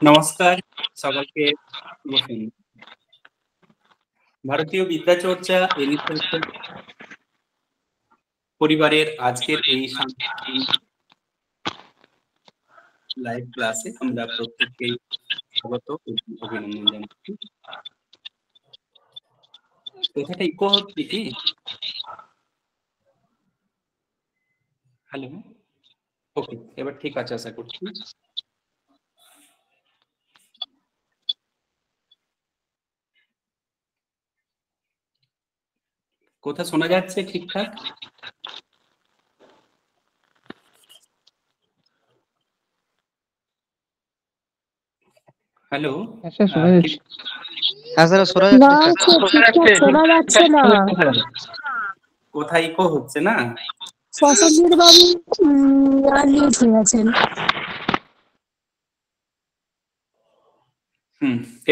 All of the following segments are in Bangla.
নমস্কার সকলকে। শুভ সন্ধ্যা। ভারতীয় বিদ্যাচর্চা পরিবারের আজকের এই লাইভ ক্লাসে আমরা প্রত্যেককেই স্বাগত এবং অভিনন্দন জানাচ্ছি। কথাটা ইকো হচ্ছে কি? হ্যালো, ওকে, এবার ঠিক আছে আশা করছি। কথা শোনা যাচ্ছে ঠিকঠাক? হ্যালো, কোথায় ইকো হচ্ছে না? প্রসেনজিৎ বাবু আনমিউট হয়ে আছেন।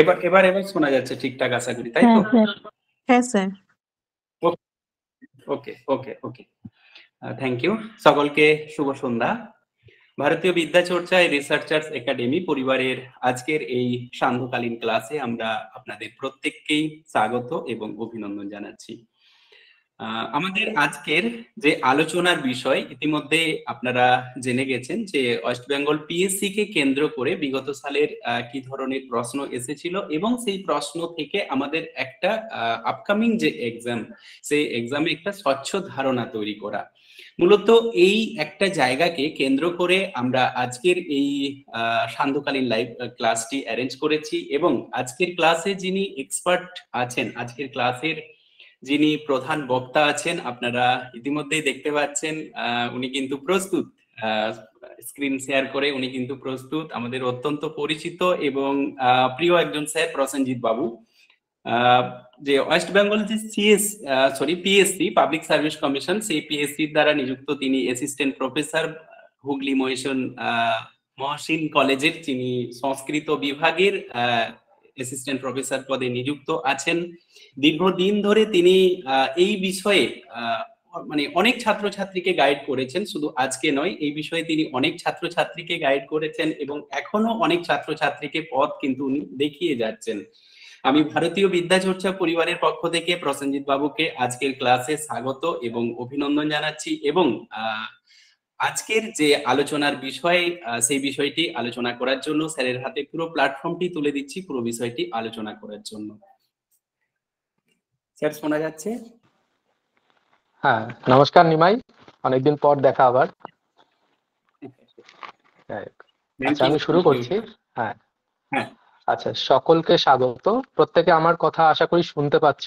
এবার এবার এবার শোনা যাচ্ছে ঠিকঠাক আশা করি, তাই তো? হ্যাঁ স্যার। Okay okay okay, thank you. সকলকে শুভ সন্ধ্যা। ভারতীয় বিদ্যাচর্চায় রিসার্চার্স একাডেমি পরিবারের আজকের এই সান্ধ্যকালীন ক্লাসে আমরা আপনাদের প্রত্যেককেই স্বাগত এবং অভিনন্দন জানাচ্ছি। আমাদের আজকের যে আলোচনার বিষয় ইতিমধ্যে আপনারা জেনে গেছেন যে ওয়েস্ট বেঙ্গল পিএসসি কে কেন্দ্র করে বিগত সালের কি ধরনের প্রশ্ন এসেছিল এবং সেই প্রশ্ন থেকে আমাদের একটা আপকামিং যে এক্সাম, সেই এক্সামে একটা স্বচ্ছ ধারণা তৈরি করা। মূলত এই একটা জায়গাকে কেন্দ্র করে আমরা আজকের এই সান্ধ্যকালীন লাইভ ক্লাসটি অ্যারেঞ্জ করেছি এবং আজকের ক্লাসে যিনি এক্সপার্ট আছেন, আজকের ক্লাসের যিনি প্রধান বক্তা আছেন, আপনারা ইতিমধ্যেই দেখতে পাচ্ছেন উনি কিন্তু প্রস্তুত। স্ক্রিন শেয়ার করে উনি কিন্তু প্রস্তুত। আমাদের অত্যন্ত পরিচিত এবং প্রিয় একজন স্যার প্রসেনজিৎ বাবু, যে ওয়েস্ট বেঙ্গল যে পিএসসি পাবলিক সার্ভিস কমিশন, সেই পিএসসি দ্বারা নিযুক্ত তিনি অ্যাসিস্ট্যান্ট প্রফেসর হুগলি মহসিন কলেজের, তিনি সংস্কৃত বিভাগের অ্যাসিস্ট্যান্ট প্রফেসর পদে নিযুক্ত আছেন। দীর্ঘদিন ধরে তিনি এই বিষয়ে মানে অনেক ছাত্রছাত্রীকে গাইড করেছেন, শুধু আজকে নয়, এই বিষয়ে তিনি অনেক ছাত্রছাত্রীকে গাইড করেছেন এবং এখনো অনেক ছাত্রছাত্রীকে পথ কিন্তু উনি দেখিয়ে যাচ্ছেন। আমি ভারতীয় বিদ্যাচর্চা পরিবারের পক্ষ থেকে প্রসেনজিৎ বাবুকে আজকের ক্লাসে স্বাগত এবং অভিনন্দন জানাচ্ছি এবং আজকের যে আলোচনার বিষয়, সেই বিষয়টি আলোচনা করার জন্য স্যারের হাতে পুরো প্ল্যাটফর্মটি তুলে দিচ্ছি পুরো বিষয়টি আলোচনা করার জন্য। স্যার শোনা যাচ্ছে? হ্যাঁ, নমস্কার নিমাই, অনেকদিন পর দেখা আবার। আচ্ছা, আমি শুরু করছি। হ্যাঁ, আচ্ছা, সকলকে স্বাগত। প্রত্যেকে আমার কথা আশা করি শুনতে পাচ্ছ।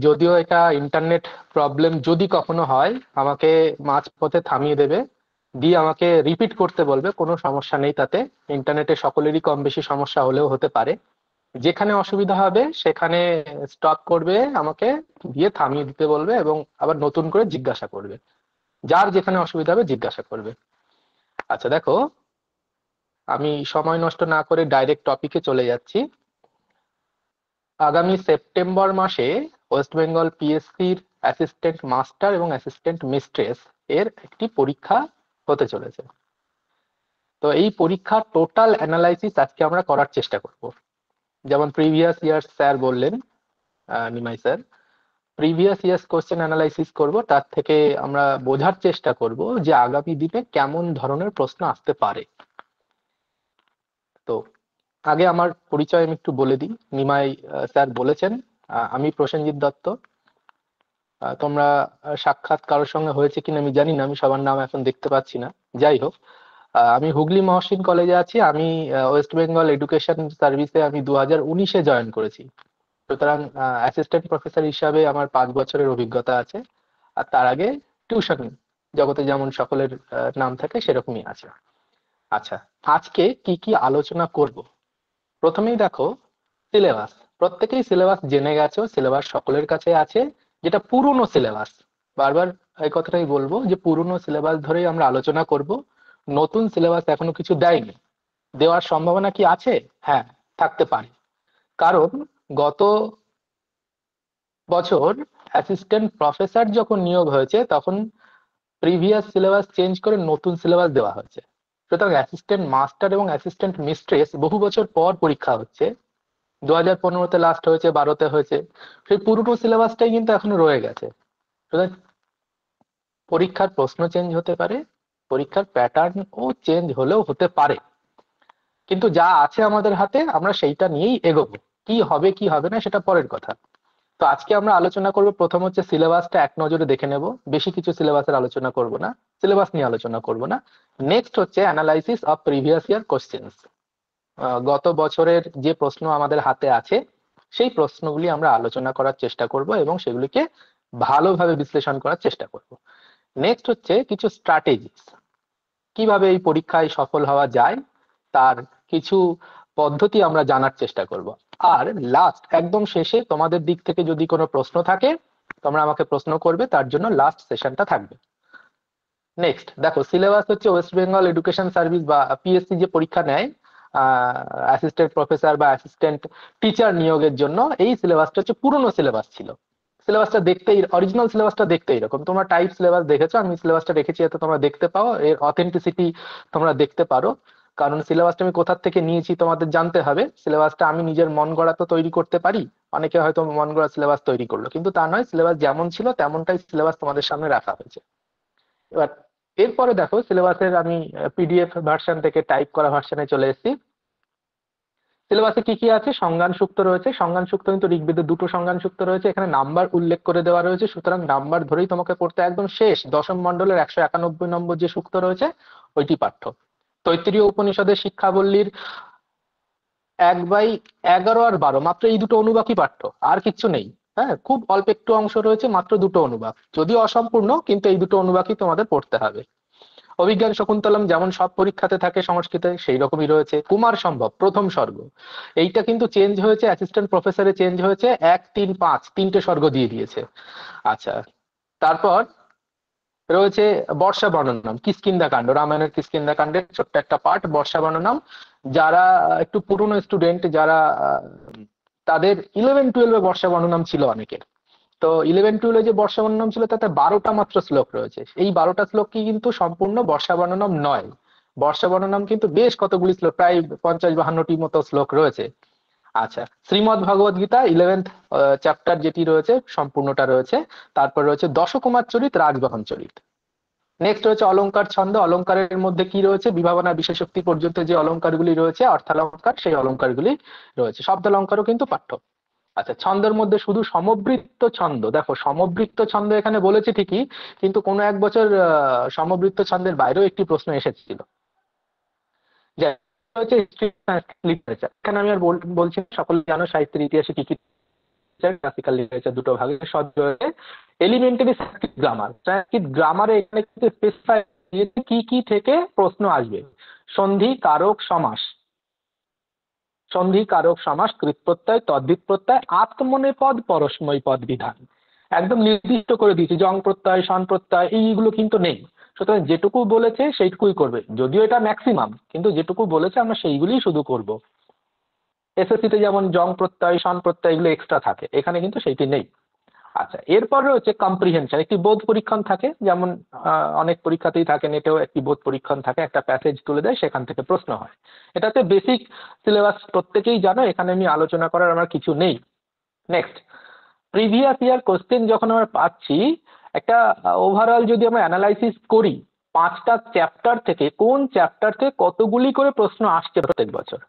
যদিও এটা ইন্টারনেট প্রবলেম, যদি কখনো হয় আমাকে মাঝপথে থামিয়ে দেবে, দিয়ে আমাকে রিপিট করতে বলবে, কোনো সমস্যা নেই তাতে। ইন্টারনেটে সকলেরই কম বেশি সমস্যা হলেও হতে পারে। যেখানে অসুবিধা হবে সেখানে স্টপ করবে, আমাকে দিয়ে থামিয়ে দিতে বলবে এবং আবার নতুন করে জিজ্ঞাসা করবে। যার যেখানে অসুবিধা হবে জিজ্ঞাসা করবে। আচ্ছা দেখো, আমি সময় নষ্ট না করে ডাইরেক্ট টপিকে চলে যাচ্ছি। আগামী সেপ্টেম্বর মাসে ওয়েস্ট বেঙ্গল পিএসসির অ্যাসিস্ট্যান্ট মাস্টার এবং অ্যাসিস্ট্যান্ট মিস্ট্রেস এর একটি পরীক্ষা হতে চলেছে। তো এই পরীক্ষার টোটাল অ্যানালাইসিস আজকে আমরা করার চেষ্টা করব। যেমন প্রিভিয়াস ইয়ার স্যার বললেন, Nimai sir, previous years question analysis করব। তার থেকে আমরা বোঝার চেষ্টা করব যে আগামী দিনে কেমন ধরনের প্রশ্ন আসতে পারে। তো আগে আমার পরিচয় আমি একটু বলে দিই। নিমাই স্যার বলেছেন, আমি প্রসেনজিৎ দত্ত। তোমরা সাক্ষাৎ কারোর সঙ্গে হয়েছে কিনা আমি জানি না, আমি সবার নাম এখন দেখতে পাচ্ছি না। যাই হোক, আমি হুগলি মহসিন কলেজে আছি। আমি ওয়েস্ট বেঙ্গল এডুকেশন সার্ভিসে আমি 2019-এ জয়েন করেছি। সুতরাং অ্যাসিস্ট্যান্ট প্রফেসর হিসাবে আমার 5 বছরের অভিজ্ঞতা আছে। আর তার আগে টিউশন জগতে যেমন সকলের নাম থাকে সেরকমই আছে। আচ্ছা, আজকে কি কি আলোচনা করব? প্রথমেই দেখো, সিলেবাস। প্রত্যেকেই সিলেবাস জেনে গেছো, সিলেবাস সকলের কাছে আছে, যেটা পুরনো সিলেবাস। বারবার এই কথাটাই বলবো যে পুরনো সিলেবাস ধরেই আমরা আলোচনা করব। নতুন সিলেবাস এখনো কিছু দেয়নি। দেওয়ার সম্ভাবনা কি আছে? হ্যাঁ, থাকতে পারে। কারণ গত বছর অ্যাসিস্ট্যান্ট প্রফেসর যখন নিয়োগ হয়েছে তখন প্রিভিয়াস সিলেবাস চেঞ্জ করে নতুন সিলেবাস দেওয়া হয়েছে। সুতরাং অ্যাসিস্ট্যান্ট মাস্টার এবং অ্যাসিস্ট্যান্ট মিস্ট্রেস বহু বছর পর পরীক্ষা হচ্ছে, 2015-তে লাস্ট হয়েছে, 12-তে হয়েছে, সেই পুরোনো সিলেবাসটাই কিন্তু এখনো রয়ে গেছে। সুতরাং পরীক্ষার প্রশ্ন চেঞ্জ হতে পারে, পরীক্ষার প্যাটার্ন ও চেঞ্জ হলেও হতে পারে, কিন্তু যা আছে আমাদের হাতে আমরা সেইটা নিয়েই এগোবো। কি হবে কি হবে না সেটা পরের কথা। তো আজকে আমরা আলোচনা করব, প্রথম হচ্ছে সিলেবাসটা এক নজরে দেখে নেব, বেশি কিছু সিলেবাসের আলোচনা করব না, সিলেবাস নিয়ে আলোচনা করব না। নেক্সট হচ্ছে analysis of previous year questions. গত বছরের যে প্রশ্ন আমাদের হাতে আছে সেই প্রশ্নগুলি আমরা আলোচনা করার চেষ্টা করব এবং সেগুলিকে ভালোভাবে বিশ্লেষণ করার চেষ্টা করব। নেক্সট হচ্ছে কিছু স্ট্র্যাটেজিস, কিভাবে এই পরীক্ষায় সফল হওয়া যায় তার কিছু পদ্ধতি আমরা জানার চেষ্টা করব। আর লাস্ট একদম শেষে তোমাদের দিক থেকে যদি কোনো প্রশ্ন থাকে তোমরা আমাকে প্রশ্ন করবে, তার জন্য লাস্ট সেশনটা থাকবে। নেক্সট দেখো, সিলেবাস হচ্ছে ওয়েস্ট বেঙ্গল এডুকেশন সার্ভিস বা পিএসসি যে পরীক্ষা নেয় অ্যাসিস্ট্যান্ট প্রফেসর বা অ্যাসিস্ট্যান্ট টিচার নিয়োগের জন্য, এই সিলেবাসটা হচ্ছে পুরনো সিলেবাস ছিল। সিলেবাসটা দেখতে, অরিজিনাল সিলেবাসটা দেখতে এরকম, তোমরা টাইপ সিলেবাস দেখেছো, আমি সিলেবাসটা রেখেছি যাতে তোমরা দেখতে পাও, এর অথেন্টিসিটি তোমরা দেখতে পারো। কারণ সিলেবাসটা আমি কোথা থেকে নিয়েছি তোমাদের জানতে হবে। সিলেবাসটা আমি নিজের মন গড়া তো তৈরি করতে পারি, অনেকে হয়তো মন গড়া সিলেবাস তৈরি করলো, কিন্তু তা নয়, সিলেবাস যেমন ছিল তেমনটাই সিলেবাস তোমাদের সামনে রাখা হয়েছে। এবার এরপরে দেখো, সিলেবাসের আমি পিডিএফ ভার্সন থেকে টাইপ করা ভার্সনে চলে এসেছি। সিলেবাসে কি কি আছে? সংজ্ঞান সূক্ত রয়েছে, সংজ্ঞান সূক্ত কিন্তু ঋগ্বেদে দুটো সংজ্ঞান সূক্ত রয়েছে, এখানে নাম্বার উল্লেখ করে দেওয়া রয়েছে, সুতরাং নাম্বার ধরেই তোমাকে পড়তে, একদম শেষ দশম মণ্ডলের 191 নম্বর যে সূক্ত রয়েছে ওইটি পাঠ্য। তৈত্তিরীয় উপনিষদের শিক্ষাবল্লীর 1/11 আর 12 মাত্র এই দুটো অনুবাকই পাঠ্য, আর কিচ্ছু নেই। হ্যাঁ, খুব অল্প একটু অংশ রয়েছে, মাত্র দুটো অনুবাক, যদিও অসম্পূর্ণ, কিন্তু এই দুটো অনুবাকই তোমাদের পড়তে হবে। অভিজ্ঞান শকুন্তলম যেমন সব পরীক্ষাতে থাকে সংস্কৃতে, সেই রকমই রয়েছে। কুমার সম্ভব প্রথম স্বর্গ, এইটা কিন্তু চেঞ্জ হয়েছে, অ্যাসিস্ট্যান্ট প্রফেসরে চেঞ্জ হয়েছে, 1, 3, 5 তিনটে স্বর্গ দিয়ে দিয়েছে। আচ্ছা, তারপর রয়েছে বর্ষা বর্ণনম, কিষ্কিন্ধা কাণ্ড, রামায়ণের কিষ্কিন্ধা কাণ্ডের ছোট্ট একটা পার্ট বর্ষা বর্ণনম। যারা একটু পুরনো স্টুডেন্ট, যারা তাদের 11-12-এ বর্ষা বর্ণনম ছিল অনেকের, তো 11-12-এ যে বর্ষা বর্ণনম ছিল তাতে 12টা মাত্র শ্লোক রয়েছে। এই 12টা শ্লোক কি কিন্তু সম্পূর্ণ বর্ষা বর্ণনম নয়, বর্ষা বর্ণনম কিন্তু বেশ কতগুলি শ্লোক, প্রায় 50-52টি মতো শ্লোক রয়েছে। আচ্ছা, শ্রীমদ ভগবদ গীতা 11th চ্যাপ্টার যেটি রয়েছে সম্পূর্ণটা রয়েছে। তারপর রয়েছে দশকুমার চরিত, রাজবাহন চরিত। নেক্সট রয়েছে অলংকার ছন্দ, অলংকারের মধ্যে কি রয়েছে, বিভাবনা বিশেষোক্তি পর্যন্ত যে অলংকারগুলি রয়েছে, অর্থালঙ্কার, সেই অলংকারগুলি রয়েছে। শব্দালঙ্কারও কিন্তু পাঠ্য। আচ্ছা, ছন্দের মধ্যে শুধু সমবৃত্ত ছন্দ, দেখো সমবৃত্ত ছন্দ এখানে বলেছে ঠিকই, কিন্তু কোনো এক বছর সমবৃত্ত ছন্দের বাইরেও একটি প্রশ্ন এসেছিল, যা হচ্ছে লিটারেচার। এখানে আমি আর বলছি, সকলে জানো সাহিত্যের ইতিহাসে কি কি ক্লাসিক্যাল লিটারেচার দুটো ভাগে সব রয়েছে। এলিমেন্টারি সংস্কৃত গ্রামার, সংস্কৃত গ্রামারে এখানে কিন্তু স্পেসিফাই কি কি থেকে প্রশ্ন আসবে। সন্ধি, কারক, সমাস, সন্ধি, কারক, সমাস, কৃৎ প্রত্যয়, তদ্ধিত প্রত্যয়, আত্মনেপদ, পরস্মৈ পদ বিধান, একদম নির্দিষ্ট করে দিয়েছি। জং প্রত্যয়, সন প্রত্যয় এইগুলো কিন্তু নেই। সুতরাং যেটুকু বলেছে সেইটুকুই করবে, যদিও এটা ম্যাক্সিমাম, কিন্তু যেটুকু বলেছে আমরা সেইগুলি শুধু করব। এসএসসিতে যেমন জং প্রত্যয়, সন প্রত্যয় এগুলো এক্সট্রা থাকে, এখানে কিন্তু সেইটি নেই। আচ্ছা, এরপর রয়েছে কম্প্রিহেনশন, একটি বোধ পরীক্ষণ থাকে, যেমন অনেক পরীক্ষাতেই থাকে, নেটেও একটি বোধ পরীক্ষণ থাকে, একটা প্যাসেজ তুলে দেয়, সেখান থেকে প্রশ্ন হয়। এটাতে বেসিক সিলেবাস প্রত্যেকেই জানো, এখানে আমি আলোচনা করার আমার কিছু নেই। নেক্সট, প্রিভিয়াস ইয়ার কোশ্চেন যখন আমরা পাচ্ছি, একটা ওভারঅল যদি আমরা অ্যানালাইসিস করি, 5টা চ্যাপ্টার থেকে কোন চ্যাপ্টার থেকে কতগুলি করে প্রশ্ন আসছে প্রত্যেক বছর।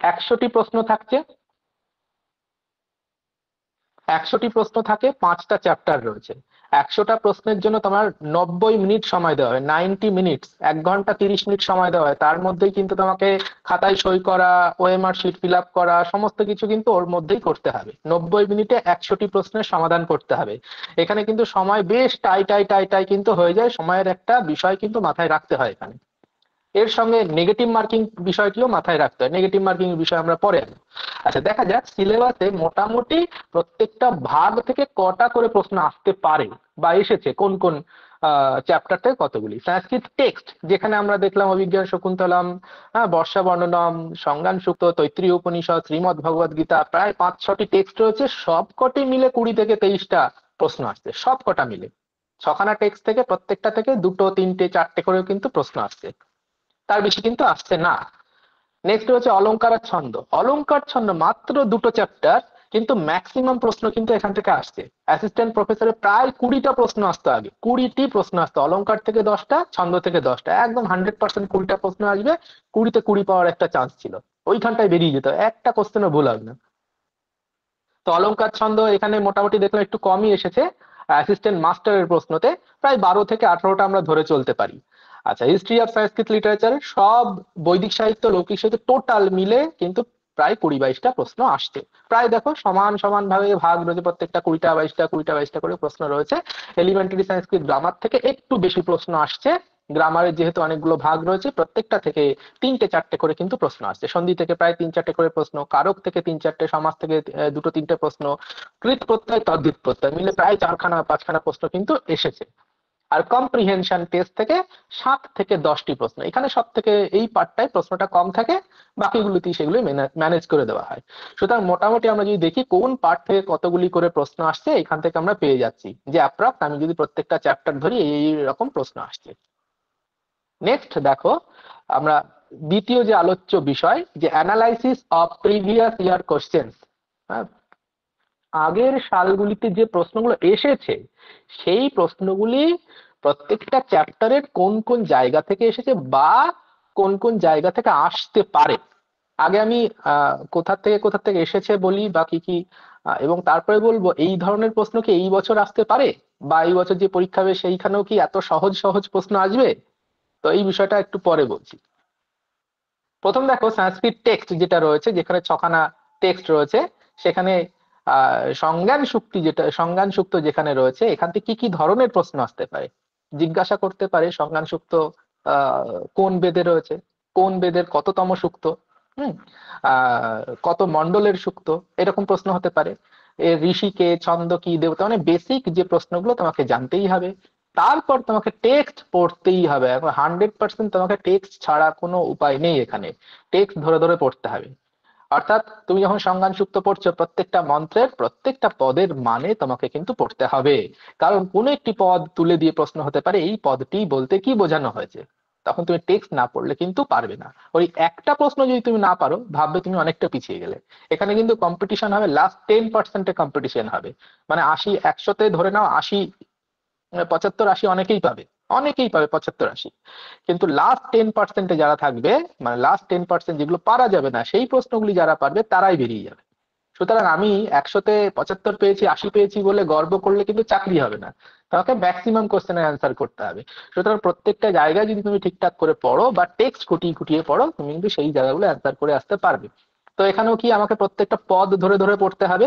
100টি প্রশ্ন থাকছে, 100টি প্রশ্ন থাকে, 5টা চ্যাপ্টার রয়েছে, 100টা প্রশ্নের জন্য তোমার 90 মিনিট সময় দেওয়া হয়, 90 মিনিটস, 1 ঘন্টা 30 মিনিট সময় দেওয়া হয়। তার মধ্যেই কিন্তু তোমাকে খাতায় সই করা, ওএমআর শিট ফিল আপ করা, সমস্ত কিছু কিন্তু ওর মধ্যেই করতে হবে। 90 মিনিটে 100টি প্রশ্নের সমাধান করতে হবে। এখানে কিন্তু সময় বেশ টাই কিন্তু হয়ে যায়, সময়ের একটা বিষয় কিন্তু মাথায় রাখতে হয় এখানে। এর সঙ্গে নেগেটিভ মার্কিং বিষয়টিও মাথায় রাখতে হয়, নেগেটিভ মার্কিং বিষয় আমরা পরে আনবো। আচ্ছা, দেখা যাক সিলেবাসে মোটামুটি প্রত্যেকটা ভাগ থেকে কটা করে প্রশ্ন আসতে পারে বা এসেছে, কোন কোন চ্যাপ্টার থেকে কতগুলি। সংস্কৃত টেক্সট যেখানে আমরা দেখলাম অভিজ্ঞান শকুন্তলম, বর্ষা বর্ণনম, সংজ্ঞান সূক্ত, তৈত্তিরীয় উপনিষদ, শ্রীমদ ভগবদ গীতা, প্রায় 5-6টি টেক্সট রয়েছে, সবকটি মিলে 20 থেকে 23টা প্রশ্ন আসছে, সবকটা মিলে 6খানা টেক্সট থেকে প্রত্যেকটা থেকে 2, 3, 4টে করেও কিন্তু প্রশ্ন আসছে। তার বেশি কিন্তু আসছে না। নেক্সট হচ্ছে অলংকার আর ছন্দ। অলংকার ছন্দ মাত্র দুটো চ্যাপ্টার, কিন্তু ম্যাক্সিমাম প্রশ্ন কিন্তু এখান থেকে আসছে। অ্যাসিস্ট্যান্ট প্রফেসরের প্রায় 20টা প্রশ্ন আসতো আগে, 20টি প্রশ্ন আসতো, অলংকার থেকে 10টা, ছন্দ থেকে 10টা, একদম 100% 20টা প্রশ্ন আসবে, 20তে 20 পাওয়ার একটা চান্স ছিল, ওইখানটায় বেরিয়ে যেত, একটা কোশ্চেনও ভুল হবে না। তো অলংকার ছন্দ এখানে মোটামুটি দেখলাম একটু কমই এসেছে, অ্যাসিস্ট্যান্ট মাস্টারের প্রশ্নতে প্রায় 12 থেকে 18টা আমরা ধরে চলতে পারি। আচ্ছা, হিস্ট্রি অফ সংস্কৃত লিটারেচার সব বৈদিক সাহিত্য লৌকিক সাহিত্য টোটাল মিলে কিন্তু প্রায় 20-22টা প্রশ্ন আসছে। প্রায় দেখো সমান সমান ভাবে ভাগ রয়েছে, প্রত্যেকটা 20টা 22টা 20টা 22টা করে প্রশ্ন রয়েছে। এলিমেন্টারি সংস্কৃত গ্রামার থেকে একটু বেশি প্রশ্ন আসছে, গ্রামারের যেহেতু অনেকগুলো ভাগ রয়েছে প্রত্যেকটা থেকে 3টে 4টে করে কিন্তু প্রশ্ন আসছে। সন্ধি থেকে প্রায় 3-4টে করে প্রশ্ন, কারক থেকে 3-4টে, সমাজ থেকে 2-3টে প্রশ্ন, কৃত প্রত্যয় তদ্ধিত প্রত্যয় মিলে প্রায় 4খানা 5খানা প্রশ্ন কিন্তু এসেছে। আর কম্প্রিহেনশন টেস্ট থেকে 7 থেকে 10টি প্রশ্ন, এখানে সব থেকে এই পার্টটায় প্রশ্নটা কম থাকে, বাকিগুলোতেই সেগুলো ম্যানেজ করে দেওয়া হয়। সুতরাং মোটামুটি আমরা যদি দেখি কোন পার্ট থেকে কতগুলি করে প্রশ্ন আসছে, এখান থেকে আমরা পেয়ে যাচ্ছি যে অ্যাপ্রক্স আমি যদি প্রত্যেকটা চ্যাপ্টার ধরি এই রকম প্রশ্ন আসছে। নেক্সট দেখো আমরা দ্বিতীয় যে আলোচ্য বিষয়, যে analysis of previous year questions. আগের সালগুলিতে যে প্রশ্নগুলো এসেছে সেই প্রশ্নগুলি প্রত্যেকটা চ্যাপ্টারের কোন কোন জায়গা থেকে এসেছে বা কোন কোন জায়গা থেকে আসতে পারে, আগে আমি কোথা থেকে এসেছে বলি বা কি কি, এবং তারপরে বলবো এই ধরনের প্রশ্ন কি এই বছর আসতে পারে, বা এই বছর যে পরীক্ষা হবে সেইখানেও কি এত সহজ সহজ প্রশ্ন আসবে। তো এই বিষয়টা একটু পরে বলছি। প্রথম দেখো সংস্কৃত টেক্সট যেটা রয়েছে, যেখানে 6খানা টেক্সট রয়েছে, সেখানে সংজ্ঞান সুক্ত যেখানে রয়েছে, এখান থেকে কি কি ধরনের প্রশ্ন আসতে পারে। জিজ্ঞাসা করতে পারে সংজ্ঞান সুক্ত কোন বেদে রয়েছে, কোন বেদের কততম সুক্ত, হম কত মণ্ডলের সুক্ত, এরকম প্রশ্ন হতে পারে। ঋষি কে, ছন্দ কি, দেবতা, মানে বেসিক যে প্রশ্নগুলো তোমাকে জানতেই হবে। তারপর তোমাকে টেক্সট পড়তেই হবে, এখন 100% তোমাকে টেক্সট ছাড়া কোনো উপায় নেই, এখানে টেক্সট ধরে ধরে পড়তে হবে। অর্থাৎ তুমি যখন সংজ্ঞান সুক্ত পড়ছো, প্রত্যেকটা মন্ত্রের প্রত্যেকটা পদের মানে তোমাকে কিন্তু পড়তে হবে, কারণ কোন একটি পদ তুলে দিয়ে প্রশ্ন হতে পারে এই পদটি বলতে কি বোঝানো হয়েছে, তখন তুমি টেক্সট না পড়লে কিন্তু পারবে না। ওই একটা প্রশ্ন যদি তুমি না পারো, ভাববে তুমি অনেকটা পিছিয়ে গেলে। এখানে কিন্তু কম্পিটিশন হবে, লাস্ট 10%-এ কম্পিটিশন হবে, মানে 80-100তে ধরে নাও 80, 75-80 অনেকেই পাবে 75-80, কিন্তু লাস্ট 10%-এ যারা থাকবে, মানে লাস্ট 10% যেগুলো পারা যাবে না সেই প্রশ্নগুলি যারা পারবে তারাই বেরিয়ে যাবে। সুতরাং আমি 100তে 75 পেয়েছি, 80 পেয়েছি বলে গর্ব করলে কিন্তু চাকরি হবে না, তোমাকে ম্যাক্সিমাম কোশ্চেনের অ্যান্সার করতে হবে। সুতরাং প্রত্যেকটা জায়গায় যদি তুমি ঠিকঠাক করে পড়ো বা টেক্সট খুঁটিয়ে খুঁটিয়ে পড়ো, তুমি কিন্তু সেই জায়গাগুলো অ্যান্সার করে আসতে পারবে। তো এখানেও কি আমাকে প্রত্যেকটা পদ ধরে ধরে পড়তে হবে,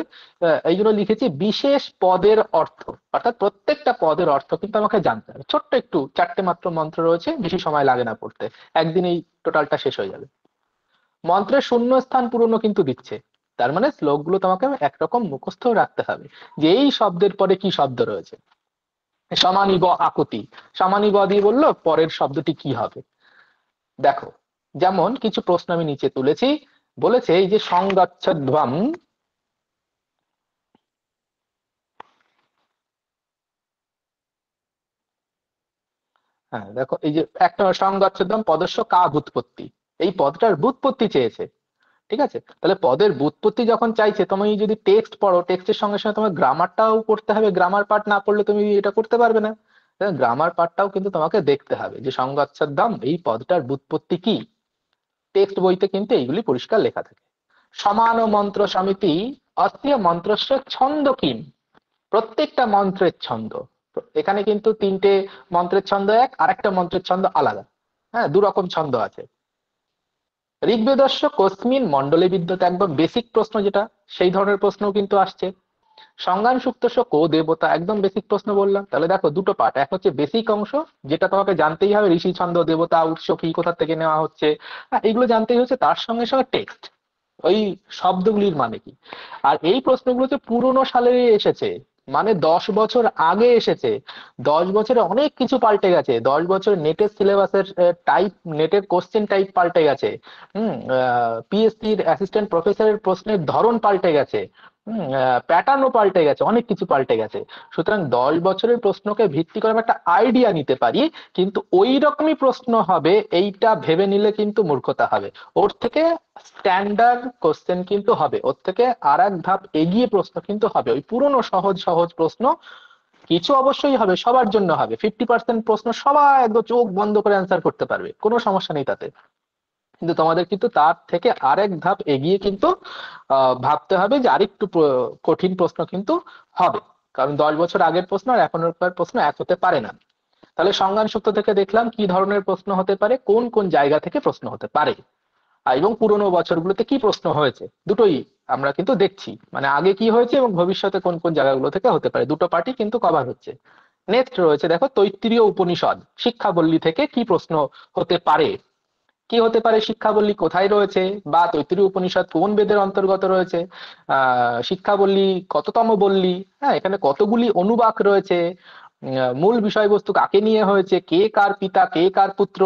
এই জন্য লিখেছি বিশেষ পদের অর্থ, অর্থাৎ প্রত্যেকটা পদের অর্থ কিন্তু আমাকে জানতে হবে। ছোট্ট একটু 4টে মাত্র মন্ত্র রয়েছে, বেশি সময় লাগে না পড়তে, একদিনেই টোটালটা শেষ হয়ে যাবে। মন্ত্রের শূন্য স্থান পূরণও কিন্তু দিচ্ছে, তার মানে শ্লোকগুলো তোমাকে একরকম মুখস্থ রাখতে হবে যে এই শব্দের পরে কি শব্দ রয়েছে। সমানিব আকুতি, সমানিব দিয়ে বললো পরের শব্দটি কি হবে। দেখো যেমন কিছু প্রশ্ন আমি নিচে তুলেছি, বলেছে এই যে সংগচ্ছধ্বম, হ্যাঁ দেখো এই যে একটা সংগচ্ছধ্বম পদস্য কা ভূৎপত্তি, এই পদটার ভূৎপত্তি চেয়েছে, ঠিক আছে। তাহলে পদের ব্যুৎপত্তি যখন চাইছে, তুমি যদি টেক্সট পড়ো, টেক্সটের সঙ্গে সঙ্গে তোমার গ্রামারটাও পড়তে হবে, গ্রামার পার্ট না পড়লে তুমি এটা করতে পারবে না। গ্রামার পার্টটাও কিন্তু তোমাকে দেখতে হবে যে সংগচ্ছদ্ধাম এই পদটার ব্যুৎপত্তি কি, টেক্সট বইতে কিন্তু এইগুলি পরিষ্কার লেখা থাকে। সমান মন্ত্র সমিতি অস্ত্র মন্ত্রস্য ছন্দ কিম, প্রত্যেকটা মন্ত্রের ছন্দ, এখানে কিন্তু 3টে মন্ত্রের ছন্দ এক, আরেকটা মন্ত্রের ছন্দ আলাদা, হ্যাঁ 2 রকম ছন্দ আছে। ঋগ্বেদস্য কস্মিন মণ্ডলে বিদ্যতে, একদম বেসিক প্রশ্ন যেটা, সেই ধরনের প্রশ্নও কিন্তু আসছে। সংজ্ঞান সুক্তস্য কো দেবতা, একদম বেসিক প্রশ্ন বললাম। তাহলে দেখো দুটো পার্ট, এক হচ্ছে বেসিক অংশ যেটা তোমাকে জানতেই হবে, ঋষি ছন্দ দেবতা উৎস কি, কোথা থেকে নেওয়া হচ্ছে, এগুলো জানতেই হচ্ছে, তার সঙ্গে সঙ্গে টেক্সট, ওই শব্দগুলির মানে কি। আর এই প্রশ্নগুলো হচ্ছে পুরোনো সালে এসেছে, মানে 10 বছর আগে এসেছে, 10 বছরে অনেক কিছু পাল্টে গেছে, 10 বছর নেটের সিলেবাসের টাইপ, নেটের কোশ্চেন টাইপ পাল্টে গেছে, পিএসসির অ্যাসিস্ট্যান্ট প্রফেসরের প্রশ্নের ধরন পাল্টে গেছে, প্যাটার্নও পাল্টে গেছে, অনেক কিছু পাল্টে গেছে। সুতরাং 10 বছরের প্রশ্নকে ভিত্তি করে আমরা একটা আইডিয়া নিতে পারি, কিন্তু ওই রকমই প্রশ্ন হবে এইটা ভেবে নিলে কিন্তু মূর্খতা হবে। ওর থেকে স্ট্যান্ডার্ড কোশ্চেন কিন্তু হবে, ওর থেকে আর এক ধাপ এগিয়ে প্রশ্ন কিন্তু হবে। ওই পুরনো সহজ সহজ প্রশ্ন কিছু অবশ্যই হবে, সবার জন্য হবে। 50% প্রশ্ন সবাই একদম চোখ বন্ধ করে অ্যান্সার করতে পারবে, কোনো সমস্যা নেই তাতে। কিন্তু তোমাদের কিন্তু তার থেকে আরেক ধাপ এগিয়ে কিন্তু ভাবতে হবে যে আরেকটু কঠিন প্রশ্ন কিন্তু হবে, কারণ 10 বছর আগের প্রশ্ন আর এখনকার প্রশ্ন এক হতে পারে না। তাহলে সংজ্ঞান সূত্র থেকে দেখলাম কি ধরনের প্রশ্ন হতে পারে, কোন কোন জায়গা থেকে প্রশ্ন হতে পারে, এবং পুরোনো বছরগুলোতে কি প্রশ্ন হয়েছে, দুটোই আমরা কিন্তু দেখছি। মানে আগে কি হয়েছে এবং ভবিষ্যতে কোন কোন জায়গাগুলো থেকে হতে পারে, দুটো পার্টি কিন্তু কভার হচ্ছে। নেক্সট রয়েছে দেখো তৈত্তিরীয় উপনিষদ শিক্ষাবল্লী থেকে কি প্রশ্ন হতে পারে। কি হতে পারে শিক্ষাবল্লী কোথায় রয়েছে, বা তৈত্তিরীয় উপনিষদ কোন বেদের অন্তর্গত রয়েছে, শিক্ষাবল্লী কততম বল্লী, হ্যাঁ এখানে কতগুলি অনুবাক রয়েছে, মূল বিষয়বস্তু কাকে নিয়ে হয়েছে, কে কার পিতা কে কার পুত্র,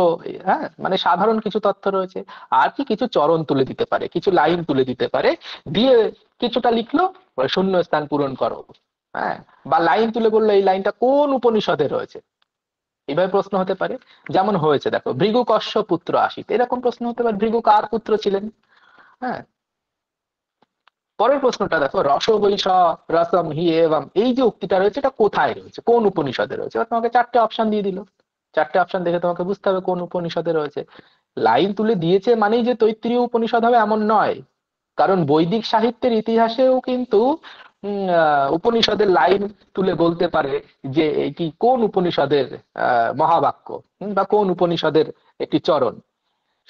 হ্যাঁ মানে সাধারণ কিছু তথ্য রয়েছে। আর কি কিছু চরণ তুলে দিতে পারে, কিছু লাইন তুলে দিতে পারে, দিয়ে কিছুটা লিখলো, শূন্য স্থান পূরণ করো, হ্যাঁ বা লাইন তুলে বললো এই লাইনটা কোন উপনিষদে রয়েছে। এইভাবে প্রশ্ন হতে পারে, যেমন হয়েছে দেখো ভৃগু কশ্যপ পুত্র আসিত, এরকম প্রশ্ন হতে পারে, ভৃগু কার পুত্র ছিলেন। হ্যাঁ পরের প্রশ্নটা দেখো রসবৈষ রসম হি এবম, এই যে উক্তিটা রয়েছে এটা কোথায় রয়েছে, কোন উপনিষদে রয়েছে। এবার তোমাকে 4টে অপশন দিয়ে দিল, 4টে অপশন দেখে তোমাকে বুঝতে হবে কোন উপনিষদে রয়েছে। লাইন তুলে দিয়েছে মানেই যে তৈত্তিরীয় উপনিষদ হবে এমন নয়, কারণ বৈদিক সাহিত্যের ইতিহাসেও কিন্তু উপনিষদের লাইন তুলে বলতে পারে যে এটি কোন উপনিষদের মহাবাক্য, বা কোন উপনিষদের একটি চরণ।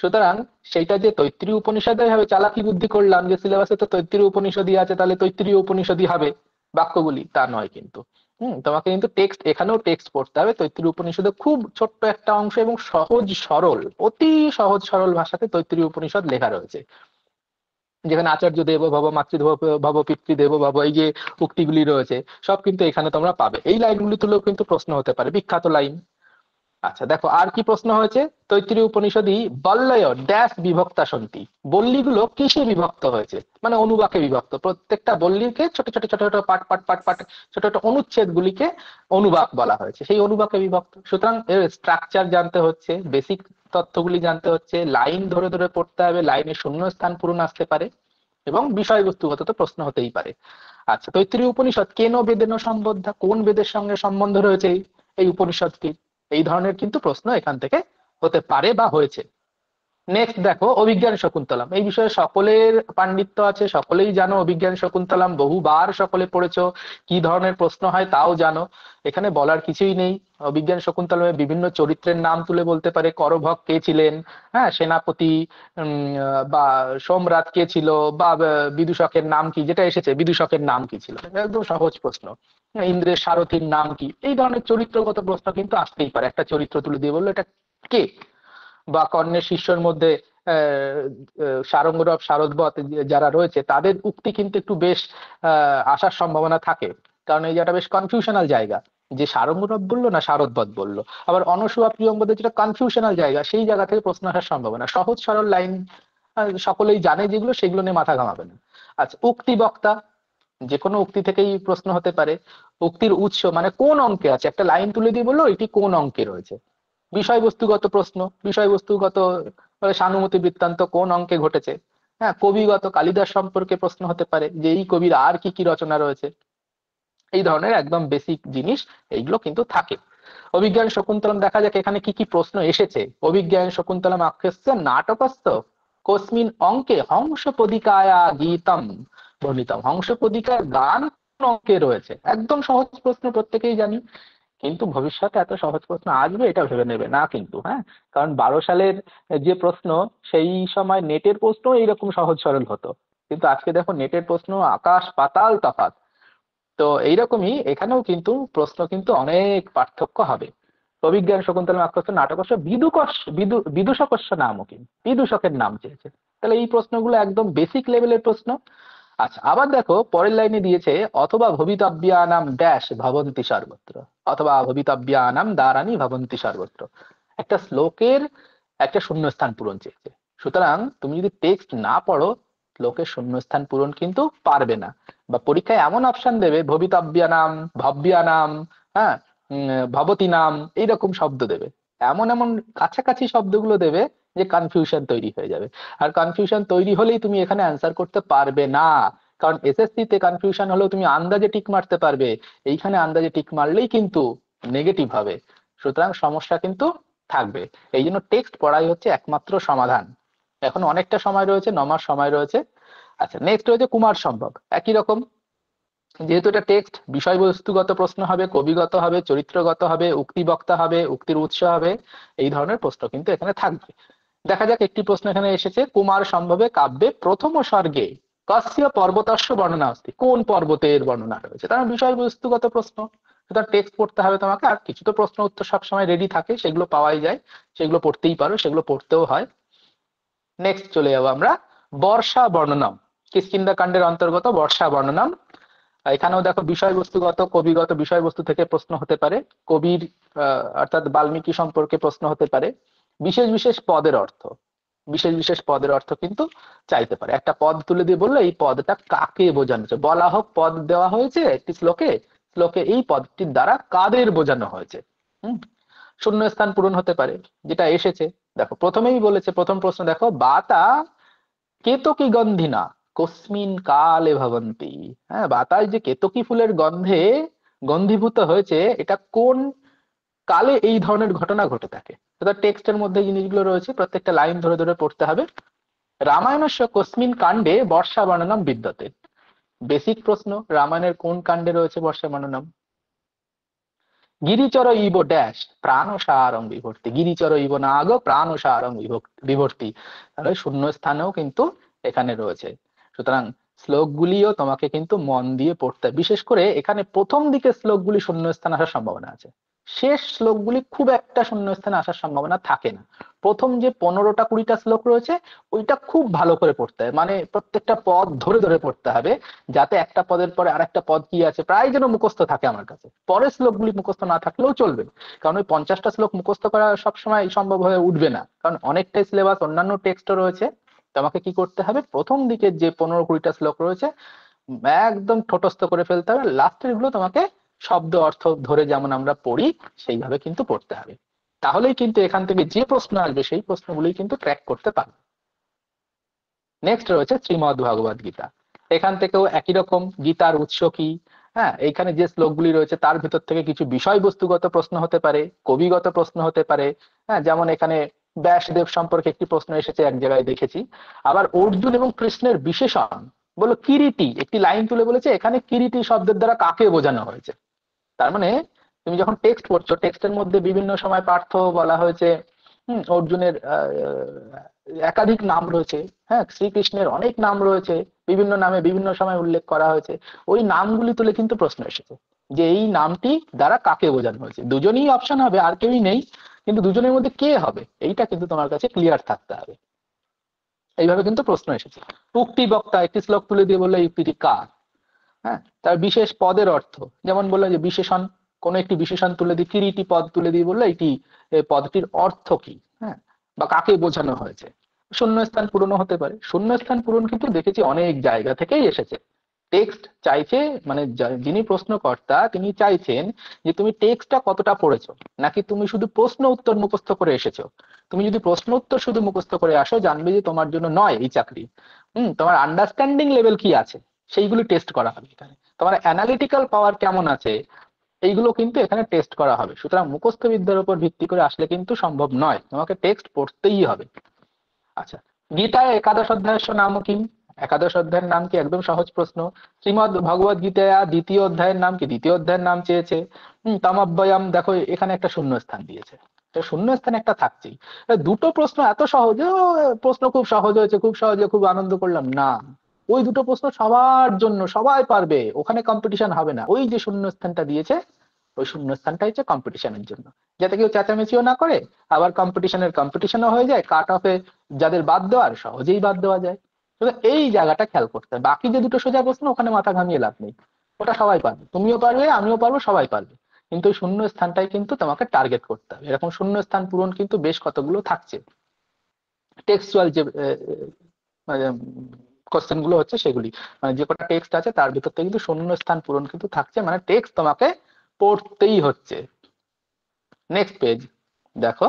সুতরাং সেইটা যে তৈত্তিরীয় উপনিষদে হবে চালাকি বুদ্ধি করলাম যে সিলেবাসে তো তৈত্তিরীয় উপনিষদই আছে তাহলে তৈত্তিরীয় উপনিষদই হবে বাক্যগুলি, তা নয় কিন্তু। তোমাকে কিন্তু টেক্সট, এখানেও টেক্সট পড়তে হবে। তৈত্তিরীয় উপনিষদে খুব ছোট্ট একটা অংশ এবং সহজ সরল, অতি সহজ সরল ভাষাতে তৈত্তিরীয় উপনিষদ লেখা রয়েছে, যেখানে আচার্য দেব ভব, মাতৃদেব ভব, পিতৃদেব ভব, এই যে উক্তিগুলি রয়েছে সব কিন্তু এখানে তোমরা পাবে। এই লাইনগুলি তুলেও কিন্তু প্রশ্ন হতে পারে, বিখ্যাত লাইন। আচ্ছা দেখো আর কি প্রশ্ন হয়েছে, তৈত্তিরীয় উপনিষদী বল্লয় ড্যাশ বিভক্তা সন্তি, বল্লীগুলো কিসে বিভক্ত হয়েছে, মানে অনুবাকে বিভক্ত, প্রত্যেকটা বল্লীকে ছোট ছোট ছোট ছোট পাট পাট পাট পাট ছোট ছোট অনুচ্ছেদ গুলিকে অনুবাক বলা হয়েছে, সেই অনুবাকে বিভক্ত। সুতরাং এর স্ট্রাকচার জানতে হচ্ছে, বেসিক তথ্যগুলি জানতে হচ্ছে, লাইন ধরে ধরে পড়তে হবে, লাইনে শূন্য স্থান পূরণ আসতে পারে, এবং বিষয়বস্তুগত তো প্রশ্ন হতেই পারে। আচ্ছা তৈত্তিরীয় উপনিষদ কেন বেদেন সম্বদ্ধা, কোন বেদের সঙ্গে সম্বন্ধ রয়েছে এই উপনিষদটির, এই ধরনের কিন্তু প্রশ্ন এখান থেকে হতে পারে বা হয়েছে। নেক্সট দেখো অভিজ্ঞান শকুন্তলম, এই বিষয়ে সকলের পাণ্ডিত্য আছে, সকলেই জানো অভিজ্ঞান শকুন্তলম, বহুবার সকলে পড়েছো, কি ধরনের প্রশ্ন হয় তাও জানো, এখানে বলার কিছুই নেই। অভিজ্ঞান শকুন্তলমে বিভিন্ন চরিত্রের নাম তুলে বলতে পারে, করভগ কে ছিলেন, হ্যাঁ সেনাপতি, বা সোমরাট কে ছিল, বা বিদূষকের নাম কি, যেটা এসেছে বিদূষকের নাম কি ছিল, একদম সহজ প্রশ্ন। ইন্দ্রের সারথীর নাম কি, এই ধরনের চরিত্রগত প্রশ্ন কিন্তু আসতেই পারে, একটা চরিত্র তুলে দিয়ে বললো এটা কে। বা কর্ণের শিষ্যর মধ্যে সারঙ্গরব শারদবৎ যারা রয়েছে তাদের উক্তি কিন্তু একটু বেশ আসার সম্ভাবনা থাকে, কারণ এই জায়গাটা বেশ কনফিউশনাল জায়গা, যে সারঙ্গরব বললো না শারদবৎ বললো, আবার অনসূয়া প্রিয়ম্বদের যেটা কনফিউশনাল জায়গা, সেই জায়গা থেকে প্রশ্ন আসার সম্ভাবনা। সহজ সরল লাইন সকলেই জানে যেগুলো, সেগুলো নিয়ে মাথা ঘামাবে না। আচ্ছা উক্তি বক্তা, যে কোনো উক্তি থেকেই প্রশ্ন হতে পারে। উক্তির উৎস মানে কোন অঙ্কে আছে, একটা লাইন তুলে দিয়ে বললো এটি কোন অঙ্কে রয়েছে। বিষয়বস্তুগত প্রশ্ন, বিষয়বস্তুগত সানুমতি বৃত্তান্ত কোন অঙ্কে ঘটেছে। হ্যাঁ কবিগত, কালিদাস সম্পর্কে প্রশ্ন হতে পারে যে এই কবির আর কি কি রচনা রয়েছে, এই ধরনের একদম বেসিক জিনিস এইগুলো কিন্তু থাকে। অভিজ্ঞান শকুন্তলম দেখা যাক এখানে কি কি প্রশ্ন এসেছে। অভিজ্ঞান শকুন্তলম আখ্যস্য নাটকস্থ কস্মিন অঙ্কে হংসপদিকায়া গীতম বর্ণিতম, হংসপদিকার গান কোন অঙ্কে রয়েছে, একদম সহজ প্রশ্ন প্রত্যেকেই জানি, কিন্তু ভবিষ্যতে এত সহজ প্রশ্ন আসবে এটা ভেবে নেবে না কিন্তু। হ্যাঁ কারণ 12 সালের যে প্রশ্ন, সেই সময় নেটের প্রশ্ন এইরকম সহজ সরল হতো, কিন্তু আজকে দেখো নেটের প্রশ্ন আকাশ পাতাল তফাৎ। তো এইরকমই এখানেও কিন্তু প্রশ্ন কিন্তু অনেক পার্থক্য হবে। অভিজ্ঞান শকুন্তলম আখ্যস্ত নাটকস্য বিদূষকস্য নামও, কি বিদূষকের নাম চেয়েছে, তাহলে এই প্রশ্নগুলো একদম বেসিক লেভেলের প্রশ্ন। আচ্ছা আবার দেখো পরের লাইনে দিয়েছে অথবা ভবিতব্যানাম ড্যাশ ভবন্তি সর্বত্র, অথবা ভবিতব্যানাম দ্বারানি ভবন্তি সর্বত্র, একটা শ্লোকের একটা শূন্যস্থান পূরণ চেয়েছে। সুতরাং তুমি যদি টেক্সট না পড়ো শ্লোকের শূন্যস্থান পূরণ কিন্তু পারবে না। বা পরীক্ষায় এমন অপশন দেবে ভবিতব্যা নাম, ভব্যা নাম, হ্যাঁ, ভবতী নাম, এইরকম শব্দ দেবে, এমন এমন কাছাকাছি শব্দগুলো দেবে যে কনফিউশন তৈরি হয়ে যাবে। আর কনফিউশন তৈরি হলেই তুমি এখানে অ্যান্সার করতে পারবে না, কারণ এসএসসি তে কনফিউশন হলেও তুমি আন্দাজে টিক মারতে পারবে, এইখানে আন্দাজে টিক মারলেই কিন্তু নেগেটিভ হবে। সুতরাং সমস্যা কিন্তু থাকবে। এই জন্য টেক্সট পড়াই হচ্ছে একমাত্র সমাধান। এখন অনেকটা সময় রয়েছে, 9 মাস সময় রয়েছে। আচ্ছা, নেক্সট রয়েছে কুমার সম্ভব। একই রকম, যেহেতু এটা টেক্সট, বিষয়বস্তুগত প্রশ্ন হবে, কবিগত হবে, চরিত্রগত হবে, উক্তি বক্তা হবে, উক্তির উৎস হবে, এই ধরনের প্রশ্ন কিন্তু এখানে থাকবে। দেখা যাক, একটি প্রশ্ন এখানে এসেছে, কুমার সম্ভবে কাব্যে প্রথম স্বর্গে কস্য পর্বতস্য বর্ণনা অস্তি, কোন পর্বতের বর্ণনা রয়েছে। তার বিষয়বস্তুগত প্রশ্ন, সুতরাং টেক্সট পড়তে হবে তোমাকে। আর কিছু তো প্রশ্ন উত্তর সবসময় রেডি থাকে, সেগুলো পাওয়াই যায়, সেগুলো পড়তেই পারো, সেগুলো পড়তেও হয়। নেক্সট চলে যাবো আমরা বর্ষা বর্ণনম, কিষ্কিন্ধা কাণ্ডের অন্তর্গত বর্ষা বর্ণনম। এখানেও দেখো বিষয়বস্তুগত কবিগত বিষয়বস্তু থেকে প্রশ্ন হতে পারে, কবির অর্থাৎ বাল্মীকি সম্পর্কে প্রশ্ন হতে পারে, বিশেষ বিশেষ পদের অর্থ, বিশেষ বিশেষ পদের অর্থ কিন্তু চাইতে পারে। একটা পদ তুলে দিয়ে বললো এই পদটা কাকে বোঝানো হচ্ছে, বলা হোক পদ দেওয়া হয়েছে একটি শ্লোকে, শ্লোকে এই পদটির দ্বারা কাদের বোঝানো হয়েছে। শূন্যস্থান পূরণ হতে পারে, যেটা এসেছে। দেখো প্রথমেই বলেছে, প্রথম প্রশ্ন দেখো, বাতা কেতকী গন্ধিনা কস্মিন কালে ভবন্তি। হ্যাঁ, বাতাস যে কেতকী ফুলের গন্ধে গন্ধীভূত হয়েছে, এটা কোন কালে এই ধরনের ঘটনা ঘটে থাকে। টেক্সটের মধ্যে জিনিসগুলো রয়েছে, প্রত্যেকটা লাইন ধরে ধরে পড়তে হবে। রামায়ণস্য কস্মিন কাণ্ডে বর্ষা বর্ণনম বিদ্যতে। বেসিক প্রশ্ন, রামায়ণের কোন কাণ্ডে রয়েছে বর্ষা বর্ণনম। গিরিচর ইব ড্যাশ প্রাণসারং বিভর্তি, গিরিচর ইব নাগ প্রাণসারং বিভর্তি, তাহলে শূন্য স্থানেও কিন্তু এখানে রয়েছে। সুতরাং শ্লোকগুলিও তোমাকে কিন্তু মন দিয়ে পড়তে, বিশেষ করে এখানে প্রথম দিকে শ্লোকগুলি শূন্যস্থান আসার সম্ভাবনা আছে, শেষ শ্লোকগুলি খুব একটা শূন্যস্থানে আসার সম্ভাবনা থাকে না। প্রথম যে 15টা 20টা শ্লোক রয়েছে ওইটা খুব ভালো করে পড়তে হবে, মানে প্রত্যেকটা পদ ধরে ধরে পড়তে হবে, যাতে একটা পদের পরে আরেকটা পদ কি আছে প্রায় যেন মুখস্থ থাকে আমার কাছে। পরের শ্লোকগুলি মুখস্থ না থাকলেও চলবে, কারণ ওই 50টা শ্লোক মুখস্থ করা সবসময় সম্ভব হয়ে উঠবে না, কারণ অনেকটাই সিলেবাস, অন্যান্য টেক্সটও রয়েছে। তোমাকে কি করতে হবে, প্রথম দিকে যে 15-20টা শ্লোক রয়েছে একদম ঠোঁটস্থ করে ফেলতে হবে, লাস্টের গুলো তোমাকে শব্দ অর্থ ধরে যেমন আমরা পড়ি সেইভাবে কিন্তু পড়তে হবে। তাহলেই কিন্তু এখান থেকে যে প্রশ্ন আসবে সেই প্রশ্নগুলি কিন্তু ট্র্যাক করতে পারবে। নেক্সট রয়েছে শ্রীমদ্ ভগবদ গীতা। এখান থেকেও একই রকম, গীতার উৎস কি, হ্যাঁ, এইখানে যে শ্লোকগুলি রয়েছে তার ভিতর থেকে কিছু বিষয়বস্তুগত প্রশ্ন হতে পারে, কবিগত প্রশ্ন হতে পারে। হ্যাঁ, যেমন এখানে ব্যাসদেব সম্পর্কে একটি প্রশ্ন এসেছে এক জায়গায় দেখেছি। আবার অর্জুন এবং কৃষ্ণের বিশেষণ, বলো কিরীটি, একটি লাইন তুলে বলেছে এখানে কিরীটি শব্দের দ্বারা কাকে বোঝানো হয়েছে। তার মানে তুমি যখন টেক্সট পড়ছো, টেক্সটের মধ্যে বিভিন্ন সময় পার্থ বলা হয়েছে, অর্জুনের একাধিক নাম রয়েছে, হ্যাঁ, শ্রীকৃষ্ণের অনেক নাম রয়েছে, বিভিন্ন নামে বিভিন্ন সময় উল্লেখ করা হয়েছে। ওই নামগুলি তুলে কিন্তু প্রশ্ন এসেছে যে এই নামটি দ্বারা কাকে বোঝানো হয়েছে। দুজনেই অপশন হবে, আর কেউই নেই, কিন্তু দুজনের মধ্যে কে হবে এইটা কিন্তু তোমার কাছে ক্লিয়ার থাকতে হবে। এইভাবে কিন্তু প্রশ্ন এসেছে। উক্তি বক্তা, একটি শ্লোক তুলে দিয়ে বললো এই উক্তিটি কার। হ্যাঁ, তার বিশেষ পদের অর্থ, যেমন বললো যে বিশেষণ, কোন একটি বিশেষণ তুলে দিয়ে, কিরীটি পদ তুলে দিয়ে বললো এটি পদটির অর্থ কি, হ্যাঁ, বা কাকে বোঝানো হয়েছে। শূন্যস্থান পূরণ হতে পারে। শূন্যস্থান পূরণ কিন্তু দেখেছি অনেক জায়গা থেকেই এসেছে। টেক্সট চাইছে, মানে যিনি প্রশ্নকর্তা তিনি চাইছেন যে তুমি টেক্সটটা কতটা পড়েছো, নাকি তুমি শুধু প্রশ্ন উত্তর মুখস্থ করে এসেছো। তুমি যদি প্রশ্ন উত্তর শুধু মুখস্থ করে আসো, জানবে যে তোমার জন্য নয় এই চাকরি। তোমার আন্ডারস্ট্যান্ডিং লেভেল কি আছে সেইগুলো টেস্ট করা হবে এখানে, তোমার অ্যানালিটিক্যাল পাওয়ার কেমন আছে এইগুলো কিন্তু এখানে টেস্ট করা হবে। সুতরাং মুখস্থ বিদ্যার উপর ভিত্তি করে আসলে কিন্তু সম্ভব নয়, তোমাকে টেক্সট পড়তেই হবে। আচ্ছা, গীতায় একাদশ অধ্যায়ের নাম কি, একাদশ অধ্যায়ের নাম কি, একদম সহজ প্রশ্ন। শ্রীমদ ভগবদ গীতায় দ্বিতীয় অধ্যায়ের নাম কি, দ্বিতীয় অধ্যায়ের নাম চেয়েছে। তমব্যয়ম, দেখো এখানে একটা শূন্য স্থান দিয়েছে, শূন্য স্থান একটা থাকছেই। দুটো প্রশ্ন এত সহজ, প্রশ্ন খুব সহজ হয়েছে, খুব সহজে খুব আনন্দ করলাম না, ওই দুটো প্রশ্ন সবার জন্য, সবাই পারবে, ওখানে কম্পিটিশন হবে না। ওই যে শূন্য স্থানটা দিয়েছে, ওই শূন্য স্থানটা হচ্ছে কম্পিটিশনের জন্য, যাতে কেউ চেঁচামেচিও না করে, আবার কম্পিটিশনও হয়ে যায়, কাট অফে যাদের বাদ দেওয়ার সহজেই বাদ দেওয়া যায়। এই জায়গাটা খেয়াল করতে হবে। বাকি যে দুটো সোজা প্রশ্ন ওখানে মাথা ঘামিয়ে লাভ নেই, ওটা সবাই পারবে, তুমিও পারবে, আমিও পারবো, সবাই পারবে। কিন্তু ওই শূন্য স্থানটাই কিন্তু তোমাকে টার্গেট করতে হবে। এরকম শূন্য স্থান পূরণ কিন্তু বেশ কতগুলো থাকছে। টেক্সচুয়াল যে কোশ্চেন গুলো হচ্ছে সেগুলি, মানে যে কটা টেক্সট আছে তার ভিতর থেকে কিন্তু শূন্যস্থান পূরণ কিন্তু থাকছে, মানে টেক্সট তোমাকে পড়তেই হচ্ছে। নেক্সট পেজ দেখো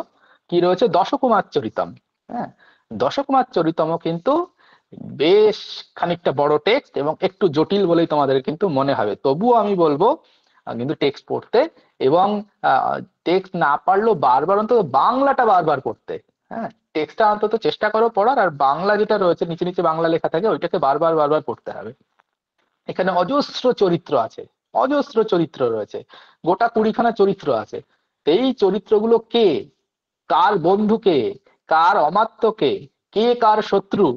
কি রয়েছে, দশকুমার চরিতম। হ্যাঁ, দশকুমার চরিতম কিন্তু বেশ খানিকটা বড় টেক্সট এবং একটু জটিল বলেই তোমাদের কিন্তু মনে হবে, তবুও আমি বলবো কিন্তু টেক্সট পড়তে, এবং টেক্সট না পারলেও বারবার অন্তত বাংলাটা বারবার পড়তে। হ্যাঁ, টেক্সটটা অন্তত চেষ্টা করো পড়ার, আর বাংলা যেটা রয়েছে নিচে নিচে বাংলা লেখা থাকে ওইটাকে বারবার বারবার পড়তে হবে। এখানে অজস্র চরিত্র আছে, অজস্র চরিত্র রয়েছে, গোটা 20খানা চরিত্র আছে। এই চরিত্রগুলো কে, কার বন্ধু কে, কার অমাত্য কে, কে কার শত্রু,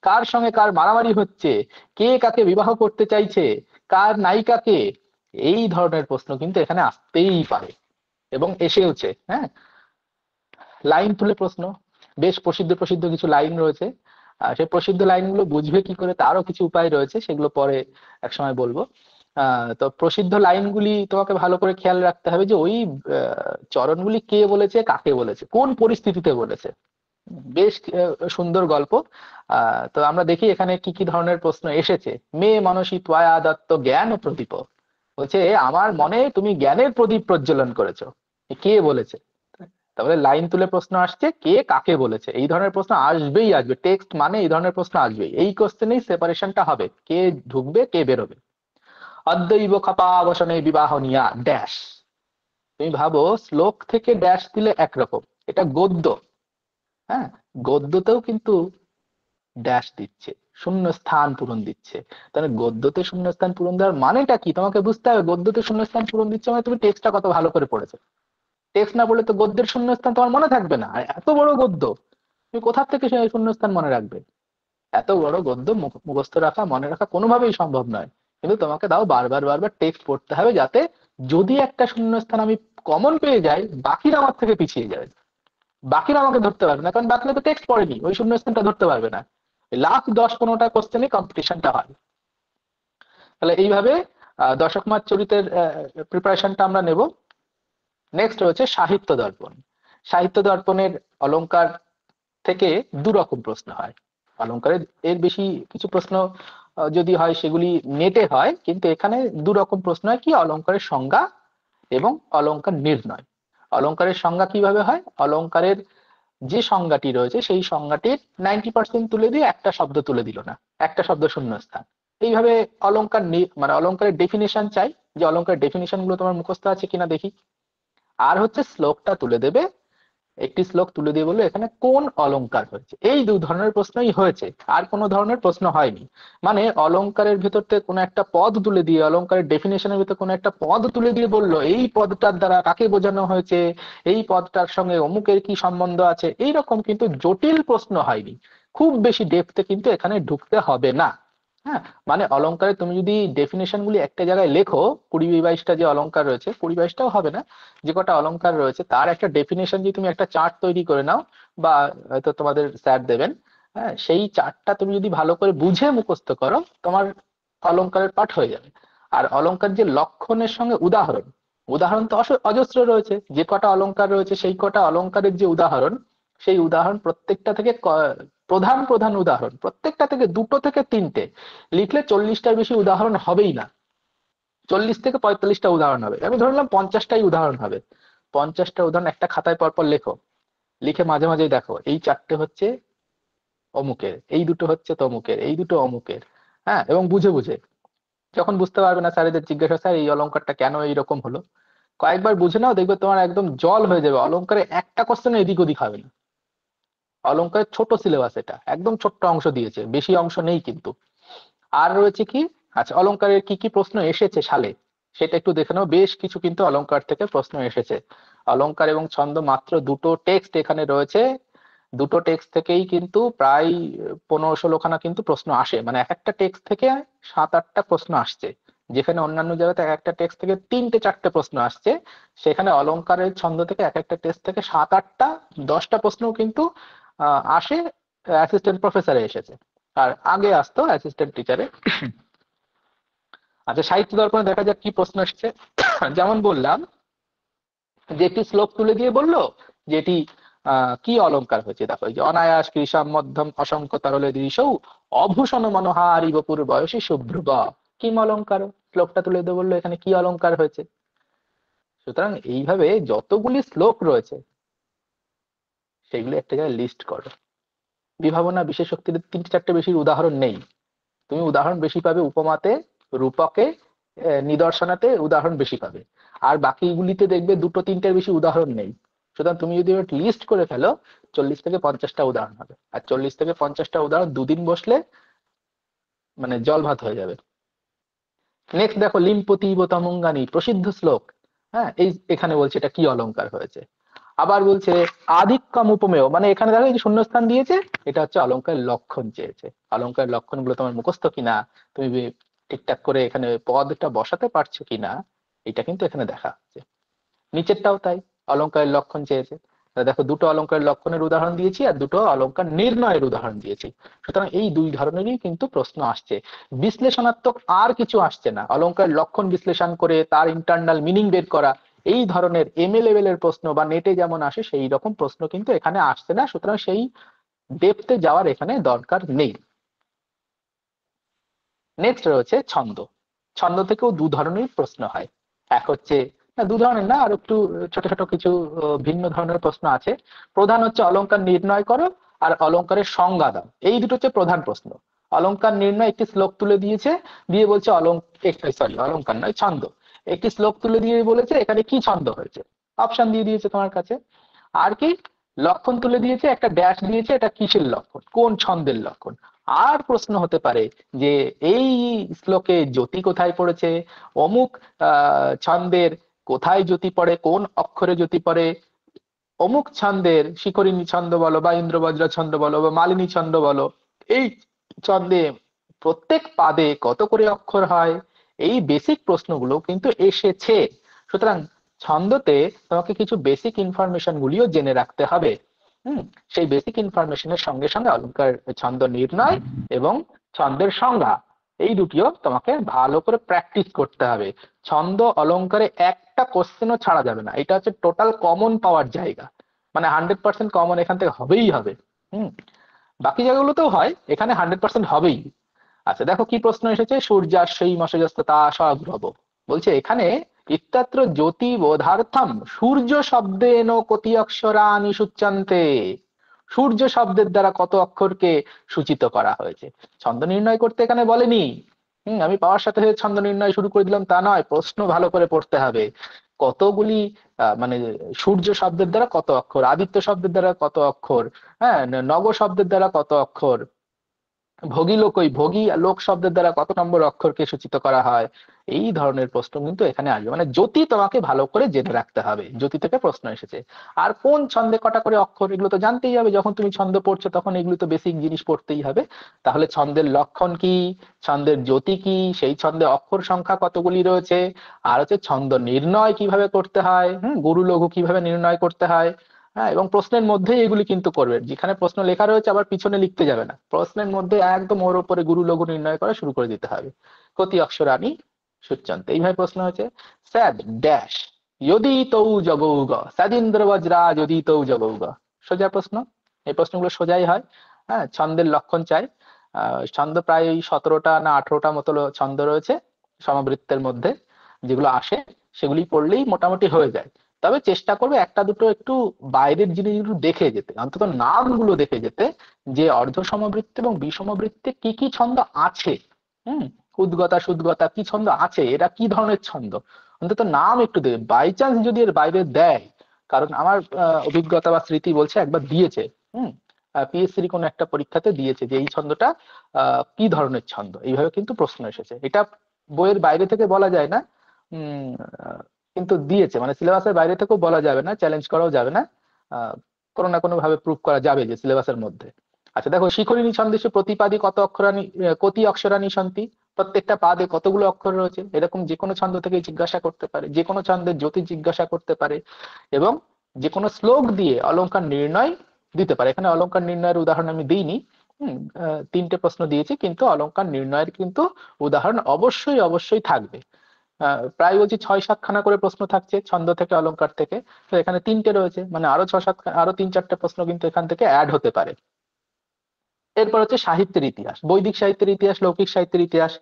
কার সঙ্গে কার মারামারি হচ্ছে, কে কাকে বিবাহ করতে চাইছে, কার নায়িকা কে, এই ধরনের প্রশ্ন কিন্তু এখানে আসতেই পারে এবং এসেওছে। হ্যাঁ, লাইন তুলে প্রশ্ন, বেশ প্রসিদ্ধ প্রসিদ্ধ কিছু লাইন রয়েছে, আর সেই প্রসিদ্ধ লাইনগুলো বুঝবে কি করে তারও কিছু উপায় রয়েছে, সেগুলো পরে একসময় বলবো। তো প্রসিদ্ধ লাইনগুলি তোমাকে ভালো করে খেয়াল রাখতে হবে যে ওই চরণগুলি কে বলেছে, কাকে বলেছে, কোন পরিস্থিতিতে বলেছে। বেশ সুন্দর গল্প। তো আমরা দেখি এখানে কি কি ধরনের প্রশ্ন এসেছে। মে মানসী ত্বয়া দত্ত জ্ঞান ও প্রদীপ, বলছে আমার মনে তুমি জ্ঞানের প্রদীপ প্রজ্বলন করেছো, কে বলেছে। তাহলে লাইন তুলে প্রশ্ন আসছে, কে কাকে বলেছে, এই ধরনের প্রশ্ন আসবেই আসবে, টেক্সট মানে এই ধরনের প্রশ্ন আসবেই, এই কোশ্চেনেই সেপারেশনটা হবে, কে ঢুকবে কে বেরোবে। অদ্বৈব ক্ষপাবসনে বিবাহ নিয়া ড্যাশ, তুমি ভাবো শ্লোক থেকে ড্যাশ দিলে একরকম, এটা গদ্য। হ্যাঁ, গদ্যতেও কিন্তু ড্যাশ দিচ্ছে, শূন্য স্থান পূরণ দিচ্ছে। তাহলে গদ্যতে শূন্য স্থান পূরণ দেওয়ার মানেটা কি তোমাকে বুঝতে হবে। গদ্যতে শূন্য স্থান পূরণ দিচ্ছে মানে তুমি টেক্সটটা কত ভালো করে পড়েছো। টেক্সট না পড়লে তো গদ্যের শূন্যস্থান তোমার মনে থাকবে না, আর এত বড় গদ্য তুমি কোথা থেকে সেই শূন্যস্থান মনে রাখবে। এত বড় গদ্য মুখস্থ রাখা মনে রাখা কোনোভাবেই সম্ভব নয়, কিন্তু তোমাকে দাও বারবার বারবার টেক্সট পড়তে হবে, যাতে যদি একটা শূন্যস্থান আমি কমন পেয়ে যাই বাকিরা আমার থেকে পিছিয়ে যাবে, বাকিরা আমাকে ধরতে পারবে না, কারণ বাকিরা তো টেক্সট পড়েনি, ওই শূন্যস্থানটা ধরতে পারবে না। লাস্ট 10-15টা কোশ্চেনে কম্পিটিশনটা হয়। তাহলে এইভাবে দশকমার চরিত্রের প্রিপারেশনটা আমরা নেব। নেক্সট হচ্ছে সাহিত্য দর্পণ। সাহিত্য দর্পণের অলংকার থেকে দুরকম প্রশ্ন হয়। অলংকারের এর বেশি কিছু প্রশ্ন যদি হয় সেগুলি নেটে হয়, কিন্তু এখানে দুরকম প্রশ্ন হয়, কি অলংকারের সংজ্ঞা এবং অলংকার নির্ণয়। অলংকারের সংজ্ঞা কিভাবে হয়, অলংকারের যে সংজ্ঞাটি রয়েছে সেই সংজ্ঞাটির 90% তুলে দিয়ে একটা শব্দ তুলে দিল না, একটা শব্দ শূন্যস্থান। এইভাবে অলংকার মানে অলংকারের ডেফিনেশন চাই, যে অলংকারের ডেফিনেশন গুলো তোমার মুখস্থ আছে কিনা দেখি। আর হচ্ছে শ্লোকটা তুলে দেবে, একটি শ্লোক তুলে দিয়ে বললো এখানে কোন অলংকার হয়েছে। এই দু ধরনের প্রশ্নই হয়েছে, আর কোনো ধরনের প্রশ্ন হয়নি। মানে অলংকারের ভিতর থেকে কোনো একটা পদ তুলে দিয়ে, অলংকারের ডেফিনেশনের ভিতর কোনো একটা পদ তুলে দিয়ে বললো এই পদটার দ্বারা কাকে বোঝানো হয়েছে, এই পদটার সঙ্গে অমুকের কি সম্বন্ধ আছে, এইরকম কিন্তু জটিল প্রশ্ন হয়নি। খুব বেশি ডেপথে কিন্তু এখানে ঢুকতে হবে না। হ্যাঁ, মানে অলংকারে তুমি যদি ডেফিনেশন গুলি একটা জায়গায় লেখো, 20-22টা যে অলংকার রয়েছে, 20-22টাও হবে না, যে কটা অলংকার রয়েছে তার একটা ডেফিনেশন যদি তুমি একটা চার্ট তৈরি করে নাও, বা হয়তো তোমাদের স্যার দেবেন, হ্যাঁ, সেই চার্টটা তুমি যদি ভালো করে বুঝে মুখস্থ করো, তোমার অলংকারের পাঠ হয়ে যাবে। আর অলংকার যে লক্ষণের সঙ্গে উদাহরণ, উদাহরণ তো অজস্র রয়েছে, যে কটা অলংকার রয়েছে সেই কটা অলংকারের যে উদাহরণ, সেই উদাহরণ প্রত্যেকটা থেকে প্রধান প্রধান উদাহরণ প্রত্যেকটা থেকে 2টো থেকে 3টে লিখলে 40টার বেশি উদাহরণ হবেই না। 40 থেকে 45টা উদাহরণ হবে, আমি ধরলাম 50টাই উদাহরণ হবে। 50টা উদাহরণ একটা খাতায় পরপর লেখো, লিখে মাঝে মাঝে দেখো এই 4টে হচ্ছে অমুকের, এই দুটো হচ্ছে তমুকের, এই দুটো অমুকের। হ্যাঁ, এবং বুঝে বুঝে, যখন বুঝতে পারবে না স্যারেদের জিজ্ঞাসা, স্যার এই অলংকারটা কেন এইরকম হলো, কয়েকবার বুঝে নাও, দেখবে তোমার একদম জল হয়ে যাবে। অলংকারে একটা কোশ্চেন এদিক ওদিক হবে না। অলংকারের ছোট সিলেবাস, এটা একদম ছোট্ট অংশ দিয়েছে, বেশি অংশ নেই কিন্তু। আর রয়েছে কি, আচ্ছা অলংকারের কি কি প্রশ্ন এসেছে সালে সেটা একটু দেখে নাও। বেশ কিছু কিন্তু অলংকার থেকে প্রশ্ন এসেছে। অলংকার এবং ছন্দ মাত্র 2টো টেক্সট এখানে রয়েছে, 2টো টেক্সট থেকেই কিন্তু প্রায় 15-16খানা কিন্তু প্রশ্ন আসে, মানে এক একটা টেক্সট থেকে 7-8টা প্রশ্ন আসছে। যেখানে অন্যান্য জায়গাতে এক একটা টেক্সট থেকে 3টে-4টে প্রশ্ন আসছে, সেখানে অলংকারের ছন্দ থেকে এক একটা টেক্সট থেকে 7-8টা 10টা প্রশ্নও কিন্তু আসে। অ্যাসিস্ট্যান্ট প্রফেসরে এসেছে, আর আগে আসতো অ্যাসিস্ট্যান্ট টিচারে। আচ্ছা, সাহিত্য দর্পণে দেখা যাক কি প্রশ্ন এসেছে। যেমন বললাম যে একটি শ্লোক তুলে দিয়ে বললো যে এটি কি অলংকার হয়েছে দেখো, এই যে অনায়াস কৃষাম মধ্যম অসংখ্য তরলে দৃশৌ অভূষণ মনোহারি বপুর বয়সী শুভ্রব, কি অলংকার, শ্লোকটা তুলে দিয়ে বললো এখানে কি অলংকার হয়েছে। সুতরাং এইভাবে যতগুলি শ্লোক রয়েছে সেগুলি একটা জায়গায় লিস্ট করো। বিভাবনা বিশেষোক্তির 3-4টে বেশি উদাহরণ নেই, তুমি উদাহরণ বেশি পাবে উপমাতে, রূপকে, নিদর্শনাতে উদাহরণ বেশি পাবে, আর বাকিগুলিতে দেখবে 2-3টের বেশি উদাহরণ নেই। সুতরাং তুমি যদি লিস্ট করে ফেলো 40-50টা উদাহরণ হবে, আর 40-50টা উদাহরণ দুদিন বসলে মানে জল ভাত হয়ে যাবে। নেক্সট দেখো লিম্পতি তমঙ্গানি, প্রসিদ্ধ শ্লোক। হ্যাঁ, এই এখানে বলছে এটা কি অলংকার হয়েছে। আবার বলছে আধিক্যম উপমেয়, মানে এখানে দেখো এই যে শূন্যস্থান দিয়েছে, এটা হচ্ছে অলংকারের লক্ষণ চেয়েছে। অলংকারের লক্ষণগুলো তোমার মুখস্থ কিনা, তুমি ঠিকঠাক করে এখানে পদটা বসাতে পারছো কিনা, এটা কিন্তু এখানে দেখা হচ্ছে। নিচেরটাও তাই, অলংকারের লক্ষণ চেয়েছে। দেখো দুটো অলংকারের লক্ষণের উদাহরণ দিয়েছি আর দুটো অলংকার নির্ণয়ের উদাহরণ দিয়েছি। সুতরাং এই দুই ধরনেরই কিন্তু প্রশ্ন আসছে, বিশ্লেষণাত্মক আর কিছু আসছে না। অলংকারের লক্ষণ বিশ্লেষণ করে তার ইন্টারনাল মিনিং বের করা, এই ধরনের এমএ লেভেলের প্রশ্ন বা নেটে যেমন আসে সেই রকম প্রশ্ন কিন্তু এখানে আসছে না। সুতরাং সেই ডেপথে যাওয়ার এখানে দরকার নেই। নেক্সট রয়েছে ছন্দ। ছন্দ থেকেও দু ধরনের প্রশ্ন হয়। এক হচ্ছে, না দু ধরনের না, আর একটু ছোট ছোট কিছু ভিন্ন ধরনের প্রশ্ন আছে। প্রধান হচ্ছে অলংকার নির্ণয় করো আর অলংকারের সংজ্ঞা দাও, এই দুটো হচ্ছে প্রধান প্রশ্ন। অলংকার নির্ণয় একটি শ্লোক তুলে দিয়েছে, দিয়ে বলছে অলংকার নয় ছন্দ, একটি শ্লোক তুলে দিয়ে বলেছে এখানে কি ছন্দ হয়েছে, অপশন দিয়ে দিয়েছে তোমার কাছে। আর কি, লক্ষণ তুলে দিয়েছে, একটা ড্যাশ দিয়েছে, এটা কিসের লক্ষণ, কোন ছন্দের লক্ষণ। আর প্রশ্ন হতে পারে যে এই শ্লোকে জ্যোতি কোথায় পড়েছে, অমুক ছন্দের কোথায় জ্যোতি পড়ে, কোন অক্ষরে জ্যোতি পড়ে, অমুক ছন্দের শিখরিণী ছন্দ বলো বা ইন্দ্রবজ্র ছন্দ বলো বা মালিনী ছন্দ বলো, এই ছন্দে প্রত্যেক পাদে কত করে অক্ষর হয়, এই বেসিক প্রশ্নগুলো কিন্তু এসেছে। সুতরাং ছন্দতে তোমাকে কিছু বেসিক ইনফরমেশন গুলিও জেনে রাখতে হবে। সেই বেসিক ইনফরমেশনের সঙ্গে সঙ্গে অলংকার ছন্দ নির্ণয় এবং ছন্দের সংজ্ঞা, এই দুটিও তোমাকে ভালো করে প্র্যাকটিস করতে হবে। ছন্দ অলংকারে একটা কোশ্চেনও ছাড়া যাবে না, এটা হচ্ছে টোটাল কমন পাওয়ার জায়গা, মানে 100% কমন এখান থেকে হবেই হবে। বাকি জায়গাগুলোতেও হয়, এখানে 100% হবেই। আচ্ছা দেখো কি প্রশ্ন এসেছে, সূর্যাশ্বই মশযস্ত তা স্বগ্রহ, বলছে এখানে ইত্যাত্র জ্যোতি বোধার্থম সূর্য শব্দেন কতি অক্ষরাণি সূচ্যন্তে, সূর্য শব্দের দ্বারা কত অক্ষরকে সূচিত করা হয়েছে। ছন্দ নির্ণয় করতে এখানে বলেনি। আমি পাওয়ার সাথে সাথে ছন্দ নির্ণয় শুরু করে দিলাম তা নয়, প্রশ্ন ভালো করে পড়তে হবে। কতগুলি মানে সূর্য শব্দের দ্বারা কত অক্ষর, আদিত্য শব্দের দ্বারা কত অক্ষর, হ্যাঁ নব শব্দের দ্বারা কত অক্ষর, ভোগী লোকই ভোগী লোক শব্দের দ্বারা কত নম্বর অক্ষরকে সূচিত করা হয়, এই ধরনের প্রশ্ন কিন্তু এখানে আসবে। মানে জ্যোতি তোমাকে ভালো করে জেনে রাখতে হবে, জ্যোতি থেকে প্রশ্ন এসেছে। আর কোন ছন্দে কটা করে অক্ষর, এগুলো তো জানতেই হবে, যখন তুমি ছন্দ পড়ছো তখন এগুলো তো বেসিক জিনিস পড়তেই হবে। তাহলে ছন্দের লক্ষণ কি, ছন্দের জ্যোতি কি, সেই ছন্দে অক্ষর সংখ্যা কতগুলি রয়েছে, আর হচ্ছে ছন্দ নির্ণয় কিভাবে করতে হয়, গুরু লঘু কিভাবে নির্ণয় করতে হয়। হ্যাঁ, এবং প্রশ্নের মধ্যে এগুলি কিন্তু করবে, যেখানে প্রশ্ন লেখা রয়েছে আবার পিছনে লিখতে যাবে না, প্রশ্নের মধ্যে একদম ওর উপরে গুরু লঘু নির্ণয় করা শুরু করে দিতে হবে। কতি অক্ষরাণি সূচ্যন্তে, এইভাবে প্রশ্ন হচ্ছে। স্যাদ ড্যাশ যদি তৌ জগৌগ, স্যাদিন্দ্র বজ্রা যদি তৌ জগৌগ, সোজা প্রশ্ন। এই প্রশ্নগুলো সোজাই হয়। হ্যাঁ, ছন্দের লক্ষণ চাই। ছন্দ প্রায় 17টা না 18টা মতো ছন্দ রয়েছে সমবৃত্তের মধ্যে, যেগুলো আসে সেগুলি পড়লেই মোটামুটি হয়ে যায়। তবে চেষ্টা করবে একটা দুটো একটু বাইরের জিনিসগুলো দেখে যেতে, অন্তত নামগুলো দেখে যেতে, যে অর্ধ সমবৃত্ত এবং বিষমবৃত্তে কি কি ছন্দ আছে। উদ্গতা সুদ্গতা কি ছন্দ আছে, এরা কি ধরনের ছন্দ, অন্তত নাম একটু দেবে। বাই চান্স যদি এর বাইরে দেয়, কারণ আমার অভিজ্ঞতা বা স্মৃতি বলছে একবার দিয়েছে, পিএসসির কোন একটা পরীক্ষাতে দিয়েছে যে এই ছন্দটা কি ধরনের ছন্দ, এইভাবে কিন্তু প্রশ্ন এসেছে। এটা বইয়ের বাইরে থেকে বলা যায় না, কিন্তু দিয়েছে, মানে সিলেবাসের বাইরে থেকেও বলা যাবে না, চ্যালেঞ্জ করাও যাবে না, কোনো না কোনো ভাবে প্রুভ করা যাবে যে সিলেবাসের মধ্যে। আচ্ছা দেখো, শিখরিণী ছন্দেশে প্রতিপাদি কত অক্ষরাণী কতি অক্ষরাণী সন্তি, প্রত্যেকটা পাদে কতগুলো অক্ষর রয়েছে, এরকম যে কোনো ছন্দ থেকে জিজ্ঞাসা করতে পারে, যে কোনো ছন্দের জ্যোতি জিজ্ঞাসা করতে পারে, এবং যে কোনো শ্লোক দিয়ে অলংকার নির্ণয় দিতে পারে। এখানে অলংকার নির্ণয়ের উদাহরণ আমি দিইনি, 3টে প্রশ্ন দিয়েছি, কিন্তু অলংকার নির্ণয়ের কিন্তু উদাহরণ অবশ্যই অবশ্যই থাকবে। প্রায় বলছি 6-7খানা করে প্রশ্ন থাকছে ছন্দ থেকে, অলংকার থেকে। তো এখানে 3টে রয়েছে, মানে আরো 6-7, আরো 3-4টে প্রশ্ন কিন্তু এখান থেকে অ্যাড হতে পারে। এরপর হচ্ছে সাহিত্যের ইতিহাস, বৈদিক সাহিত্যের ইতিহাস, লৌকিক সাহিত্যের ইতিহাস।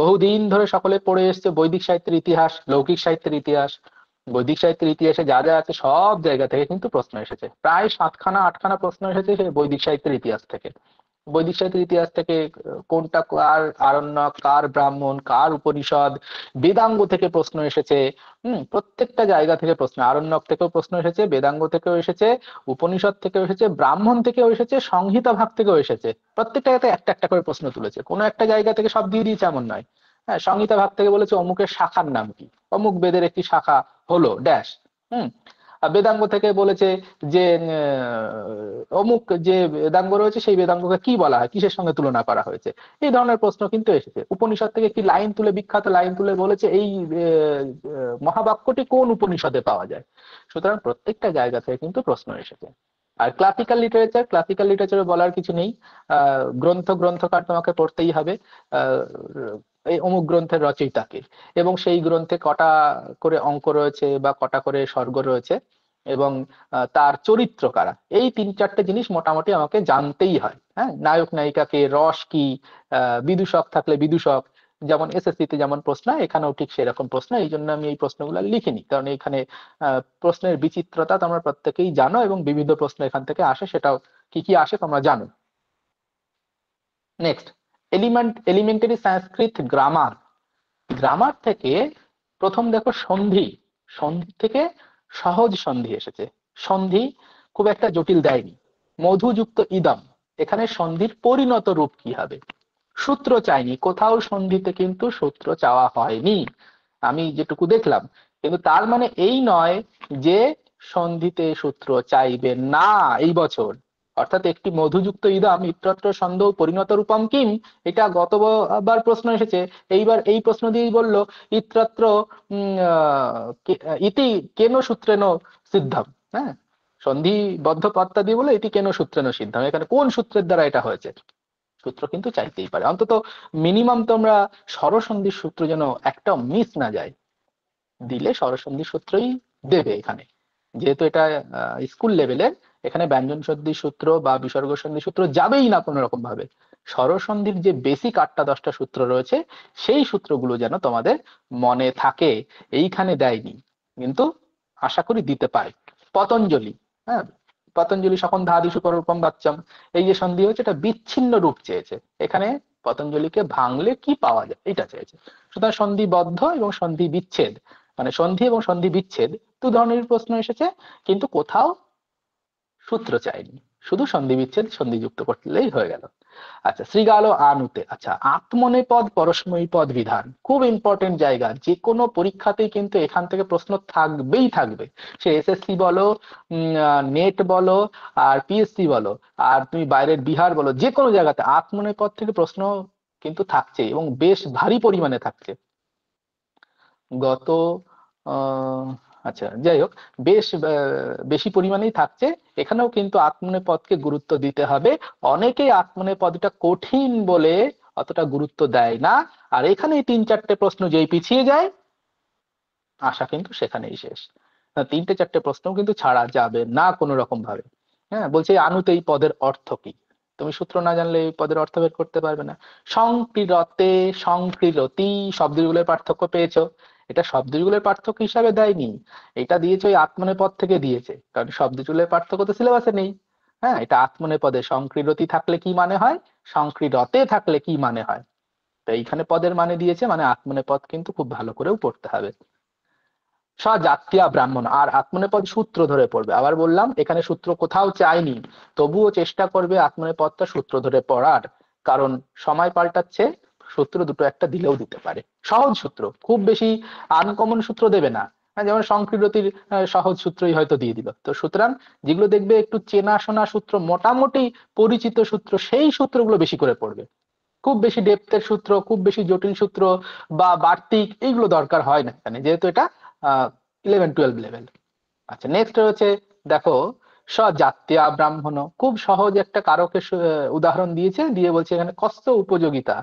বহুদিন ধরে সকলে পড়ে এসছে বৈদিক সাহিত্যের ইতিহাস, লৌকিক সাহিত্যের ইতিহাস। বৈদিক সাহিত্যের ইতিহাসে যা যা আছে সব জায়গা থেকে কিন্তু প্রশ্ন এসেছে, প্রায় 7খানা-8খানা প্রশ্ন এসেছে সেই বৈদিক সাহিত্যের ইতিহাস থেকে। বৈদিক সাহিত্যের ইতিহাস থেকে কোনটা কার আরণ্যক, কার ব্রাহ্মণ, কার উপনিষদ, বেদাঙ্গ থেকে প্রশ্ন এসেছে। প্রত্যেকটা জায়গা থেকে প্রশ্ন, আরণ্যক থেকেও প্রশ্ন এসেছে, বেদাঙ্গ থেকেও এসেছে, উপনিষদ থেকেও এসেছে, ব্রাহ্মণ থেকেও এসেছে, সংহিতা ভাগ থেকেও এসেছে। প্রত্যেকটা জায়গাতে একটা একটা করে প্রশ্ন তুলেছে, কোনো একটা জায়গা থেকে সব দিয়ে দিয়েছে এমন নয়। হ্যাঁ, সংহিতা ভাগ থেকে বলেছে অমুকের শাখার নাম কি, অমুক বেদের একটি শাখা হলো ড্যাশ। আর বেদাঙ্গ থেকে বলেছে যে অমুক যে বেদাঙ্গ রয়েছে সেই বেদাঙ্গকে কি বলা হয়, কিসের সঙ্গে তুলনা করা হয়েছে। এই ধরনের প্রশ্ন কিন্তু এসেছে। উপনিষদ থেকে একটি লাইন তুলে, বিখ্যাত লাইন তুলে বলেছে এই মহাবাক্যটি কোন উপনিষদে পাওয়া যায়। সুতরাং প্রত্যেকটা জায়গা থেকে কিন্তু প্রশ্ন এসেছে। আর ক্লাসিক্যাল লিটারেচারে বলার কিছু নেই। গ্রন্থকার তোমাকে পড়তেই হবে। এই অমুক গ্রন্থের রচয়িতাকে, এবং সেই গ্রন্থে কটা করে অঙ্ক রয়েছে বা কটা করে স্বর্গ রয়েছে, এবং তার চরিত্র কারা, এই 3-4টে জিনিস মোটামুটি আমাকে জানতেই হয়। হ্যাঁ, নায়ক নায়িকাকে, রস কি, বিদূষক থাকলে বিদূষক, যেমন এসএসসিতে যেমন প্রশ্ন, এখানেও ঠিক সেরকম প্রশ্ন। এই জন্য আমি এই প্রশ্নগুলো লিখিনি, কারণ এখানে প্রশ্নের বিচিত্রতা তোমরা প্রত্যেকেই জানো, এবং বিবিধ প্রশ্ন এখান থেকে আসে, সেটাও কি কি আসে তোমরা জানো। নেক্সট, এলিমেন্টারি সংস্কৃত গ্রামার। গ্রামার থেকে প্রথম দেখো সন্ধি, সন্ধি থেকে সহজ সন্ধি এসেছে। সন্ধি খুব একটা জটিল দেয়নি। মধুযুক্ত ইদম, এখানে সন্ধির পরিণত রূপ কি হবে। সূত্র চাইনি, কোথাও সন্ধিতে কিন্তু সূত্র চাওয়া হয়নি আমি যেটুকু দেখলাম। কিন্তু তার মানে এই নয় যে সন্ধিতে সূত্র চাইবে না এই বছর। অর্থাৎ একটি মধুযুক্ত ইদম ইত্যত্র সন্দেহ পরিণত রূপম কিম, এটা গতবার প্রশ্ন এসেছে, এইবার এই প্রশ্ন দিয়েই বললো ইত্যত্র ইতি কেন সূত্রেণ সিদ্ধম। হ্যাঁ, সন্ধিবদ্ধ পদটা দিয়ে বলে এটি কেন সূত্রেণ সিদ্ধম, এখানে কোন সূত্রের দ্বারা এটা হয়েছে। সূত্র কিন্তু চাইতেই পারে, অন্তত মিনিমাম তোমরা স্বরসন্ধির সূত্র যেন একটা মিস না যায়। দিলে স্বরসন্ধির সূত্রই দেবে এখানে, যেহেতু এটা স্কুল লেভেলের। এখানে ব্যঞ্জন সন্ধির সূত্র বা বিসর্গ সন্ধির সূত্র যাবেই না কোনো রকম ভাবে। স্বরসন্ধির যে বেসিক 8টা-10টা সূত্র রয়েছে সেই সূত্রগুলো যেন তোমাদের মনে থাকে, এইখানে দেয়নি, কিন্তু আশা করি দিতে পারে। পতঞ্জলি, হ্যাঁ, পতঞ্জলি সকন ধাদিষু পররূপম বাচ্চাম, এই যে সন্ধি হচ্ছে এটা বিচ্ছিন্ন রূপ চেয়েছে। এখানে পতঞ্জলিকে ভাঙলে কি পাওয়া যায় এটা চেয়েছে। সুতরাং সন্ধিবদ্ধ এবং সন্ধি বিচ্ছেদ, মানে সন্ধি এবং সন্ধি বিচ্ছেদ 2 ধরনের প্রশ্ন এসেছে, কিন্তু কোথাও সূত্র চাইনি, শুধু সন্ধি বিচ্ছেদ সন্ধিযুক্ত করলেই হয়ে গেল। আচ্ছা, শ্রীগাল আনুতে, আচ্ছা আত্মনেপদ পরস্ময়ী পদ বিধান খুব ইম্পর্টেন্ট জায়গা, যে কোনো পরীক্ষাতেই কিন্তু এখান থেকে প্রশ্ন থাকবেই থাকবে। সে এসএসসি বলো, নেট বলো, আর পিএসসি বলো, আর তুমি বাইরের বিহার বলো, যে কোনো জায়গাতে আত্মনেপদ থেকে প্রশ্ন কিন্তু থাকছে, এবং বেশ ভারী পরিমাণে থাকছে। গত আচ্ছা যাই হোক, বেশ বেশি পরিমাণেই থাকছে। এখানেও কিন্তু আত্মনেপদকে গুরুত্ব দিতে হবে। অনেকেই আত্মনেপদটা কঠিন বলে অতটা গুরুত্ব দেয় না, আর এখানে 3-4টে প্রশ্ন যেই পিছিয়ে যায় আশা কিন্তু সেখানেই শেষ। 3-4টে প্রশ্ন কিন্তু ছাড়া যাবে না কোনো রকম ভাবে। হ্যাঁ, বলছে আনুতে এই পদের অর্থ কি, তুমি সূত্র না জানলে এই পদের অর্থ বের করতে পারবে না। সংক্রিরতে, সংক্রিরতি শব্দগুলোর পার্থক্য পেয়েছো, এটা শব্দগুলোর পার্থক্য হিসাবে দেয়নি, এটা দিয়েছে ওই আত্মনেপদ থেকে দিয়েছে, কারণ শব্দগুলোর পার্থক্য তো সিলেবাসে নেই। হ্যাঁ, এটা আত্মনেপদে সংক্রিরতি থাকলে কি মানে হয়, সংক্রিরতে থাকলে কি মানে হয়, তো এইখানে পদের মানে দিয়েছে, মানে আত্মনেপদ কিন্তু খুব ভালো করেও পড়তে হবে। স্বজাতীয় ব্রাহ্মণ, আর আত্মনেপদ সূত্র ধরে পড়বে। আবার বললাম এখানে সূত্র কোথাও চাইনি, তবুও চেষ্টা করবে আত্মনেপদটা সূত্র ধরে পড়ার, কারণ সময় পাল্টাচ্ছে, সূত্র দুটো একটা দিলেও দিতে পারে। সহজ সূত্র, খুব বেশি আনকমন সূত্র দেবে না। যেমন সংক্রিয়তির সহজ সূত্রই হয়তো দিয়ে দিল। তো সুতরাং যেগুলো দেখবে একটু চেনাশোনা সূত্র, মোটামুটি পরিচিত সূত্র, সেই সূত্রগুলো বেশি করে পড়বে। খুব বেশি ডেপথের সূত্র, খুব বেশি জটিল সূত্র বা বার্তিক এইগুলো দরকার হয় না এখানে, যেহেতু এটা 11-12 লেভেল। আচ্ছা, নেক্সট রয়েছে দেখো স্বজাতীয় ব্রাহ্মণ, খুব সহজ একটা কারকের উদাহরণ দিয়েছে, দিয়ে বলছে এখানে কস্ত উপযোগিতা।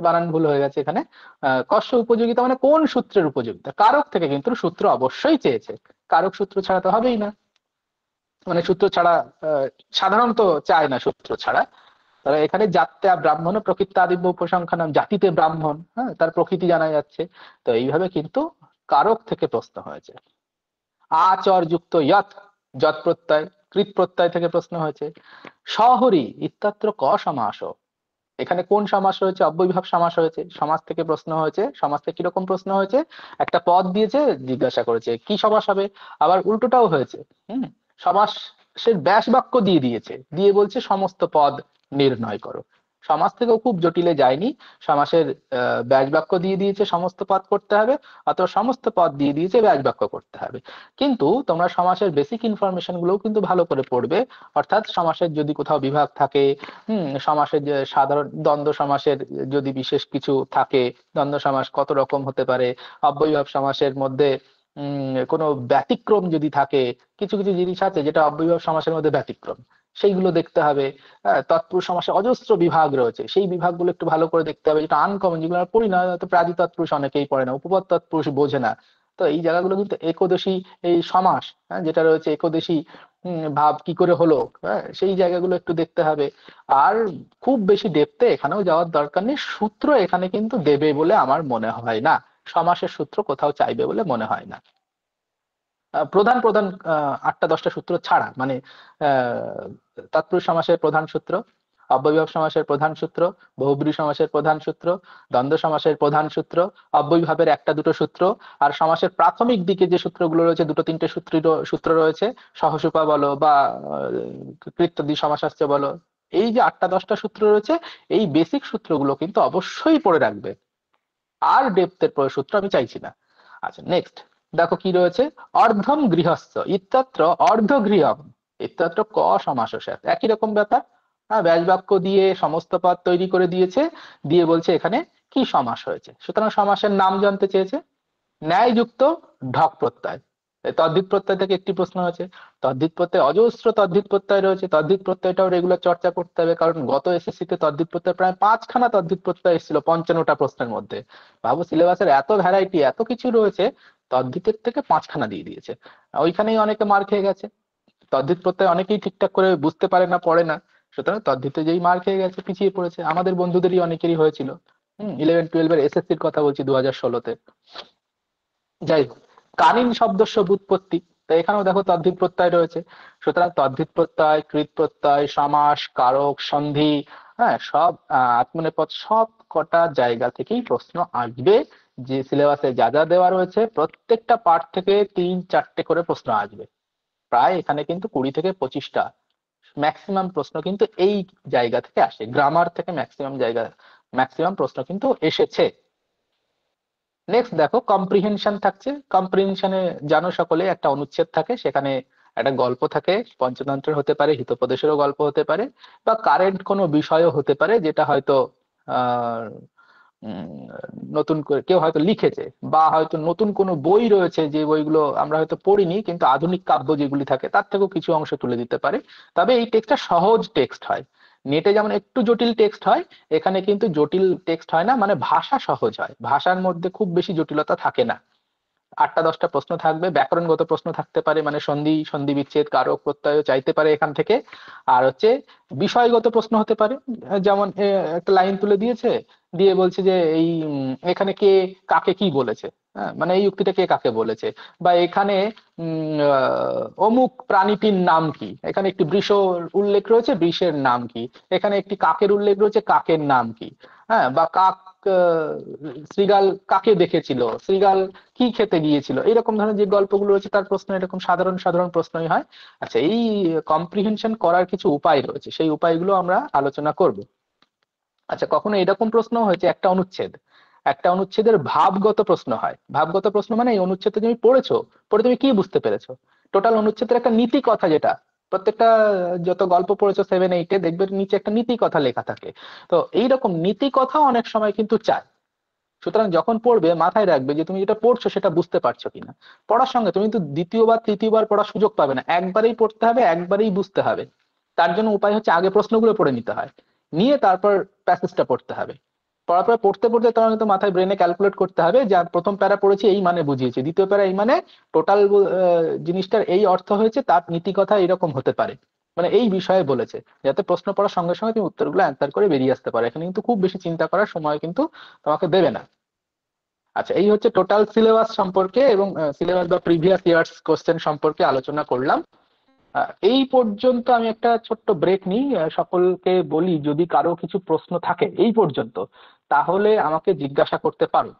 বানান ভুল হয়ে গেছে এখানে। কস্য উপযোগিতা মানে কোন সূত্রের উপযোগিতা, কারক থেকে কিন্তু সূত্র অবশ্যই চেয়েছে, কারক সূত্র ছাড়া তো হবেই না, মানে সূত্র ছাড়া সাধারণত চায় না সূত্র ছাড়া। তাহলে এখানে জাত্যা ব্রাহ্মণ প্রকৃত আদিব্য উপসংখ্যানাম, জাতিতে ব্রাহ্মণ, হ্যাঁ তার প্রকৃতি জানা যাচ্ছে। তো এইভাবে কিন্তু কারক থেকে প্রশ্ন হয়েছে। আচর যুক্ত যৎ, যৎ প্রত্যয়, কৃত প্রত্যয় থেকে প্রশ্ন হয়েছে। শহরি ইত্যাত্র ক সমাস, এখানে কোন সমাস রয়েছে, অব্যয়ীভাব সমাস হয়েছে। সমাস থেকে প্রশ্ন হয়েছে, সমাস থেকে কিরকম প্রশ্ন হয়েছে, একটা পদ দিয়েছে, জিজ্ঞাসা করেছে কি সমাস হবে। আবার উল্টোটাও হয়েছে, সমাসের ব্যাস বাক্য দিয়ে দিয়েছে, দিয়ে বলছে সমস্ত পদ নির্ণয় করো। সমাস থেকেও খুব জটিলে যায়নি, সমাসের ব্যাস বাক্য দিয়ে দিয়েছে সমস্ত পদ করতে হবে, অথবা সমস্ত পদ দিয়ে দিয়েছে ব্যাস বাক্য করতে হবে। কিন্তু তোমরা সমাসের বেসিক ইনফরমেশন গুলোও কিন্তু ভালো করে পড়বে, অর্থাৎ সমাসের যদি কোথাও বিভাগ থাকে, সমাসের যে সাধারণ দ্বন্দ্ব সমাসের যদি বিশেষ কিছু থাকে, দ্বন্দ্ব সমাস কত রকম হতে পারে, অব্যয়ীভাব সমাসের মধ্যে কোনো ব্যতিক্রম যদি থাকে, কিছু কিছু জিনিস আছে যেটা অব্যয়ীভাব সমাসের মধ্যে ব্যতিক্রম, সেইগুলো দেখতে হবে। তৎপুরুষ সমাসে অজস্র বিভাগ রয়েছে, সেই বিভাগগুলো একটু ভালো করে দেখতে হবে, যেটা আনকমন, যেগুলো আমরা পড়ি না, হয়তো প্রাদি তৎপুরুষ অনেকেই পড়ে না, উপপদ তৎপুরুষ বোঝে না। তো এই জায়গাগুলো কিন্তু একোদশী এই সমাস, যেটা রয়েছে একোদশী ভাব কি করে হলো, সেই জায়গাগুলো একটু দেখতে হবে। আর খুব বেশি ডেপথে এখানেও যাওয়ার দরকার নেই, সূত্র এখানে কিন্তু দেবে বলে আমার মনে হয় না, সমাসের সূত্র কোথাও চাইবে বলে মনে হয় না। প্রধান প্রধান 8টা 10টা সূত্র ছাড়া, মানে তৎপুরুষ সমাসের প্রধান সূত্র, অব্যয়ীভাব সমাসের প্রধান সূত্র, বহুব্রী সমাসের প্রধান সূত্র, দ্বন্দ্ব সমাসের প্রধান সূত্র, অব্যয়ীভাবের 1টা 2টো সূত্র, আর সমাসের প্রাথমিক দিকে যে সূত্রগুলো রয়েছে 2-3টে সূত্র রয়েছে, সহসুপা বলো বা কৃত্যাদি সমাসাস্ত্র বলো, এই যে 8টা 10টা সূত্র রয়েছে, এই বেসিক সূত্রগুলো কিন্তু অবশ্যই পড়ে রাখবে, আর ডেপথের সূত্র আমি চাইছি না। আচ্ছা নেক্সট দেখো কি রয়েছে, অর্ধম গৃহস্থ ইত্যত্র অর্ধগৃহম ইত্যত্র ক সমাস, একই রকম ব্যাপার। ব্যাস বাক্য দিয়ে সমস্ত পদ তৈরি করে দিয়েছে, দিয়ে বলছে এখানে কি সমাস হয়েছে, সুতরাং সমাসের নাম জানতে চেয়েছে। ন্যায়যুক্ত ঢক প্রত্যয়, তদ্ধিত প্রত্যয় থেকে একটি প্রশ্ন হয়েছে। তদ্ধিত প্রত্যয় অজস্র তদ্ধিত প্রত্যয় রয়েছে, তদ্ধিত প্রত্যয়টাও রেগুলার চর্চা করতে হবে, কারণ গত এসএসসি তে তদ্ধিত প্রত্যয় প্রায় 5খানা তদ্ধিত প্রত্যয় এসেছিল 55টা প্রশ্নের মধ্যে। ভাবো সিলেবাসের এত ভ্যারাইটি, এত কিছু রয়েছে, তদ্ধিতের থেকে 5খানা দিয়ে দিয়েছে, ওইখানেই অনেকে মার খেয়ে গেছে। তদ্ধিত প্রত্যয় অনেকেই ঠিকঠাক করে বুঝতে পারে না, পড়ে না, সুতরাং তদ্ধিতে যেই মার খেয়ে গেছে, পিছিয়ে পড়েছে। আমাদের বন্ধুদেরই অনেকেরই হয়েছিল, 11-12 এসএসসির কথা বলছি, 2016-তে। যাই হোক, কালীন শব্দস্য ব্যুৎপত্তি, তো এখানেও দেখো তদ্ধিত প্রত্যয় রয়েছে, সুতরাং তদ্ধিত প্রত্যয়, কৃত প্রত্যয়, সমাস, কারক, সন্ধি, হ্যাঁ সব আত্মনেপদ, সব কটা জায়গা থেকেই প্রশ্ন আসবে। যে সিলেবাসে যা যা দেওয়া রয়েছে প্রত্যেকটা পার্ট থেকে 3-4টে করে প্রশ্ন আসবে, প্রায় এখানে কিন্তু 20 থেকে 25টা ম্যাক্সিমাম প্রশ্ন কিন্তু এই জায়গা থেকে আসে, গ্রামার থেকে ম্যাক্সিমাম প্রশ্ন কিন্তু এসেছে। নেক্সট দেখো কম্প্রিহেনশন থাকছে, কম্প্রিহেনশনে জানো সকলে একটা অনুচ্ছেদ থাকে, সেখানে একটা গল্প থাকে, পঞ্চতন্ত্রের হতে পারে, হিতোপদেশেরও গল্প হতে পারে, বা কারেন্ট কোনো বিষয়ও হতে পারে, যেটা হয়তো আহ নতুন করে কেউ হয়তো লিখেছে, বা হয়তো নতুন কোনো বই রয়েছে, যে বইগুলো আমরা হয়তো পড়িনি, কিন্তু আধুনিক কাব্য যেগুলি থাকে তার থেকেও কিছু অংশ তুলে দিতে পারে। তবে এই টেক্সটটা সহজ টেক্সট হয়, নেটে যেমন একটু জটিল টেক্সট হয়, এখানে কিন্তু জটিল টেক্সট হয় না, মানে ভাষা সহজ হয়, ভাষার মধ্যে খুব বেশি জটিলতা থাকে না। 8টা 10টা প্রশ্ন থাকবে, ব্যাকরণগত প্রশ্ন থাকতে পারে, মানে সন্ধি সন্ধি বিচ্ছেদ কারক প্রত্যয় চাইতে পারে এখান থেকে। আর হচ্ছে বিষয়গত প্রশ্ন হতে পারে, যেমন একটা লাইন তুলে দিয়েছে, দিয়ে বলছে যে এই এখানে কে কাকে কি বলেছে, হ্যাঁ মানে এই উক্তিটা কে কাকে বলেছে, বা এখানে অমুক প্রাণীটির নাম কি, এখানে একটি বৃষ উল্লেখ রয়েছে, বৃষের নাম কি, এখানে একটি কাকের উল্লেখ রয়েছে, কাকের নাম কি, হ্যাঁ বা কাক শ্রীগাল কাকে দেখেছিল, শ্রীগাল কি খেতে গিয়েছিল, এরকম ধরনের যে গল্পগুলো রয়েছে তার প্রশ্ন এরকম সাধারণ সাধারণ প্রশ্নই হয়। আচ্ছা এই কম্প্রিহেনশন করার কিছু উপায় রয়েছে, সেই উপায়গুলো আমরা আলোচনা করব। আচ্ছা কখনো এরকম প্রশ্ন হয়েছে, একটা অনুচ্ছেদের ভাবগত প্রশ্ন হয়, ভাবগত প্রশ্ন মানে এই অনুচ্ছেদটা তুমি পড়েছো, পড়ে তুমি কি বুঝতে পেরেছো, টোটাল অনুচ্ছেদের একটা নীতি কথা, যেটা প্রত্যেকটা যত গল্প পড়েছো 7-8-এ দেখবে নিচে একটা নীতি কথা লেখা থাকে, তো এইরকম নীতি কথা অনেক সময় কিন্তু চায়। সুতরাং যখন পড়বে মাথায় রাখবে যে তুমি যেটা পড়ছো সেটা বুঝতে পারছো কিনা। পড়ার সঙ্গে তুমি কিন্তু দ্বিতীয়বার তৃতীয়বার পড়ার সুযোগ পাবে না, একবারেই পড়তে হবে, একবারেই বুঝতে হবে। তার জন্য উপায় হচ্ছে আগে প্রশ্নগুলো পড়ে নিতে হয়, নিয়ে তারপর প্যাসেজটা পড়তে হবে। পড়ার পর পড়তে পড়তে তোমার কিন্তু মাথায় ব্রেনে ক্যালকুলেট করতে হবে যে প্রথম প্যারা পড়েছি এই মানে বুঝিয়েছে, দ্বিতীয় প্যারা এই মানে টোটাল জিনিসটার এই অর্থ হয়েছে, তার নীতি কথা এরকম হতে পারে, মানে এই বিষয়ে বলেছে, যাতে প্রশ্ন পড়ার সঙ্গে সঙ্গে তুমি উত্তরগুলো অ্যান্সার করে বেরিয়ে আসতে পারো। এখানে কিন্তু খুব বেশি চিন্তা করার সময় কিন্তু তোমাকে দেবে না। আচ্ছা, এই হচ্ছে টোটাল সিলেবাস সম্পর্কে এবং সিলেবাস বা প্রিভিয়াস ইয়ার্স কোশ্চেন সম্পর্কে আলোচনা করলাম। এই পর্যন্ত আমি একটা ছোট্ট ব্রেক নিই। সকলকে বলি, যদি কারো কিছু প্রশ্ন থাকে এই পর্যন্ত তাহলে আমাকে জিজ্ঞাসা করতে পারো,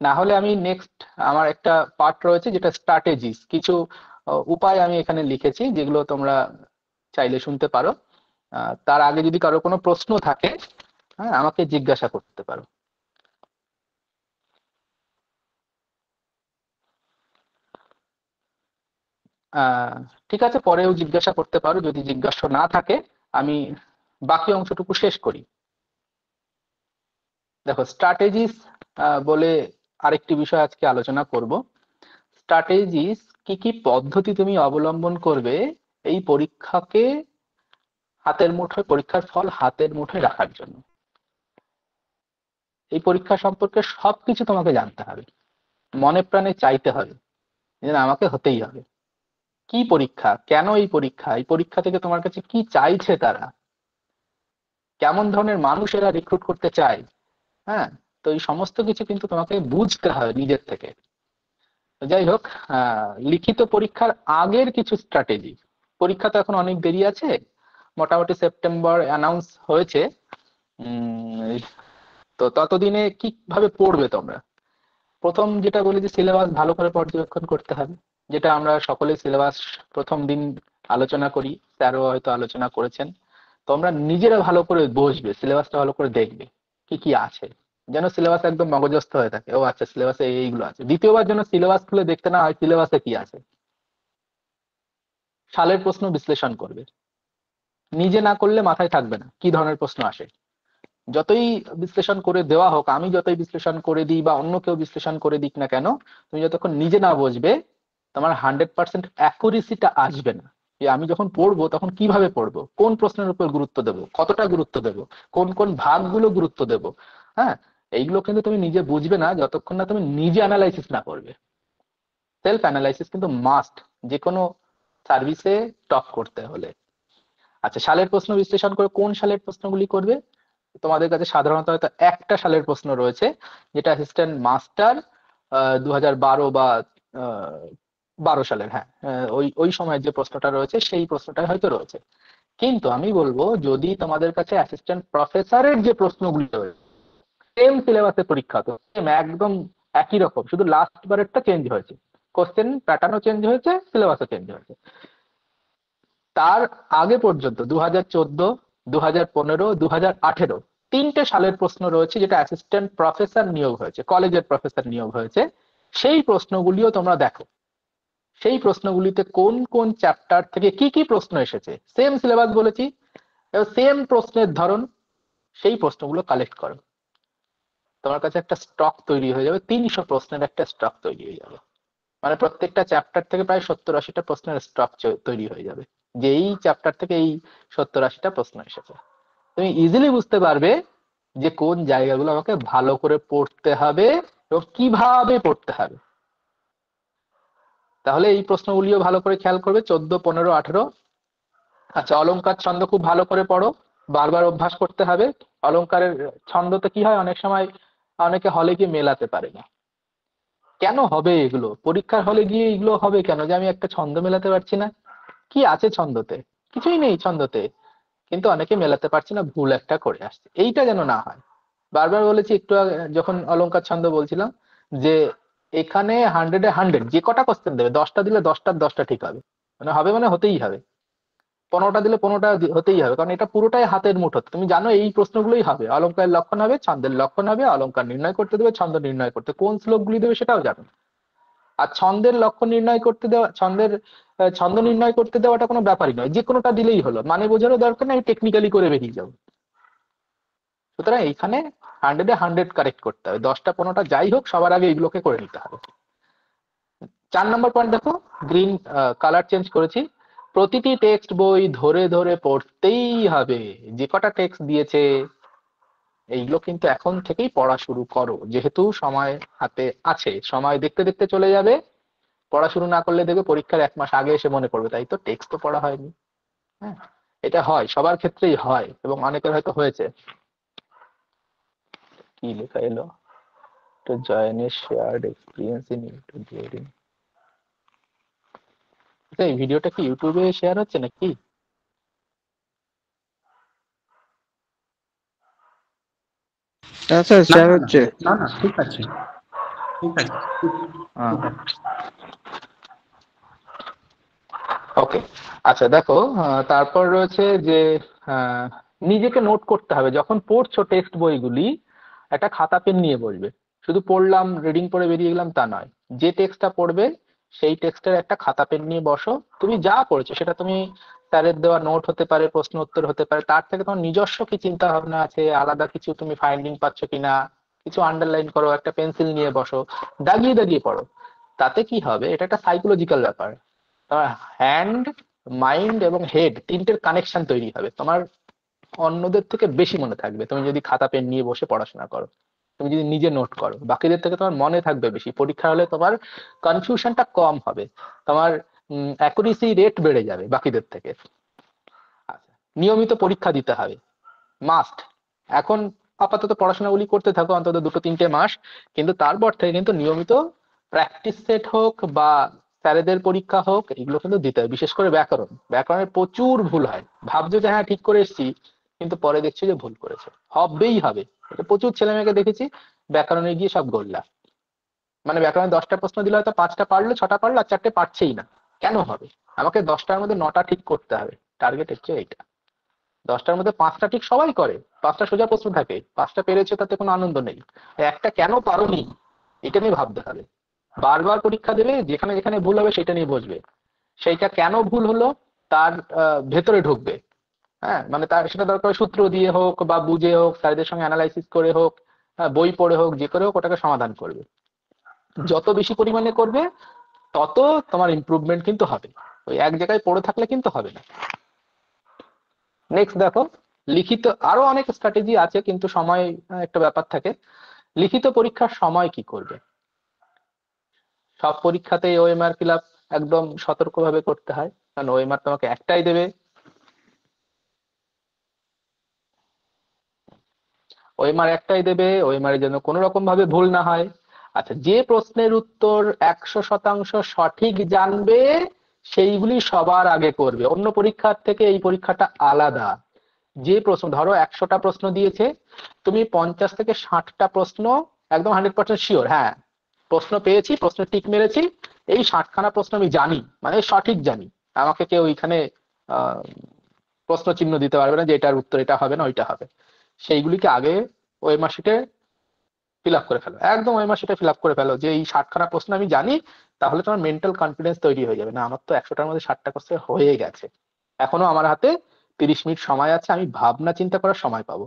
না হলে আমি নেক্সট আমার একটা পার্ট রয়েছে যেটা স্ট্র্যাটেজিস, কিছু উপায় আমি এখানে লিখেছি যেগুলো তোমরা চাইলে শুনতে পারো। তার আগে যদি কারো কোনো প্রশ্ন থাকে, হ্যাঁ, আমাকে জিজ্ঞাসা করতে পারো। ঠিক আছে, পরেও জিজ্ঞাসা করতে পারো। যদি জিজ্ঞাসা না থাকে আমি বাকি অংশটুকু শেষ করি। দেখো, স্ট্র্যাটেজিস বলে আরেকটি বিষয় আজকে আলোচনা করব। স্ট্র্যাটেজিস কি কি পদ্ধতি তুমি অবলম্বন করবে এই পরীক্ষাকে হাতের মুঠোয়, পরীক্ষার ফল হাতের মুঠোয় রাখার জন্য। এই পরীক্ষা সম্পর্কে সবকিছু তোমাকে জানতে হবে, মনে প্রাণে চাইতে হবে যে না, আমাকে হতেই হবে। কি পরীক্ষা, কেন এই পরীক্ষা, এই পরীক্ষা থেকে তোমার কাছে কি চাইছে তারা, কেমন ধরনের মানুষ এরা রিক্রুট করতে চায়, হ্যাঁ, তো এই সমস্ত কিছু কিন্তু তোমাকে বুঝতে হবে নিজের থেকে। যাই হোক, লিখিত পরীক্ষার আগের কিছু স্ট্র্যাটেজি, পরীক্ষা তো এখন অনেক দেরি আছে, মোটামুটি সেপ্টেম্বর অ্যানাউন্স হয়েছে, তো ততদিনে কিভাবে পড়বে তোমরা। প্রথম যেটা বলি যে সিলেবাস ভালো করে পর্যবেক্ষণ করতে হবে, যেটা আমরা সকলে সিলেবাস প্রথম দিন আলোচনা করি, স্যারও হয়তো আলোচনা করেছেন। তোমরা নিজেরা ভালো করে বসবে, সিলেবাসটা ভালো করে দেখবে কি কি আছে, যেন সিলেবাস একদম মগজস্থ হয়ে থাকে। ও আচ্ছা, সিলেবাসে এইগুলো আছে। দ্বিতীয়বার যেন সিলেবাস খুলে দেখতে না হয় সিলেবাসে কি আছে। সালের প্রশ্ন বিশ্লেষণ করবে, নিজে না করলে মাথায় থাকবে না কি ধরনের প্রশ্ন আসে। যতই বিশ্লেষণ করে দেওয়া হোক, আমি যতই বিশ্লেষণ করে দিই বা অন্য কেউ বিশ্লেষণ করে দিক না কেন, তুমি যতক্ষণ নিজে না বসবে তোমার 100% অ্যাকুরেসিটা আসবে না। যে আমি যখন পড়বো তখন কিভাবে পড়বো, কোন প্রশ্নের উপর গুরুত্ব দেবো, কতটা গুরুত্ব দেবো, কোন কোন ভাগগুলো গুরুত্ব দেবো, হ্যাঁ, এইগুলো কিন্তু তুমি নিজে বুঝবে না যতক্ষণ না তুমি নিজে অ্যানালাইসিস না করবে। সেলফ অ্যানালাইসিস কিন্তু মাস্ট যে কোনো সার্ভিসে টপ করতে হলে। আচ্ছা, সালের প্রশ্ন বিশ্লেষণ করে কোন সালের প্রশ্নগুলি করবে। তোমাদের কাছে সাধারণত হয়তো একটা সালের প্রশ্ন রয়েছে, যেটা অ্যাসিস্ট্যান্ট মাস্টার 2012 বা 12 সালের, হ্যাঁ, ওই ওই সময়ের যে প্রশ্নটা রয়েছে সেই প্রশ্নটা হয়তো রয়েছে। কিন্তু আমি বলবো, যদি তোমাদের কাছে অ্যাসিস্ট্যান্ট প্রফেসরের যে প্রশ্নগুলি রয়েছে, সেম সিলেবাসে পরীক্ষা, তো একদম একই রকম, শুধু লাস্ট বারেরটা চেঞ্জ হয়েছে, কোশ্চেন প্যাটার্নও চেঞ্জ হয়েছে, সিলেবাসও চেঞ্জ হয়েছে। তার আগে পর্যন্ত 2014, 2015, 2018 তিনটে সালের প্রশ্ন রয়েছে যেটা অ্যাসিস্ট্যান্ট প্রফেসর নিয়োগ হয়েছে, কলেজের প্রফেসর নিয়োগ হয়েছে। সেই প্রশ্নগুলিও তোমরা দেখো, সেই প্রশ্নগুলিতে কোন কোন চ্যাপ্টার থেকে কি কি প্রশ্ন এসেছে, সেম সিলেবাস বলেছি, সেম প্রশ্নের ধরন, সেই প্রশ্নগুলো কালেক্ট করো। তোমার কাছে একটা স্টক তৈরি হয়ে যাবে, 300 প্রশ্নের একটা স্টক তৈরি হয়ে যাবে। মানে প্রত্যেকটা চ্যাপ্টার থেকে প্রায় 70-80টা প্রশ্নের স্টক তৈরি হয়ে যাবে, যে এই চ্যাপ্টার থেকে এই 70-80টা প্রশ্ন এসেছে। তুমি ইজিলি বুঝতে পারবে যে কোন জায়গাগুলো আমাকে ভালো করে পড়তে হবে এবং কিভাবে পড়তে হবে। তাহলে এই প্রশ্নগুলিও ভালো করে খেয়াল করবে, 14, 15, 18। আচ্ছা, অলংকার ছন্দ খুব ভালো করে পড়ো, বারবার অভ্যাস করতে হবে। অলংকারের ছন্দতে কি হয়, অনেক সময় অনেকে হলে গিয়ে মেলাতে পারে না। কেন হবে এগুলো, পরীক্ষার হলে গিয়ে এগুলো হবে কেন, যে আমি একটা ছন্দ মেলাতে পারছি না, কি আছে ছন্দতে, কিছুই নেই ছন্দতে, কিন্তু অনেকে মেলাতে পারছে না, ভুল একটা করে আসছে। এইটা যেন না হয়। বারবার বলেছি, একটু যখন অলংকার ছন্দ বলছিলাম, যে এখানে 100-এ 100, যে কটা কোশ্চেন দেবে, 10টা দিলে 10টার 10টা ঠিক হবে, মানে হবে মানে হতেই হবে। 15টা দিলে 15টা হতেই হবে, কারণ এটা পুরোটাই হাতের মুঠোতে। তুমি জানো এই প্রশ্নগুলোই হবে, অলংকারের লক্ষণ হবে, ছন্দের লক্ষণ হবে, অলংকার নির্ণয় করতে দেবে, ছন্দ নির্ণয় করতে, কোন শ্লোকগুলি দেবে সেটাও জানো। আর ছন্দের লক্ষণ নির্ণয় করতে দেওয়া, ছন্দ নির্ণয় করতে দেওয়াটা কোনো ব্যাপারই নয়, যে কোনোটা দিলেই হলো, মানে বোঝারও দরকার নেই, টেকনিক্যালি করে বেরিয়ে যাবো। সুতরাং এইখানে 100-এ 100 কারেক্ট করতে হবে, 10টা 15টা যাই হোক, সবার আগে এইগুলোকে করে নিতে হবে। 4 নম্বর পয়েন্ট দেখো, গ্রিন কালার চেঞ্জ করেছি। প্রতিটি টেক্সট বই ধরে ধরে পড়তেই হবে। যে কটা টেক্সট দিয়েছে এইগুলো কিন্তু এখন থেকেই পড়া শুরু করো, যেহেতু সময় হাতে আছে, সময় দেখতে দেখতে চলে যাবে। পড়া শুরু না করলে দেখবে পরীক্ষার 1 মাস আগে এসে মনে পড়বে তাই তো টেক্সট তো পড়া হয়নি। হ্যাঁ, এটা হয়, সবার ক্ষেত্রেই হয় এবং অনেকের হয়তো হয়েছে। কি লেখা এলো? তো জয়েনের shared experience in YouTube video. এই ভিডিওটা কি ইউটিউবে শেয়ার হচ্ছে নাকি? হ্যাঁ স্যার না শেয়ার না হচ্ছে। না না, ঠিক আছে ঠিক আছে ঠিক আছে। ওকে, আচ্ছা দেখো, তারপর রয়েছে যে নিজেকে নোট করতে হবে যখন পড়ছো টেক্সট বইগুলি। একটা খাতা পেন নিয়ে বসবে, শুধু পড়লাম রিডিং পড়ে বেরিয়ে গেলাম তা নয়। যে টেক্সটটা পড়বে সেই টেক্সটের একটা খাতা পেন নিয়ে বসো। তুমি যা পড়েছো সেটা তুমি স্যারের দেওয়া নোট হতে পারে, প্রশ্ন উত্তর হতে পারে, তার থেকে তোমার নিজস্ব কি চিন্তা ভাবনা আছে, আলাদা কিছু তুমি ফাইন্ডিং পাচ্ছ কিনা, কিছু আন্ডারলাইন করো, একটা পেন্সিল নিয়ে বসো, দাগিয়ে দাগিয়ে পড়ো। তাতে কি হবে, এটা একটা সাইকোলজিক্যাল ব্যাপার। তোমার হ্যান্ড, মাইন্ড এবং হেড তিনটের কানেকশন তৈরি হবে, তোমার অন্যদের থেকে বেশি মনে থাকবে তুমি যদি খাতা পেন নিয়ে বসে পড়াশোনা করো। তুমি যদি নিজে নোট করো বাকিদের থেকে তোমার মনে থাকবে বেশি, পরীক্ষা হলে তোমার কনফিউশনটা কম হবে, তোমার অ্যাকুরেসি রেট বেড়ে যাবে বাকিদের থেকে। আচ্ছা, নিয়মিত পরীক্ষা দিতে হবে, মাস্ট। এখন আপাতত পড়াশোনাগুলি করতে থাকো অন্তত 2-3 মাস, কিন্তু তারপর থেকে কিন্তু নিয়মিত প্র্যাকটিস সেট হোক বা স্যারেদের পরীক্ষা হোক, এগুলো কিন্তু দিতে হবে। বিশেষ করে ব্যাকরণ, ব্যাকরণের প্রচুর ভুল হয়, ভাবছো যে হ্যাঁ ঠিক করে এসেছি কিন্তু পরে দেখছি যে ভুল করেছে, হবেই হবে। এটা প্রচুর ছেলে মেয়েকে দেখেছি, ব্যাকরণে গিয়ে সব গোল্লা। মানে ব্যাকরণে 10টা প্রশ্ন দিলে হয়তো 5টা পারলো, 6টা পারলো আর 4টে পারছেই না। কেন হবে? আমাকে 10টার মধ্যে 9টা ঠিক করতে হবে, টার্গেট হচ্ছে এইটা। 10টার মধ্যে 5টা ঠিক সবাই করে, 5টা সোজা প্রশ্ন থাকে, 5টা পেরেছে তাতে কোনো আনন্দ নেই। একটা কেন পারোনি এটা নিয়ে ভাবতে হবে। বারবার পরীক্ষা দেবে, যেখানে যেখানে ভুল হবে সেটা নিয়ে বসবে, সেইটা কেন ভুল হলো তার ভেতরে ঢুকবে। হ্যাঁ, মানে তার সেটা দরকার সূত্র দিয়ে হোক বা বুঝে হোক, স্যারদের সঙ্গে অ্যানালাইসিস করে হোক, বই পড়ে হোক, যে করে হোক ওটাকে সমাধান করবে। যত বেশি পরিমাণে করবে তত তোমার ইমপ্রুভমেন্ট কিন্তু হবে, ওই এক জায়গায় পড়ে থাকলে কিন্তু হবে না। নেক্সট দেখো, লিখিত আরো অনেক স্ট্র্যাটেজি আছে কিন্তু সময় একটা ব্যাপার থাকে। লিখিত পরীক্ষার সময় কি করবে? সব পরীক্ষাতেই ওএমআর ফিল আপ একদম সতর্কভাবে করতে হয়, কারণ ওএমআর তোমাকে একটাই দেবে। ওএমআর একটাই দেবে, ওএমআর এর জন্য কোনো রকম ভাবে ভুল না হয়। আচ্ছা, যে প্রশ্নের উত্তর 100% সঠিক জানবে সেইগুলি সবার আগে করবে। অন্য পরীক্ষার থেকে এই পরীক্ষাটা আলাদা। যে প্রশ্ন ধরো 100টা প্রশ্ন দিয়েছে, তুমি 50 থেকে 60টা প্রশ্ন একদম 100% শিওর, হ্যাঁ প্রশ্ন পেয়েছি, প্রশ্ন টিক মেরেছি, এই 60খানা প্রশ্ন আমি জানি, মানে সঠিক জানি, আমাকে কেউ এখানে আহ প্রশ্ন চিহ্ন দিতে পারবে না যে এটার উত্তর এটা হবে না ওইটা হবে। সেইগুলিকে আগে ওএমআর শিটে ফিল আপ করে ফেলো, একদম ওএমআর শিটে ফিল আপ করে ফেলো যে এই 60খানা প্রশ্ন আমি জানি। তাহলে তোমার মেন্টাল কনফিডেন্স তৈরি হয়ে যাবে, না আমার তো 100টার মধ্যে 60টা কোশ্চেন হয়ে গেছে, এখনো আমার হাতে 30 মিনিট সময় আছে, আমি ভাবনা চিন্তা করার সময় পাবো।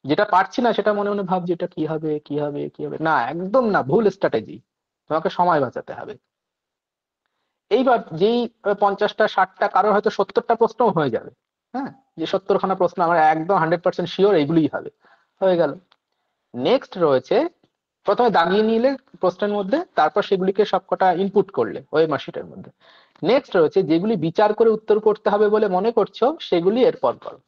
যেটা পারছি না সেটা মনে মনে ভাবছি এটা কি হবে কি হবে কি হবে, না একদম না, ভুল স্ট্র্যাটেজি। তোমাকে সময় বাঁচাতে হবে। এইবার যেই 50টা 60টা, কারোর হয়তো 70টা প্রশ্নও হয়ে যাবে। হ্যাঁ, যে 70খানা প্রশ্ন আমার একদম 100% শিওর এইগুলিই হবে, হয়ে গেল। নেক্সট রয়েছে, প্রথমে দাগিয়ে নিলে প্রশ্নের মধ্যে, তারপর সেগুলিকে সবকটা ইনপুট করলে ওএমআর শিটের মধ্যে। নেক্সট রয়েছে যেগুলি বিচার করে উত্তর করতে হবে বলে মনে করছো সেগুলি এরপর করো।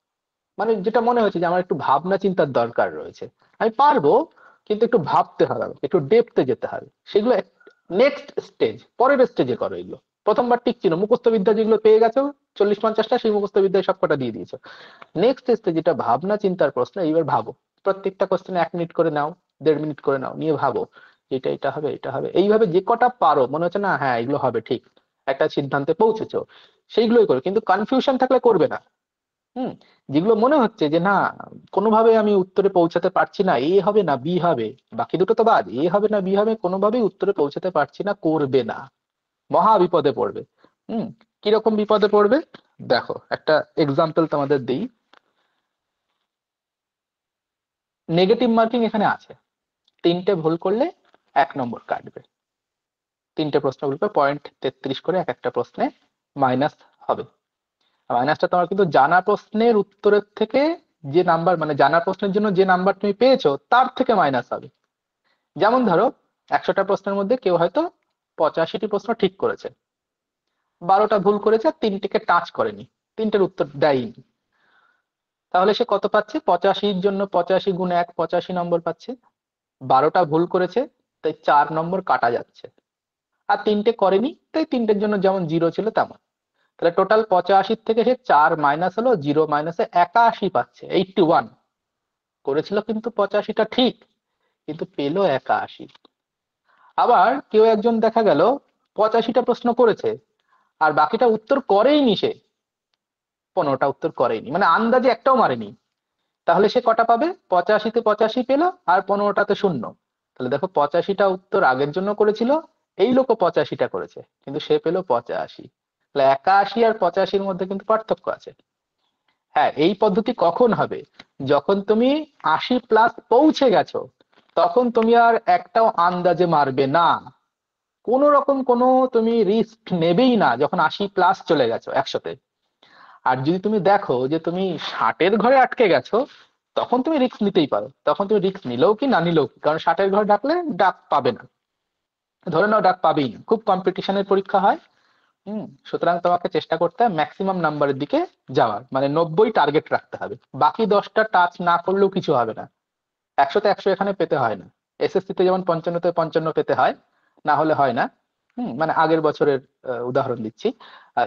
মানে যেটা মনে হচ্ছে যে আমার একটু ভাবনা চিন্তার দরকার রয়েছে, আমি পারবো কিন্তু একটু ভাবতে হবে, একটু ডেপথে যেতে হবে, সেগুলো নেক্সট স্টেজ, পরের স্টেজে করো এগুলো। প্রথমবার ঠিক ছিল, মুখস্থ বিদ্যা যেগুলো পেয়ে গেছো 40-50টা, সেই মুখস্থ বিদ্যায় সবকটা দিয়ে দিয়েছো। নেক্সট স্টেজ যেটা ভাবনা চিন্তার প্রশ্ন, এইবার ভাবো, প্রত্যেকটা কোশ্চেনে 1 মিনিট করে নাও, 1.5 মিনিট করে নাও, নিয়ে ভাবো এটা এটা হবে এটা হবে, এইভাবে যে কটা পারো মনে হচ্ছে না হ্যাঁ এগুলো হবে, ঠিক একটা সিদ্ধান্তে পৌঁছেছো, সেইগুলোই করো, কিন্তু কনফিউশন থাকলে করবে না। হুম, যেগুলো মনে হচ্ছে যে না কোনোভাবে আমি উত্তরে পৌঁছাতে পারছি না, এ হবে না বি হবে, বাকি দুটো তো বাদ, এ হবে না বি হবে, কোনোভাবেই উত্তরে পৌঁছাতে পারছি না, করবে না, মহা বিপদে পড়বে। হুম, কিরকম বিপদে পড়বে দেখো, একটা এক্সাম্পল তোমাদের দিই। নেগেটিভ মার্কিং এখানে আছে, 3টে ভুল করলে 1 নম্বর কাটবে, 3টে প্রশ্ন ভুল করে 0.33 করে এক একটা প্রশ্নে মাইনাস হবে। মাইনাসটা তোমার কিন্তু জানা প্রশ্নের উত্তরের থেকে যে নাম্বার, মানে জানা প্রশ্নের জন্য যে নাম্বার তুমি পেয়েছো তার থেকে মাইনাস হবে। যেমন ধরো 100টা প্রশ্নের মধ্যে কেউ হয়তো 85টি প্রশ্ন ঠিক করেছে, 12টা ভুল করেছে আর 3টিকে টাচ করেনি, 3টের উত্তর দেয়নি। তাহলে সে কত পাচ্ছে? 85-র জন্য 85 গুণ 1, 85 নম্বর পাচ্ছে। 12টা ভুল করেছে তাই 4 নম্বর কাটা যাচ্ছে, আর 3টে করেনি তাই 3টের জন্য যেমন 0 ছিল তেমন। তাহলে টোটাল 85 থেকে সে 4 মাইনাস হলো, 0 মাইনাসে 81 পাচ্ছে, 81 করেছিল কিন্তু 85টা ঠিক, কিন্তু পেলো 81। আবার কেউ একজন দেখা গেল 85টা প্রশ্ন করেছে আর বাকিটা উত্তর করেইনি, সে 15টা উত্তর করেইনি, মানে আন্দাজে একটাও মারেনি। তাহলে সে কটা পাবে? 85-তে 85 পেলো আর 15টাতে 0। তাহলে দেখো 85টা উত্তর আগের জন্য করেছিল, এই লোকও 85টা করেছে কিন্তু সে পেলো 85। তাহলে 81 আর 85-র মধ্যে কিন্তু পার্থক্য আছে। হ্যাঁ, এই পদ্ধতি কখন হবে? যখন তুমি 80+ পৌঁছে গেছো, তখন তুমি আর একটাও আন্দাজে মারবে না, কোন রকম কোনো তুমি রিস্ক নেবেই না যখন 80+ চলে গেছো 100-তে। আর যদি তুমি দেখো যে তুমি 60-এর ঘরে আটকে গেছো, তখন তুমি রিস্ক নিতেই পারো। তখন তুমি রিস্ক নিলেও কি না নিলেও কি, কারণ 60-এর ঘরে ডাকলে ডাক পাবে না, ধরে নাও ডাক পাবেই না, খুব কম্পিটিশনের পরীক্ষা হয়। সুতরাং তোমাকে চেষ্টা করতে হবে ম্যাক্সিমাম নাম্বারের দিকে যাওয়ার, মানে 90 টার্গেট রাখতে হবে। বাকি 10টা টাচ না করলেও কিছু হবে না। 100-তে 100 এখানে পেতে হয় না। এসএসসিতে যেমন 55-তে 55 পেতে হয়, না হলে হয় না। মানে আগের বছরের উদাহরণ দিচ্ছি।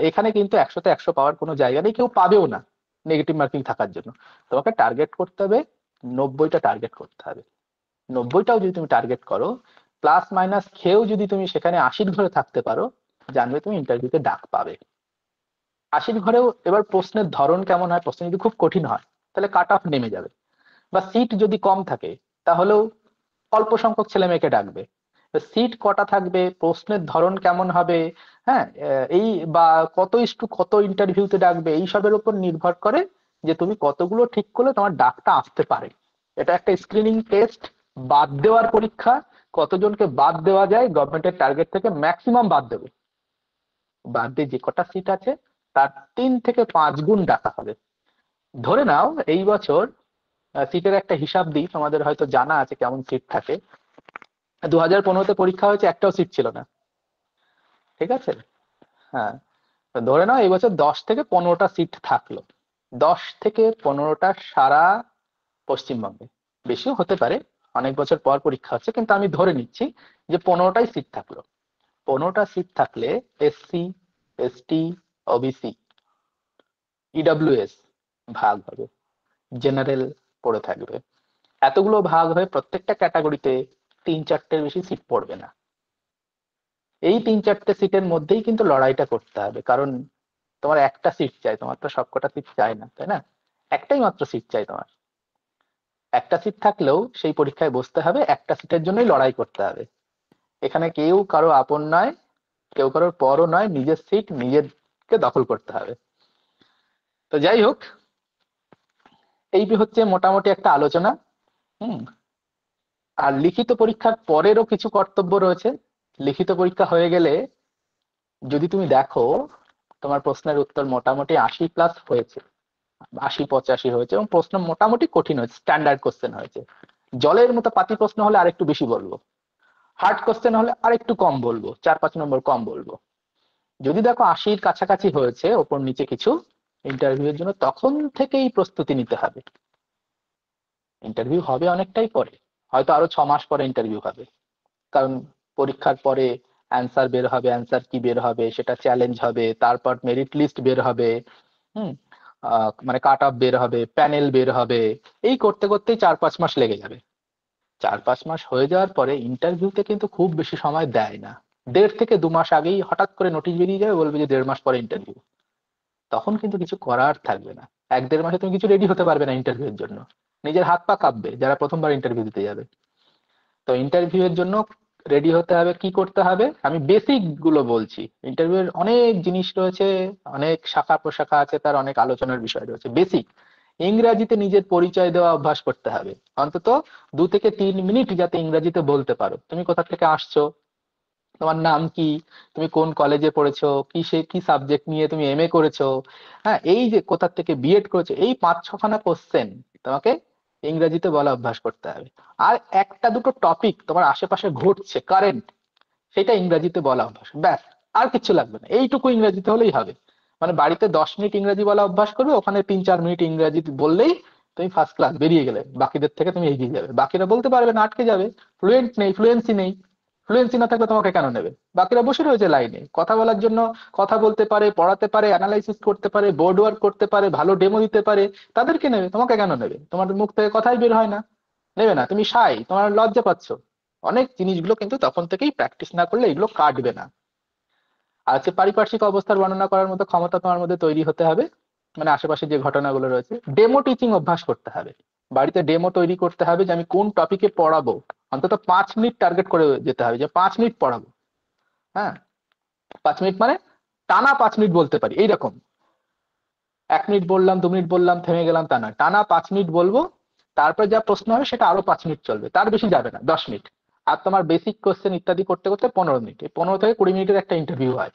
এখানে কিন্তু 100-তে 100 পাওয়ার কোনো জায়গা নেই, কেউ পাবেও না নেগেটিভ মার্কিং থাকার জন্য। তোমাকে টার্গেট করতে হবে 90টা টার্গেট করতে হবে। 90টাও যদি তুমি টার্গেট করো, প্লাস মাইনাস খেয়েও যদি তুমি সেখানে 80-র ঘরে থাকতে পারো, জানবে তুমি ইন্টারভিউতে ডাক পাবে। 80-র ঘরেও এবার প্রশ্নের ধরন কেমন হয়? প্রশ্ন যদি খুব কঠিন হয় তাহলে কাট অফ নেমে যাবে, বা সিট যদি কম থাকে তাহলেও অল্প সংখ্যক ছেলে মেয়েকে ডাকবে। সিট কটা থাকবে, প্রশ্নের ধরন কেমন হবে, হ্যাঁ, এই বা কত ইন্টারভিউতে ডাকবে, এইসবের উপর নির্ভর করে যে তুমি কতগুলো ঠিক করলে তোমার ডাকটা আসতে পারে। এটা একটা স্ক্রিনিং টেস্ট, বাদ দেওয়ার পরীক্ষা। কতজনকে বাদ দেওয়া যায়, গভর্নমেন্টের টার্গেট থেকে ম্যাক্সিমাম বাদ দেবে। বাদ দিয়ে যে কটা সিট আছে তার 3 থেকে 5 গুণ ডাকা হবে। ধরে নাও এই বছর সিটের একটা হিসাব দিই, তোমাদের হয়তো জানা আছে কেমন সিট থাকে। 2015-তে পরীক্ষা হয়েছে, একটাও সিট ছিল না, ঠিক আছে? হ্যাঁ, তো ধরে নাও এই বছর 10 থেকে 15টা সিট থাকলো। 10 থেকে 15টা সারা পশ্চিমবঙ্গে, বেশিও হতে পারে, অনেক বছর পর পরীক্ষা হচ্ছে, কিন্তু আমি ধরে নিচ্ছি যে 15টাই সিট থাকলো। 15টা সিট থাকলে এসসি, এসটি, ওবিসি, ইডব্লিউএস ভাগ হবে, জেনারেল পড়ে থাকবে। এতগুলো ভাগ হয়ে প্রত্যেকটা ক্যাটাগরিতে 3-4টের বেশি সিট পড়বে না। এই 3-4টে সিটের মধ্যেই কিন্তু লড়াইটা করতে হবে, কারণ তোমার একটা সিট চাই, তোমার তো সবকটা সিট চাই না, তাই না? একটাই মাত্র সিট চাই তোমার। একটা সিট থাকলেও সেই পরীক্ষায় বসতে হবে, একটা সিটের জন্যই লড়াই করতে হবে। এখানে কেউ কারো আপন নয়, কেউ কারোর পরও নয়, নিজের সিট নিজেকে দখল করতে হবে। তো যাই হোক, এই হচ্ছে মোটামুটি একটা আলোচনা। হুম আর লিখিত পরীক্ষার পরেরও কিছু কর্তব্য রয়েছে। লিখিত পরীক্ষা হয়ে গেলে যদি তুমি দেখো তোমার প্রশ্নের উত্তর মোটামুটি 80+ হয়েছে, 80-85 হয়েছে, এবং প্রশ্ন মোটামুটি কঠিন হয়েছে, স্ট্যান্ডার্ড কোশ্চেন হয়েছে। জলের মতো পাতি প্রশ্ন হলে আরেকটু বেশি বলবো, হার্ড কোশ্চেন হলে আরেকটু কম বলবো, 4-5 নম্বর কম বলবো। যদি দেখো 80-র কাছাকাছি হয়েছে, ওপর নিচে কিছু, ইন্টারভিউর জন্য তখন থেকেই প্রস্তুতি নিতে হবে। ইন্টারভিউ হবে অনেকটাই পরে, হয়তো আরো 6 মাস পরে ইন্টারভিউ হবে, কারণ পরীক্ষার পরে অ্যান্সার বের হবে, অ্যান্সার কি বের হবে সেটা চ্যালেঞ্জ হবে, তারপর মেরিট লিস্ট বের হবে, হুম মানে কাট অফ বের হবে, প্যানেল বের হবে, এই করতে করতেই 4-5 মাস লেগে যাবে। 4-5 মাস হয়ে যাওয়ার পরে ইন্টারভিউতে কিন্তু খুব বেশি সময় দেয় না, 1.5 থেকে 2 মাস আগেই হঠাৎ করে নোটিশ বেরিয়ে যাবে, বলবে যে 1.5 মাস পরে ইন্টারভিউ। তখন কিন্তু কিছু করার থাকবে না, 1-1.5 মাসে তুমি কিছু রেডি হতে পারবে না ইন্টারভিউর জন্য, নিজের হাত পা কাঁপবে যারা প্রথমবার ইন্টারভিউ দিতে যাবে। তো ইন্টারভিউ এর জন্য রেডি হতে হবে, কি করতে হবে আমি বেসিক গুলো বলছি। ইন্টারভিউ এর অনেক জিনিস রয়েছে, অনেক শাখা প্রশাখা আছে, তার অনেক আলোচনার বিষয় রয়েছে। বেসিক ইংরেজিতে নিজের পরিচয় দেওয়া অভ্যাস করতে হবে, অন্তত 2 থেকে 3 মিনিট যাতে ইংরেজিতে বলতে পারো, তুমি কোথা থেকে আসছো, তোমার নাম কি, তুমি কোন কলেজে পড়েছো, কি সাবজেক্ট নিয়ে তুমি এমএ করেছো, হ্যাঁ, এই যে কোথা থেকে বিএড করেছো, এই 5-6খানা কোশ্চেন তোমাকে ইংরেজিতে বলা অভ্যাস করতে হবে। আর একটা দুটো টপিক তোমার আশেপাশে ঘটছে কারেন্ট, সেটা ইংরেজিতে বলা অভ্যাস, ব্যাস। আর কিছু লাগবে না, এইটুকু ইংরেজিতে হলেই হবে। মানে বাড়িতে 10 মিনিট ইংরেজি বলা অভ্যাস করবে, ওখানে 3-4 মিনিট ইংরেজি বললেই তুমি ফার্স্ট ক্লাস, বেরিয়ে গেলে, বাকিদের থেকে তুমি এগিয়ে যাবে। বাকিরা বলতে পারবে না, আটকে যাবে, ফ্লুয়েন্সি নেই। ফ্লুয়েন্সি না থাকলে তোমাকে কেন নেবে? বাকিরা বসে রয়েছে লাইনে, কথা বলার জন্য, কথা বলতে পারে, পড়াতে পারে, অ্যানালাইসিস করতে পারে, বোর্ড ওয়ার্ক করতে পারে, ভালো ডেমো দিতে পারে, তাদেরকে নেবে, তোমাকে কেন নেবে? তোমার মুখ থেকে কথাই বের হয় না, নেবে না, তুমি শাই, তোমার লজ্জা পাচ্ছ। অনেক জিনিসগুলো কিন্তু তখন থেকেই প্র্যাকটিস না করলে এগুলো কাটবে না। আর হচ্ছে পারিপার্শ্বিক অবস্থার বর্ণনা করার মতো ক্ষমতা তোমার মধ্যে তৈরি হতে হবে। মানে আশেপাশে যে ঘটনাগুলো রয়েছে, ডেমো টিচিং অভ্যাস করতে হবে। বাড়িতে ডেমো তৈরি করতে হবে যে আমি কোন টপিকে পড়াবো, অন্তত 5 মিনিট টার্গেট করে যেতে হবে যে 5 মিনিট পড়াবো। হ্যাঁ, 5 মিনিট মানে টানা 5 মিনিট বলতে পারি এইরকম। 1 মিনিট বললাম, 2 মিনিট বললাম, থেমে গেলাম, তা না, টানা 5 মিনিট বলবো। তারপর যা প্রশ্ন হবে সেটা আরো 5 মিনিট চলবে, তার বেশি যাবে না, 10 মিনিট। আর তোমার বেসিক কোশ্চেন ইত্যাদি করতে করতে 15 মিনিট, এই 15 থেকে 20 মিনিটের একটা ইন্টারভিউ হয়।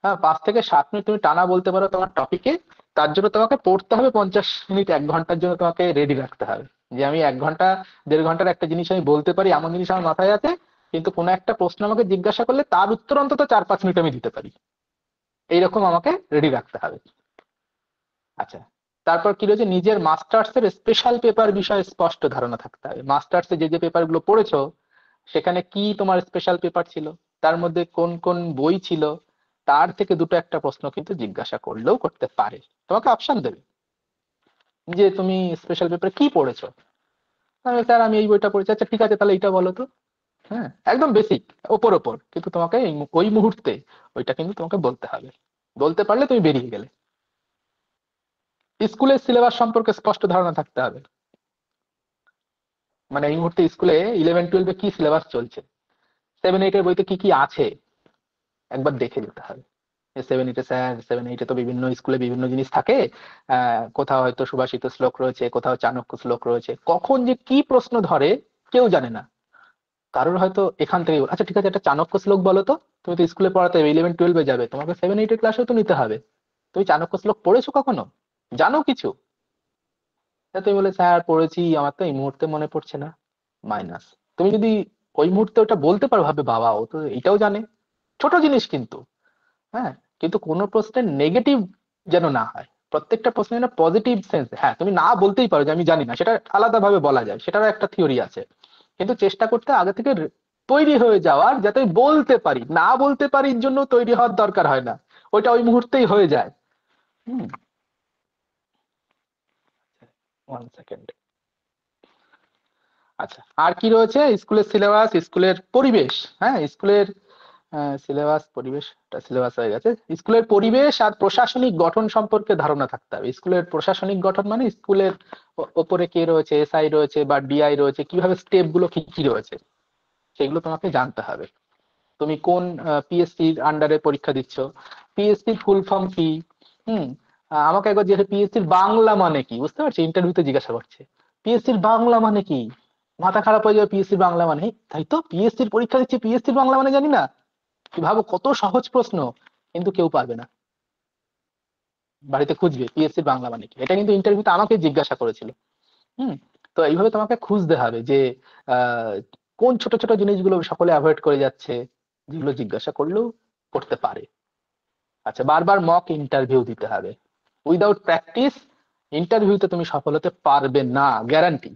হ্যাঁ, 5 থেকে 7 মিনিট তুমি টানা বলতে পারো তোমার টপিকে। তার জন্য তোমাকে পড়তে হবে 50 মিনিট, 1 ঘন্টার জন্য তোমাকে রেডি রাখতে হবে যে আমি 1 ঘন্টা 1.5 ঘন্টার একটা জিনিস আমি বলতে পারি, এমন জিনিস আমার মাথায় আছে, কিন্তু কোনো একটা প্রশ্ন আমাকে জিজ্ঞাসা করলে তার উত্তর অন্তত 4-5 মিনিট আমি দিতে পারি, এইরকম আমাকে রেডি রাখতে হবে। আচ্ছা, তারপর কি রয়েছে, নিজের মাস্টার্স এর স্পেশাল পেপার বিষয়ে স্পষ্ট ধারণা থাকতে হবে। মাস্টার্স এ যে যে পেপার গুলো পড়েছো, সেখানে কি তোমার স্পেশাল পেপার ছিল, তার মধ্যে কোন কোন বই ছিল, তার থেকে দুটো একটা প্রশ্ন কিন্তু জিজ্ঞাসা করলেও করতে পারে। তোমাকে অপশন দেবে যে তুমি স্পেশাল পেপারে কি পড়েছো। স্যার আমি এই বইটা পড়েছি। আচ্ছা ঠিক আছে, তাহলে এইটা বলো তো। হ্যাঁ, একদম বেসিক, ওপর ওপর, কিন্তু তোমাকে ওই মুহূর্তে ওইটা কিন্তু তোমাকে বলতে হবে। বলতে পারলে তুমি বেরিয়ে গেলে। স্কুলের সিলেবাস সম্পর্কে স্পষ্ট ধারণা থাকতে হবে। মানে এই মুহূর্তে স্কুলে 11-12-এ কি সিলেবাস চলছে, 7-8 এর বইতে কি কি আছে, একবার দেখে যেতে হবে। 7-8-এ স্যার, 7-8-এ তো বিভিন্ন স্কুলে বিভিন্ন জিনিস থাকে। কোথাও হয়তো সুভাষিত শ্লোক রয়েছে, কোথাও চাণক্য শ্লোক রয়েছে, কখন যে কি প্রশ্ন ধরে কেউ জানে না। কারোর হয়তো এখান থেকে, আচ্ছা ঠিক আছে, একটা চাণক্য শ্লোক বলো তো। তুমি তো স্কুলে পড়াতে 11-12-এ যাবে, তোমাকে 7-8-এর ক্লাসেও তো নিতে হবে। তুমি চাণক্য শ্লোক পড়েছো কখনো, জানো কিছু? তা তুমি বলে স্যার পড়েছি, আমার তো এই মুহূর্তে মনে পড়ছে না, মাইনাস। তুমি যদি ওই মুহূর্তে ওটা বলতে পারো, ভাবে বাবা ও তো এটাও জানে, ছোট জিনিস কিন্তু। হ্যাঁ, কিন্তু কোনো প্রশ্নের নেগেটিভ যেন না হয়, প্রত্যেকটা প্রশ্নের যেন পজিটিভ সেন্স। হ্যাঁ, তুমি না বলতেই পারো যে আমি জানি না, সেটা আলাদাভাবে বলা যায়, সেটারও একটা থিওরি আছে। কিন্তু চেষ্টা করতে আগে থেকে তৈরি হয়ে যাওয়ার, যাতে আমি বলতে পারি। না বলতে পারির জন্য তৈরি হওয়ার দরকার হয় না, ওইটা ওই মুহূর্তেই হয়ে যায়। হুম, 1 সেকেন্ড। আচ্ছা, আর কি রয়েছে, স্কুলের সিলেবাস, স্কুলের পরিবেশ। হ্যাঁ, স্কুলের সিলেবাস, পরিবেশটা সিলেবাস হয়ে গেছে। স্কুলের পরিবেশ আর প্রশাসনিক গঠন সম্পর্কে ধারণা থাকতে হবে। স্কুলের প্রশাসনিক গঠন মানে স্কুলের ওপরে কে রয়েছে, এসআই রয়েছে বা ডিআই রয়েছে, কিভাবে স্টেপ গুলো কি কি রয়েছে, সেগুলো তোমাকে জানতে হবে। তুমি কোন পিএসসির আন্ডারে পরীক্ষা দিচ্ছ, পিএসসির ফুল ফর্ম কি। হুম, আমাকে একবার যে পিএসসির বাংলা মানে কি, বুঝতে পারছি, ইন্টারভিউতে জিজ্ঞাসা করছে পিএসসির বাংলা মানে কি, মাথা খারাপ হয়ে যাবে। পিএসসির বাংলা মানে, তাই তো পিএসসির পরীক্ষা দিচ্ছি, পিএসসির বাংলা মানে জানি না? কি ভাবো, কত সহজ প্রশ্ন, কিন্তু কেউ পারবে না। বাড়িতে খুঁজবে পিএসসির বাংলা মানে কি, এটা কিন্তু ইন্টারভিউতে আমাকে জিজ্ঞাসা করেছিল। হুম, তো এইভাবে তোমাকে খুঁজতে হবে যে আহ কোন ছোট ছোট জিনিসগুলো সকলে অ্যাভয়েড করে যাচ্ছে, যেগুলো জিজ্ঞাসা করলেও করতে পারে। আচ্ছা, বারবার মক ইন্টারভিউ দিতে হবে। উইদাউট প্র্যাকটিস ইন্টারভিউতে তুমি সফল হতে পারবে না, গ্যারান্টি।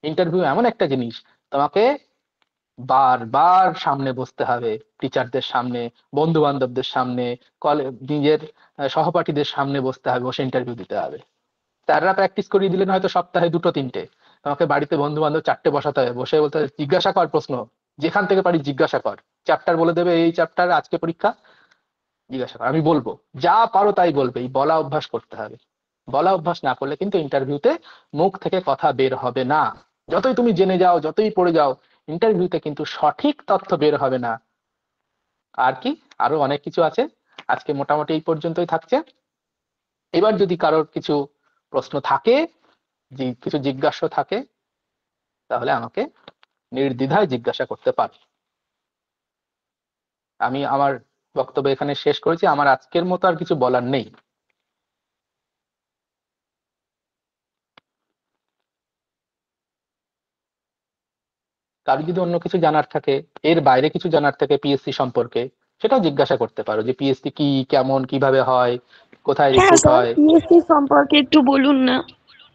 ইন্টারভিউ এমন একটা জিনিস, তোমাকে বারবার সামনে বসতে হবে, টিচারদের সামনে, বন্ধু বান্ধবদের সামনে, নিজের সহপাঠীদের সামনে বসতে হবে, বসে ইন্টারভিউ দিতে হবে। স্যাররা প্র্যাকটিস করিয়ে দিলেন হয়তো সপ্তাহে 2-3টে, তোমাকে বাড়িতে বন্ধু বান্ধব 4টে বসাতে হবে, বসে বলতে হবে জিজ্ঞাসা কর প্রশ্ন, যেখান থেকে পারি জিজ্ঞাসা কর। চ্যাপ্টার বলে দেবে, এই চ্যাপ্টার আজকে পরীক্ষা, জিজ্ঞাসা কর, আমি বলবো, যা পারো তাই বলবে। এই বলা অভ্যাস করতে হবে। বলা অভ্যাস না করলে কিন্তু ইন্টারভিউতে মুখ থেকে কথা বের হবে না। যতই তুমি জেনে যাও, যতই পড়ে যাও, ইন্টারভিউতে কিন্তু সঠিক তথ্য বের হবে না। আর কি, আরো অনেক কিছু আছে। আজকে মোটামুটি এই পর্যন্তই থাকছে। এবার যদি কারোর কিছু প্রশ্ন থাকে, কিছু জিজ্ঞাসা থাকে, তাহলে আমাকে নির্দ্বিধায় জিজ্ঞাসা করতে পারো। আমি আমার বক্তব্য এখানে শেষ করেছি, আমার আজকের মতো আর কিছু বলার নেই। কারো যদি অন্য কিছু জানার থাকে, এর বাইরে কিছু জানার থাকে পিএসসি সম্পর্কে, সেটাও জিজ্ঞাসা করতে পারো যে পিএসসি কি, কেমন, কিভাবে হয়, কোথায় হ্যাঁ রিক্রুট স্যার, হয়। পিএসসি সম্পর্কে একটু বলুন না,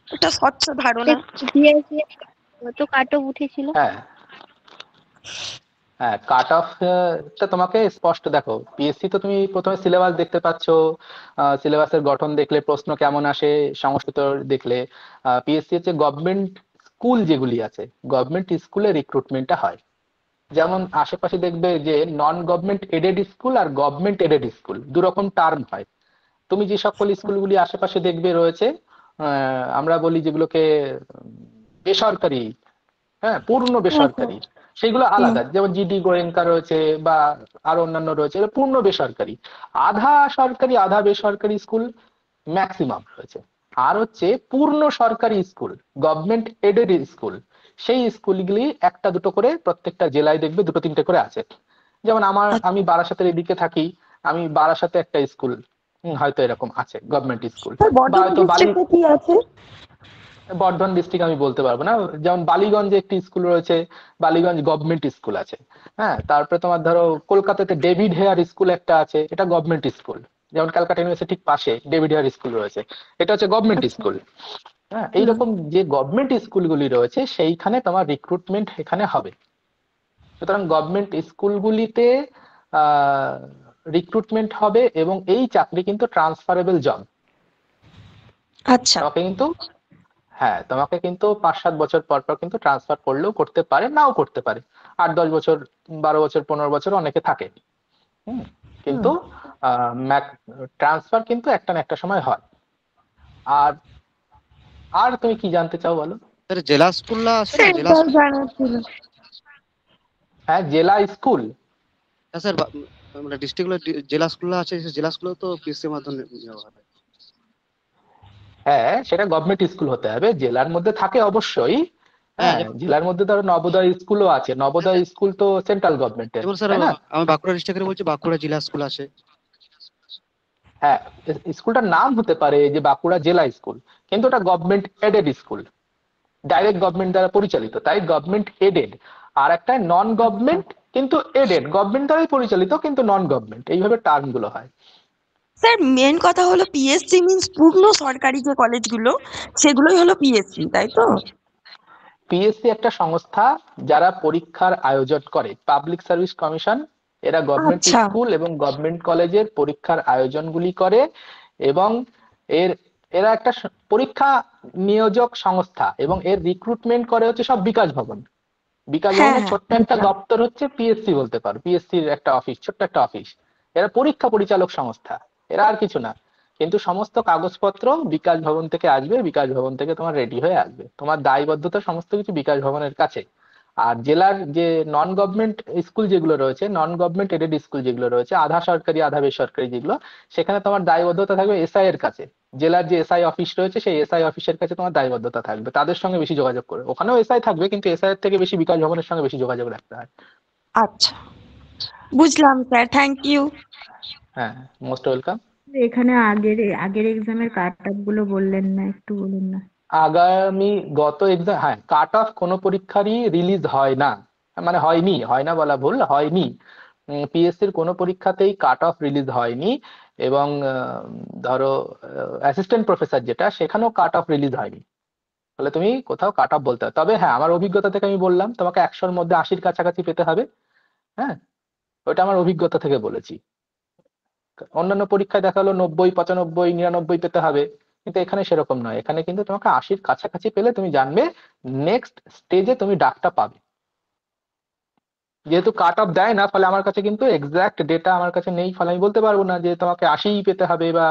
একটা স্বচ্ছ ধারণা। পিএসসি কত কাট অফ উঠেছিল? হ্যাঁ হ্যাঁ, কাট অফ টা তোমাকে স্পষ্ট দেখো। পিএসসি তো তুমি প্রথমে সিলেবাস দেখতে পাচ্ছ, সিলেবাসের গঠন দেখলে, প্রশ্ন কেমন আসে, সংস্কৃত দেখলে। পিএসসি হচ্ছে গভর্নমেন্ট স্কুল যেগুলি আছে, গভর্নমেন্ট স্কুলে রিক্রুটমেন্টটা হয়। যেমন আশেপাশে দেখবে যে নন গভর্নমেন্ট এডেড স্কুল আর গভর্নমেন্ট এডেড স্কুল দু রকম টার্ম হয়। তুমি যে সকল স্কুলগুলি আশেপাশে দেখবে রয়েছে, আমরা বলি যেগুলোকে বেসরকারি, হ্যাঁ পূর্ণ হ্যাঁ স্যার। বেসরকারি, সেগুলো আলাদা। যেমন জিডি গোয়েঙ্কা রয়েছে বা আরো অন্যান্য রয়েছে, এগুলো পূর্ণ বেসরকারি। আধা সরকারি আধা বেসরকারি স্কুল ম্যাক্সিমাম রয়েছে। আর হচ্ছে পূর্ণ সরকারি স্কুল, গভর্নমেন্ট এডেড স্কুল, সেই স্কুলগুলি একটা দুটো করে প্রত্যেকটা জেলায় দেখবে দুটো তিনটে করে আছে। যেমন আমি বারাসাতের এদিকে থাকি, আমি বারাসাতে একটা স্কুল হয়তো এরকম আছে গভর্নমেন্ট স্কুল। স্যার, বা বর্ধমান হয়তো ডিস্ট্রিক্টে কি আছে? বর্ধমান ডিস্ট্রিক্ট আমি বলতে পারবো না। যেমন বালিগঞ্জে একটি স্কুল রয়েছে, বালিগঞ্জ গভর্নমেন্ট স্কুল আছে। হ্যাঁ, তারপরে তোমার ধরো কলকাতাতে ডেভিড হেয়ার স্কুল একটা আছে, এটা গভর্নমেন্ট স্কুল। যেমন ক্যালকাটা ইউনিভার্সিটির পাশে ডেভিড হেয়ার স্কুল রয়েছে, এটা হচ্ছে গভর্নমেন্ট স্কুল। হ্যাঁ, এইরকম যে গভর্নমেন্ট স্কুলগুলি রয়েছে সেইখানে তোমার রিক্রুটমেন্ট এখানে হবে। সুতরাং গভর্নমেন্ট স্কুলগুলিতে রিক্রুটমেন্ট হবে, এবং এই চাকরি কিন্তু ট্রান্সফারেবল জব। আচ্ছা। তোমাকে কিন্তু, হ্যাঁ তোমাকে কিন্তু 5-7 বছর পর পর কিন্তু ট্রান্সফার করলেও করতে পারে, নাও করতে পারে। 8-10 বছর, 12 বছর, 15 বছর অনেকে থাকে। কিন্তু ট্রান্সফার কিন্তু একটা না একটা সময় হয়। আর আর তুমি কি জানতে চাও বলো? স্যার জেলা স্কুল আছে না, জেলা সেটাই স্কুল? জানার ছিল। হ্যাঁ, জেলা স্কুল। হ্যাঁ স্যার, মানে ডিস্ট্রিক্টগুলো জেলা স্কুল আছে, সেই জেলা স্কুলেও তো পিএসসি মাধ্যমে নেওয়া হয়। হ্যাঁ, সেটা গভর্নমেন্ট স্কুল হতে হবে, জেলার মধ্যে থাকে অবশ্যই। হ্যাঁ, হ্যাঁ, জেলার মধ্যে ধরো নবোদয় স্কুলও আছে, নবোদয় স্কুল তো সেন্ট্রাল গভর্নমেন্টের, যেমন স্যার তাই না? আমি বাঁকুড়া ডিস্ট্রিক্টের বলছি, বাঁকুড়া জেলা স্কুল আছে। হ্যাঁ, স্কুলটার নাম হতে পারে যে বাঁকুড়া জেলা স্কুল, কিন্তু ওটা government aided school, direct government দ্বারা পরিচালিত, তাই গভর্নমেন্ট এডেড। আর একটা নন গভর্নমেন্ট কিন্তু এডেড, গভর্নমেন্ট দ্বারাই পরিচালিত কিন্তু নন গভর্নমেন্ট, এইভাবে টার্ম গুলো হয়। স্যার, মেন কথা হলো পিএসসি মিন্স পূর্ণ সরকারি যে কলেজগুলো, সেগুলোই হলো পিএসসি, তাই তো? পিএসসি একটা সংস্থা যারা পরীক্ষার আয়োজন করে, পাবলিক সার্ভিস কমিশন। এরা গভর্নমেন্ট আচ্ছা। স্কুল এবং গভর্নমেন্ট কলেজের পরীক্ষার আয়োজনগুলি করে, এবং এর এরা একটা পরীক্ষা নিয়োজক সংস্থা, এবং এর রিক্রুটমেন্ট করে হচ্ছে সব বিকাশ ভবন। বিকাশ হ্যাঁ ভবনের হ্যাঁ। ছোট্ট একটা দপ্তর হচ্ছে পিএসসি, বলতে পারো পিএসসির একটা অফিস, ছোট্ট একটা অফিস। এরা পরীক্ষা পরিচালক সংস্থা, এরা আর কিছু না। কিন্তু সমস্ত কাগজপত্র বিকাশ ভবন থেকে আসবে, বিকাশ ভবন থেকে তোমার রেডি হয়ে আসবে, তোমার দায়বদ্ধতা সমস্ত কিছু বিকাশ ভবনের কাছে। আর জেলার যে নন গভর্নমেন্ট স্কুল যেগুলো রয়েছে, নন গভর্নমেন্ট এডেড স্কুল যেগুলো রয়েছে, আধা সরকারি আধা বেসরকারি যেগুলো, সেখানে তোমার দায়বদ্ধতা থাকবে এসআই এর কাছে। জেলার যে এসআই অফিস রয়েছে সেই এসআই অফিসের কাছে তোমার দায়বদ্ধতা থাকবে, তাদের সঙ্গে বেশি যোগাযোগ করে। ওখানেও এসআই থাকবে, কিন্তু এসআই এর থেকে বেশি বিকাশ ভবনের সঙ্গে বেশি যোগাযোগ রাখতে হয়। আচ্ছা, বুঝলাম স্যার, থ্যাংক ইউ। হ্যাঁ, মোস্ট ওয়েলকাম। এখানে আগের এক্সামের কাট অফ গুলো বললেন না, একটু বলুন না। আগামী গত এক্সাম, হ্যাঁ, কাট অফ কোনো পরীক্ষারই রিলিজ হয় না, মানে হয়নি, হয় না বলা ভুল, হয়নি। পিএসসির কোনো পরীক্ষাতেই কাট অফ রিলিজ হয়নি। এবং ধরো অ্যাসিস্ট্যান্ট প্রফেসর যেটা, সেখানেও কাট অফ রিলিজ হয়নি। তাহলে তুমি কোথাও কাট অফ বলতে হবে। তবে হ্যাঁ, আমার অভিজ্ঞতা থেকে আমি বললাম, তোমাকে 100-র মধ্যে 80-র কাছাকাছি পেতে হবে। হ্যাঁ, ওটা আমার অভিজ্ঞতা থেকে বলেছি। অন্যান্য পরীক্ষায় দেখা হলো 90, 95, 99 পেতে হবে, কিন্তু এখানে সেরকম নয়। এখানে কিন্তু তোমাকে 80-র কাছাকাছি পেলে তুমি জানবে নেক্সট স্টেজে তুমি ডাকটা পাবে। যেহেতু কাট অফ দেয় না, ফলে আমার কাছে কিন্তু এক্সাক্ট ডেটা আমার কাছে নেই, ফলে আমি বলতে পারবো না যে তোমাকে 80 পেতে হবে বা।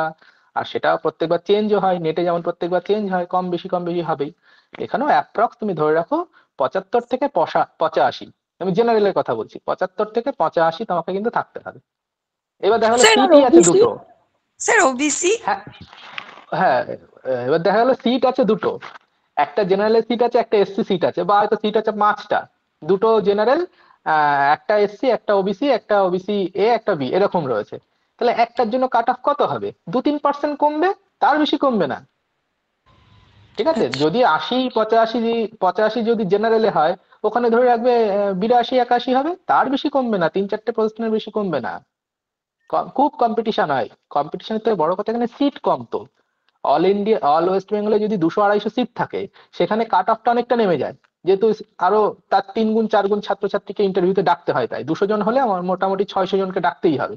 আর সেটা প্রত্যেকবার চেঞ্জও হয়, নেটে যেমন প্রত্যেকবার চেঞ্জ হয়, কম বেশি কম বেশি হবেই। এখানেও অ্যাপ্রক্স তুমি ধরে রাখো 75 থেকে 85। আমি জেনারেলের কথা বলছি, 75 থেকে 85 তোমাকে কিন্তু থাকতে হবে। এবার দেখা গেলো স্যার, আর সিটই আছে ওবিসি? দুটো। Sir, OBC? হ্যাঁ হ্যাঁ, এবার দেখা গেলো সিট আছে দুটো, একটা জেনারেলের সিট আছে, একটা এসসি সিট আছে, বা হয়তো সিট আছে 5টা, দুটো জেনারেল একটা এসসি, একটা ওবিসি, একটা ওবিসি এ, একটা বি, এরকম রয়েছে। তাহলে একটার জন্য কাট অফ কত হবে? 2-3% কমবে, তার বেশি কমবে না। ঠিক আছে, আচ্ছা যদি 80-85 যদি জেনারেলে হয়, ওখানে ধরে রাখবে 82-81 হবে, তার বেশি কমবে না, 3-4টে প্রশ্নের বেশি কমবে না। খুব কম্পিটিশন হয়। কম্পিটিশনের থেকে বড় কথা এখানে সিট কম তো। অল ওয়েস্ট বেঙ্গলে যদি 200-250 সিট থাকে, সেখানে কাট অফটা অনেকটা নেমে যায়, যেহেতু আরো তার 3 গুণ 4 গুণ ছাত্রছাত্রীকে ইন্টারভিউতে ডাকতে হয়। তাই 200 জন হলে আমার মোটামুটি 600 জনকে ডাকতেই হবে।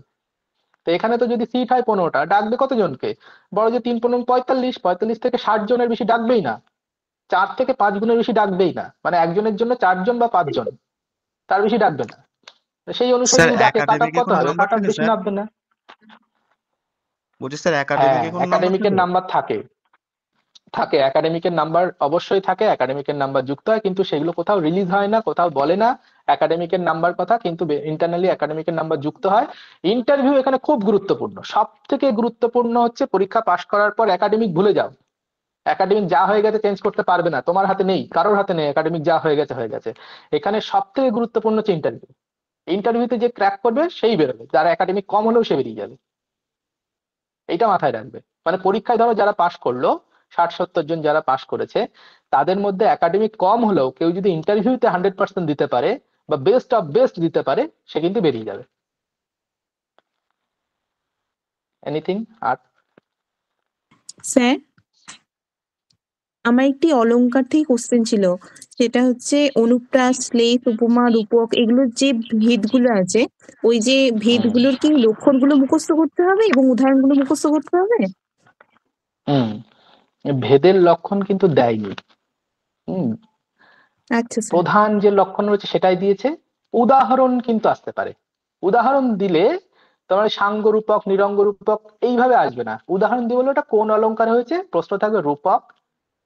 তো এখানে তো যদি সিট হয় 15টা, ডাকবে কতজনকে? বড় যে 3-15 45 থেকে 60 জনের বেশি ডাকবেই না। 4 থেকে 5 গুণের বেশি ডাকবেই না, মানে একজনের জন্য 4 জন বা 5 জন, তার বেশি ডাকবে না। তো সেই অনুসারে স্যার যদি ডাকে, কাট অফ একাডেমিকে কত কোনো হবে? নাম্বার কাট অফ থাকে বেশি স্যার? নামবে না। বলছি স্যার হ্যাঁ, একাডেমিকে কোনো নাম্বার একাডেমিকের থাকে? নাম্বার থাকে। একাডেমিকের নাম্বার অবশ্যই থাকে, একাডেমিকের নাম্বার যুক্ত হয়, কিন্তু সেগুলো কোথাও রিলিজ হয় না, কোথাও বলে না একাডেমিকের নাম্বার কথা, কিন্তু ইন্টারনালি একাডেমিকের নাম্বার যুক্ত হয়। ইন্টারভিউ এখানে খুব গুরুত্বপূর্ণ, সব থেকে গুরুত্বপূর্ণ হচ্ছে পরীক্ষা পাশ করার পর একাডেমিক ভুলে যাও। একাডেমিক যা হয়ে গেছে চেঞ্জ করতে পারবে না, তোমার হাতে নেই, কারোর হাতে নেই, একাডেমিক যা হয়ে গেছে হয়ে গেছে। এখানে সব থেকে গুরুত্বপূর্ণ হচ্ছে ইন্টারভিউ। ইন্টারভিউতে যে ক্র্যাক করবে সেই বেরোবে, যারা একাডেমিক কম হলেও সে বেরিয়ে যাবে। এইটা মাথায় রাখবে। মানে পরীক্ষায় ধরো যারা পাশ করলো, 60-70 জন যারা পাশ করেছে, তাদের মধ্যে একাডেমিক কম হলেও কেউ যদি ইন্টারভিউতে 100% দিতে পারে বা বেস্ট অফ বেস্ট দিতে পারে, সে কিন্তু বেরিয়ে যাবে। এনিথিং আর? স্যার, আমার একটি অলংকার থেকে কোশ্চেন ছিল, সেটা হচ্ছে অনুপ্রাস, শ্লেষ, উপমা, রূপক, এগুলোর যে ভেদগুলো আছে, ওই যে ভেদগুলোর কি লক্ষণগুলো মুখস্থ করতে হবে এবং উদাহরণগুলো মুখস্থ করতে হবে? হুম, ভেদের লক্ষণ কিন্তু দেয়নি। হুম, আচ্ছা স্যার। প্রধান যে লক্ষণ রয়েছে সেটাই দিয়েছে। উদাহরণ কিন্তু আসতে পারে। উদাহরণ দিলে তোমার সাঙ্গ রূপক, নিরঙ্গ রূপক এইভাবে আসবে না। উদাহরণ দিয়ে বলে ওটা কোন অলংকার হয়েছে, প্রশ্ন থাকবে রূপক,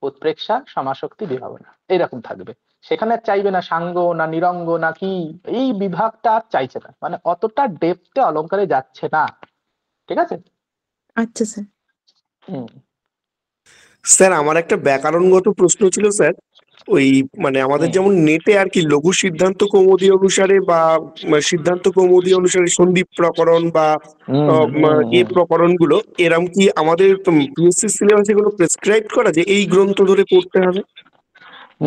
উৎপ্রেক্ষা, সমাসক্তি, বিভাবনা, এইরকম থাকবে। সেখানে আর চাইবে না সাঙ্গ না নিরঙ্গ না কি, এই বিভাগটা আর চাইছে না, মানে অতটা ডেপথে অলংকারে যাচ্ছে না। ঠিক আছে। আচ্ছা স্যার। হুম, স্যার আমার একটা ব্যাকরণগত প্রশ্ন ছিল স্যার। ওই মানে আমাদের যেমন নেটে আর কি লঘু সিদ্ধান্ত কৌমুদী অনুসারে বা সিদ্ধান্ত কৌমুদী অনুসারে সন্ধি প্রকরণ বা এই প্রকরণগুলো এরম কি আমাদের পিএসসি সিলেবাসে কোনো প্রেসক্রাইব করা যে এই গ্রন্থ ধরে পড়তে হবে?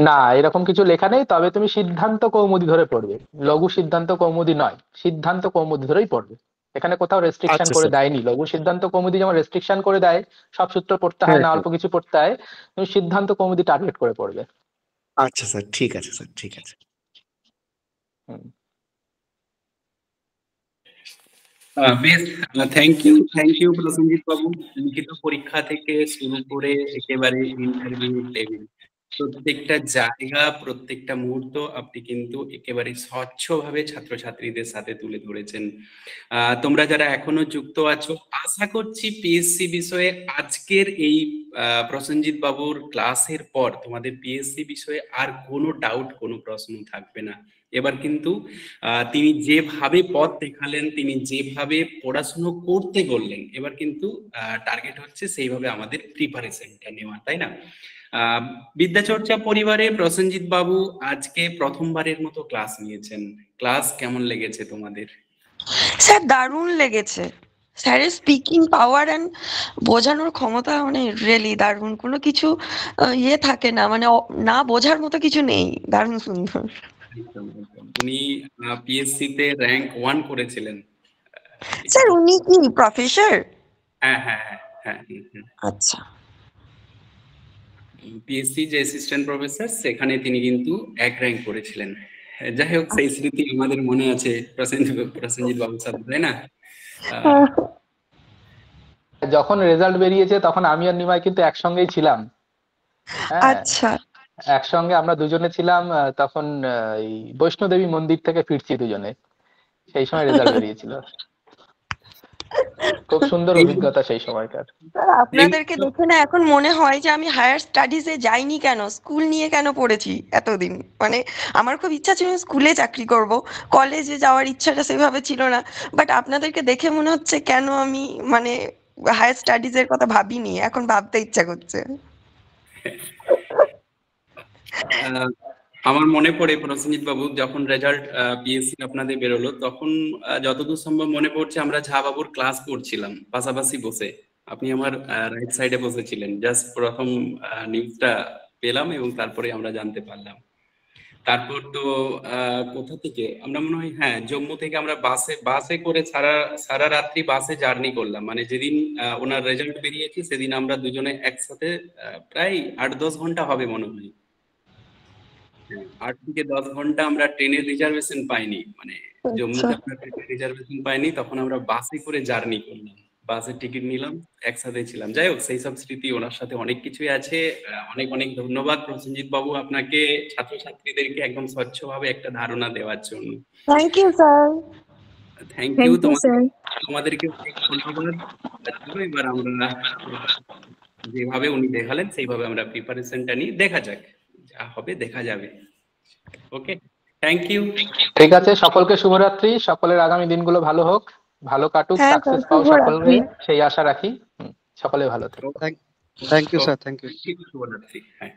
না, এরকম কিছু লেখা নেই। তবে তুমি সিদ্ধান্ত কৌমুদী ধরে পড়বে, লঘু সিদ্ধান্ত কৌমুদী নয়, সিদ্ধান্ত কৌমুদী ধরেই পড়বে। এখানে কোথাও রেস্ট্রিকশন আচ্ছা করে স্যার। দেয়নি। লঘু সিদ্ধান্ত কৌমুদী যেমন রেস্ট্রিকশন করে দেয়, সব সূত্র পড়তে হয় হ্যাঁ না, হ্যাঁ। অল্প কিছু পড়তে হয়, তুমি সিদ্ধান্ত কৌমুদী টার্গেট করে পড়বে। আচ্ছা স্যার, ঠিক আছে স্যার, ঠিক আছে। হুম। বেশ, থ্যাংক ইউ প্রসেনজিৎ বাবু। লিখিত পরীক্ষা থেকে শুরু করে একেবারে ইন্টারভিউ লেভেল, প্রত্যেকটা জায়গা, প্রত্যেকটা মুহূর্ত আপনি কিন্তু একেবারে স্বচ্ছভাবে ছাত্রছাত্রীদের সাথে তুলে ধরেছেন। তোমরা যারা এখনো যুক্ত আছো, আশা করছি পিএসসি বিষয়ে আজকের এই প্রসেনজিৎ বাবুর ক্লাসের পর তোমাদের পিএসসি বিষয়ে আর কোনো ডাউট, কোনো প্রশ্ন থাকবে না। এবার কিন্তু তিনি যেভাবে পথ দেখালেন, তিনি যেভাবে পড়াশুনো করতে বললেন, এবার কিন্তু টার্গেট হচ্ছে সেইভাবে আমাদের প্রিপারেশনটা নেওয়া, তাই না? বিদ্যাচর্চা পরিবারে প্রসেনজিৎ বাবু আজকে প্রথমবারের মতো ক্লাস নিয়েছেন। ক্লাস কেমন লেগেছে তোমাদের? স্যার দারুণ লেগেছে। স্যারের স্পিকিং পাওয়ার এন্ড বোঝানোর ক্ষমতা মানে রিয়েলি দারুণ। কোনো কিছু ইয়ে থাকে না, মানে না বোঝার মতো কিছু নেই। দারুণ সুন্দর। উনি পিএসসি তে র্যাঙ্ক 1 করেছিলেন। স্যার উনি কি প্রফেসর? হ্যাঁ হ্যাঁ হ্যাঁ হ্যাঁ। আচ্ছা। পিএসসি যে অ্যাসিস্ট্যান্ট প্রফেসর, সেখানে তিনি কিন্তু 1 র্যাঙ্ক করেছিলেন। যাই হোক, সেই স্মৃতি আমাদের মনে আছে প্রসেনজিৎ বাবুর সাথে, তাই না? যখন রেজাল্ট বেরিয়েছে তখন আমি আর নিমাই কিন্তু একসঙ্গেই ছিলাম। হ্যাঁ, আচ্ছা। একসঙ্গে আমরা দুজনে ছিলাম। তখন এই বৈষ্ণোদেবী মন্দির থেকে ফিরছি দুজনে, সেই সময় রেজাল্ট বেরিয়েছিল। খুব সুন্দর অভিজ্ঞতা সেই সময়কার। আপনাদেরকে দেখে না এখন মনে হয় যে আমি হায়ার স্টাডিজে যাইনি কেন, স্কুল নিয়ে কেন পড়েছি এতদিন। মানে আমার খুব ইচ্ছা ছিল স্কুলে চাকরি করব, কলেজে যাওয়ার ইচ্ছাটা সেভাবে ছিল না। বাট আপনাদেরকে দেখে মনে হচ্ছে কেন আমি মানে হায়ার স্টাডিজের কথা ভাবিনি, এখন ভাবতে ইচ্ছা করছে। আমার মনে পড়ে প্রসেনজিৎ বাবু, যখন রেজাল্ট পিএসসি আপনাদের বেরোলো, তখন যতদূর সম্ভব মনে পড়ছে আমরা ঝা বাবুর ক্লাস করছিলাম পাশাপাশি বসে। আপনি আমার রাইট সাইডে বসেছিলেন, জাস্ট প্রথম নিউজটা পেলাম এবং তারপরে আমরা জানতে পারলাম। তারপর তো কোথা থেকে আমরা মনে হয়, হ্যাঁ, জম্মু থেকে আমরা বাসে করে সারা রাত্রি বাসে জার্নি করলাম। মানে যেদিন ওনার রেজাল্ট বেরিয়েছে সেদিন আমরা দুজনে একসাথে প্রায় 8-10 ঘন্টা হবে মনে হয়। 8 থেকে 10 ঘন্টা আমরা ট্রেনের রিজার্ভেশন পাইনি, মানে জম্মুতে আমরা ট্রেনের রিজার্ভেশন পাইনি, তখন আমরা বাসে করে জার্নি করলাম, বাসের টিকিট নিলাম, একসাথে ছিলাম। যাই হোক, সেই সব স্মৃতি ওনার সাথে অনেক কিছুই আছে। অনেক অনেক ধন্যবাদ প্রসেনজিৎ বাবু আপনাকে ছাত্রছাত্রীদেরকে একদম স্বচ্ছভাবে একটা ধারণা দেওয়ার জন্য। Thank you sir. Thank thank you you sir. তোমাদেরকে ধন্যবাদ। এবার আমরা যেভাবে উনি দেখালেন সেইভাবে আমরা প্রিপারেশনটা নিই, দেখা যাক, যা হবে দেখা যাবে। ওকে, থ্যাংক ইউ। ঠিক আছে, সকলকে শুভরাত্রি, সকলের আগামী দিনগুলো ভালো হোক, ভালো কাটুক, হ্যাঁ, সাকসেস পাও শুভরাত্রি। সকলে, সেই আশা রাখি। সকলে ভালো থাকো। Thank you sir, thank you. শুভরাত্রি। হ্যাঁ।